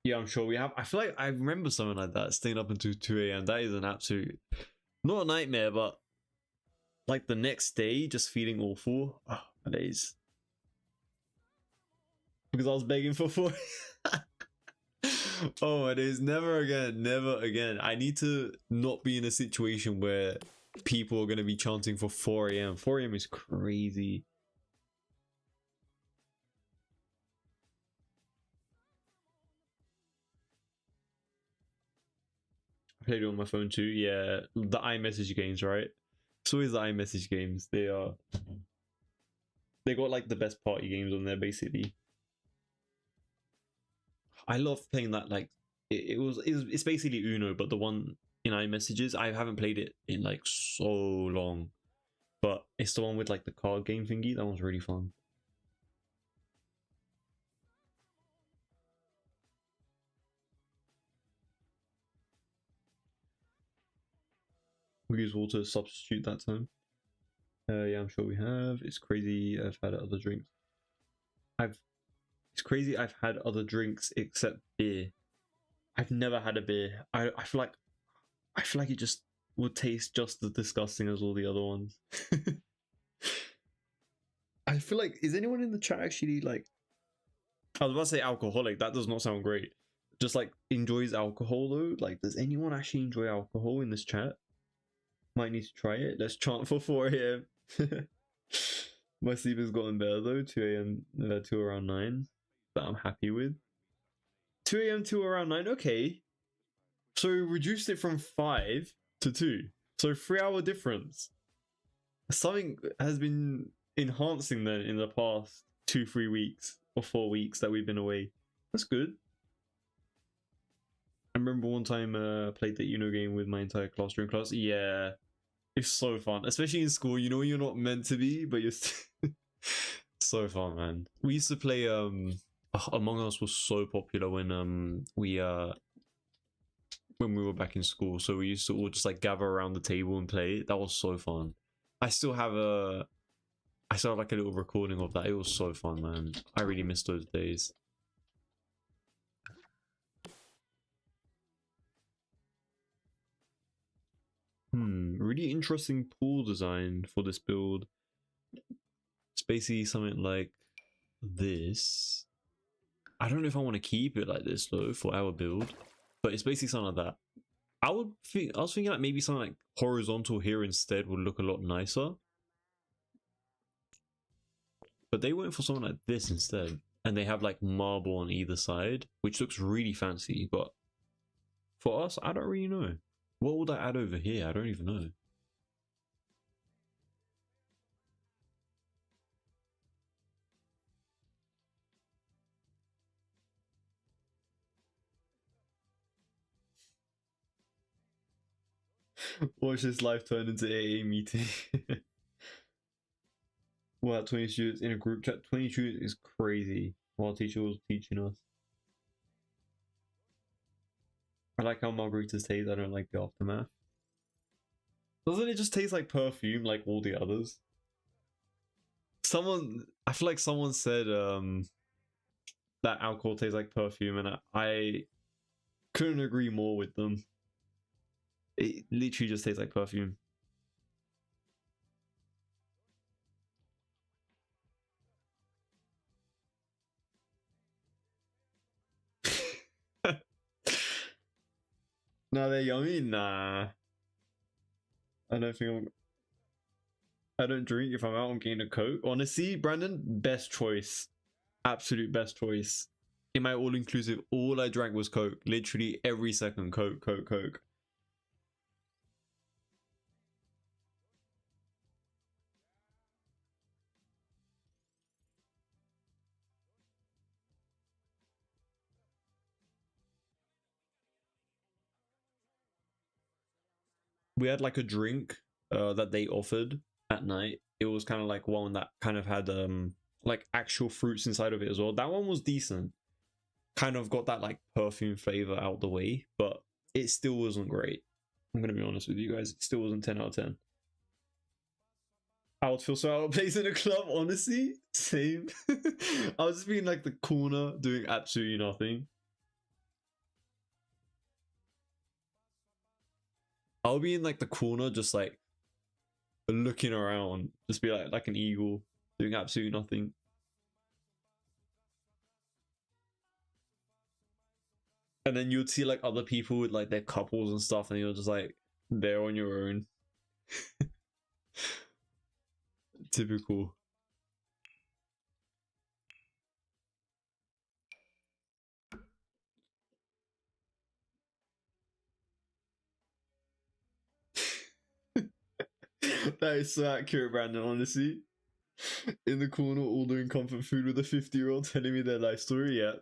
Yeah, I'm sure we have. I feel like I remember something like that, staying up until 2 a.m. That is an absolute, not a nightmare, but like the next day, just feeling awful. Oh, my days. Because I was begging for 4. Oh, it is never again, never again. I need to not be in a situation where people are going to be chanting for 4 a.m. 4 a.m. is crazy. I played it on my phone too. Yeah, the iMessage games, right? It's always the iMessage games. They got like the best party games on there, basically. I love playing that. Like it's basically Uno, but the one in iMessages. I haven't played it in like so long, but it's the one with like the card game thingy. That one's really fun. We use water substitute that time. Yeah, I'm sure we have. It's crazy. I've had other drinks. It's crazy. I've had other drinks except beer. I've never had a beer. I feel like it just would taste just as disgusting as all the other ones. I feel like, is anyone in the chat actually like, I was about to say alcoholic, that does not sound great. Just like enjoys alcohol though? Like, does anyone actually enjoy alcohol in this chat? Might need to try it. Let's chant for 4 a.m. My sleep has gotten better though, 2 a.m. To around 9. That I'm happy with. 2 a.m. to around 9, okay. So reduced it from 5 to 2. So 3-hour difference. Something has been enhancing then in the past 2-3 weeks or 4 weeks that we've been away. That's good. I remember one time played the Uno game with my entire class during class. Yeah, it's so fun, especially in school. You know you're not meant to be, but you're so fun, man. We used to play Among Us was so popular when we were back in school. So we used to all just like gather around the table and play. That was so fun. I still have like a little recording of that. It was so fun, man. I really miss those days. Really interesting pool design for this build. It's basically something like this. I don't know if I want to keep it like this though for our build, but it's basically something like that. I was thinking like maybe something like horizontal here instead would look a lot nicer. But they went for something like this instead. And they have like marble on either side, which looks really fancy. But for us, I don't really know. What would I add over here? I don't even know. Watch this live turn into AA meeting. Well, 20 students in a group chat. 20 students is crazy while teacher was teaching us. I like how margaritas taste. I don't like the aftermath. Doesn't it just taste like perfume like all the others? I feel like someone said that alcohol tastes like perfume, and I couldn't agree more with them. It literally just tastes like perfume. No, they're yummy. Nah, I don't think I don't drink. If I'm out, I'm getting a Coke. Honestly, Brandon, best choice. Absolute best choice. In my all-inclusive, all I drank was Coke. Literally every second, Coke, Coke, Coke. We had like a drink that they offered at night. It was kind of like one that kind of had like actual fruits inside of it as well. That one was decent. Kind of got that like perfume flavor out the way, but it still wasn't great. I'm gonna be honest with you guys, it still wasn't 10 out of 10. I would feel so out of place in a club, honestly. Same. I was just being like the corner doing absolutely nothing. I'll be in like the corner just like looking around, just be like an eagle doing absolutely nothing. And then you'd see like other people with like their couples and stuff, and you're just like there on your own. Typical. That is so accurate, Brandon, honestly. In the corner, ordering comfort food with a 50-year-old telling me their life story, yeah.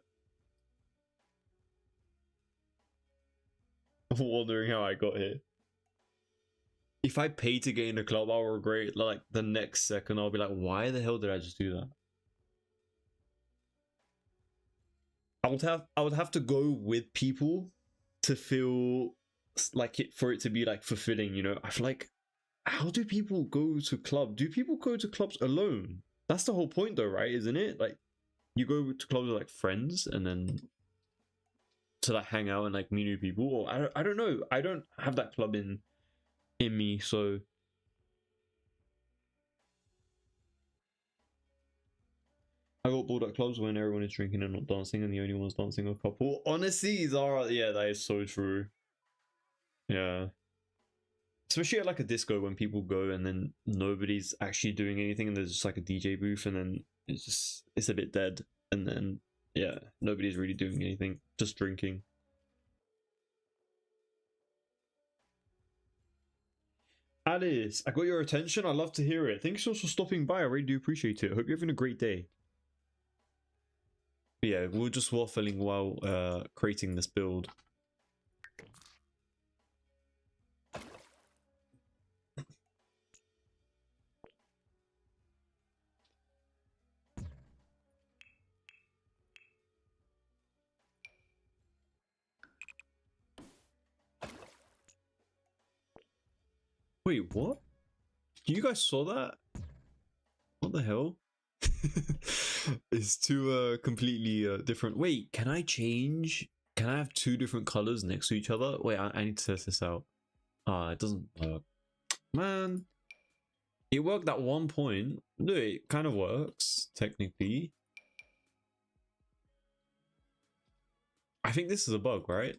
Wondering how I got here. If I pay to get in the club, I'll regret it. Like the next second, I'll be like, why the hell did I just do that? I would have to go with people to feel like it for it to be like fulfilling, you know. I feel like, how do people go to club? Do people go to clubs alone? That's the whole point though, right? Isn't it? Like you go to clubs with like friends and then to like hang out and like meet new people, or I don't know. I don't have that club in me, so I got bored at clubs when everyone is drinking and not dancing, and the only ones dancing are couple. Honestly, Zara, yeah, that is so true. Yeah, especially at like a disco when people go and then nobody's actually doing anything, and there's just like a DJ booth, and then it's a bit dead, and then yeah, nobody's really doing anything, just drinking. Alice, I got your attention. I love to hear it. Thanks so much for stopping by. I really do appreciate it. I hope you're having a great day. But yeah, we were just waffling while creating this build. Wait, what? You guys saw that? What the hell? It's two completely different. Wait, can I change? Can I have two different colors next to each other? Wait, I need to test this out. Ah, it doesn't work. Man, it worked at one point. No, it kind of works, technically. I think this is a bug, right?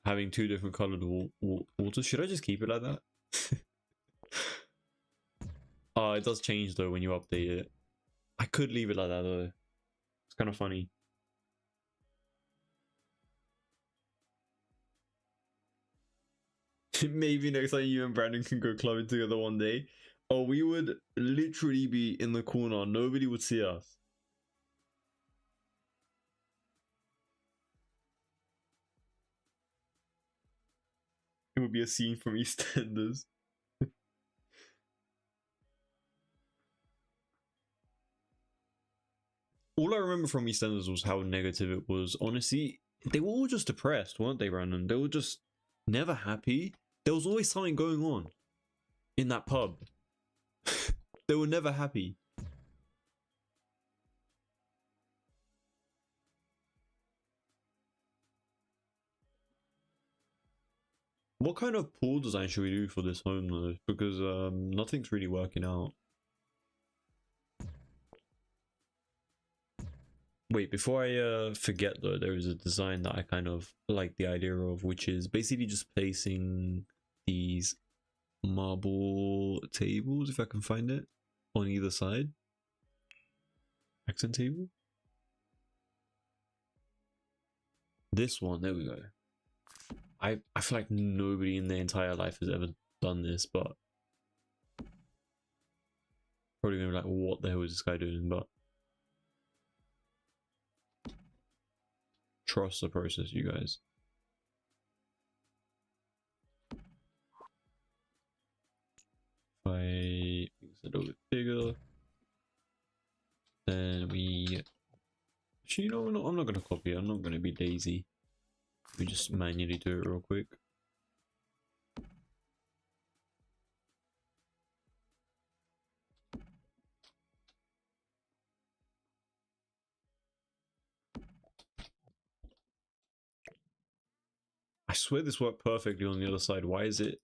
Having two different colored waters. Should I just keep it like that? Oh, it does change though when you update it. I could leave it like that though. It's kind of funny. Maybe next time you and Brandon can go clubbing together one day. Oh, we would literally be in the corner. Nobody would see us. It would be a scene from EastEnders. All I remember from EastEnders was how negative it was. Honestly, they were all just depressed, weren't they, Brandon? They were just never happy. There was always something going on in that pub. They were never happy. What kind of pool design should we do for this home though? Because nothing's really working out. Wait, before I forget though, there is a design that I kind of like the idea of, which is basically just placing these marble tables, if I can find it, on either side. Accent table? This one, there we go. I feel like nobody in their entire life has ever done this, but probably gonna be like, what the hell is this guy doing? But trust the process, you guys. If I make this a little bit bigger, then we actually, you know, I'm not gonna copy it. I'm not gonna be lazy. We just manually do it real quick. I swear this worked perfectly on the other side. Why is it?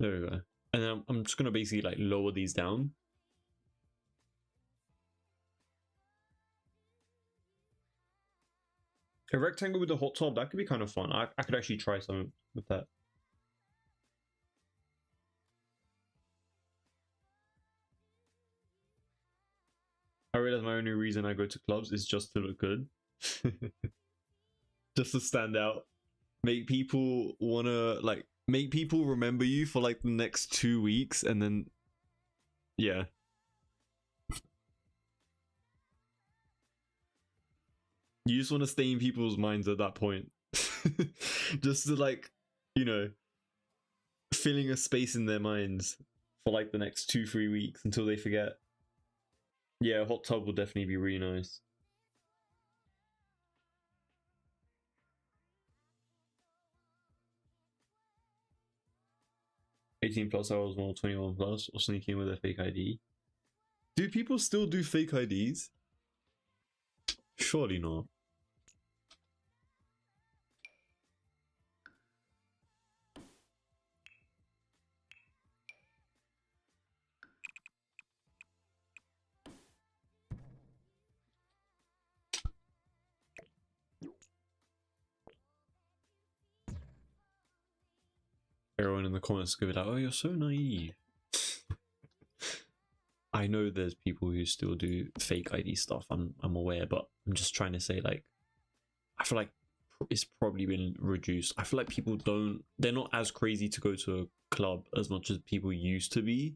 There we go. And then I'm just gonna basically like lower these down. A rectangle with a hot top, that could be kind of fun. I could actually try something with that. I realize my only reason I go to clubs is just to look good. Just to stand out. Make people wanna, like, make people remember you for like the next 2 weeks, and then yeah. You just want to stay in people's minds at that point. Just to, like, you know, filling a space in their minds for like the next 2-3 weeks until they forget. Yeah, a hot tub will definitely be really nice. +18 hours more, 21 plus, or sneak in with a fake ID. Do people still do fake IDs? Surely not. Everyone in the comments could be like, oh, you're so naive. I know there's people who still do fake ID stuff. I'm aware, but I'm just trying to say, like, I feel like it's probably been reduced. I feel like people they're not as crazy to go to a club as much as people used to be.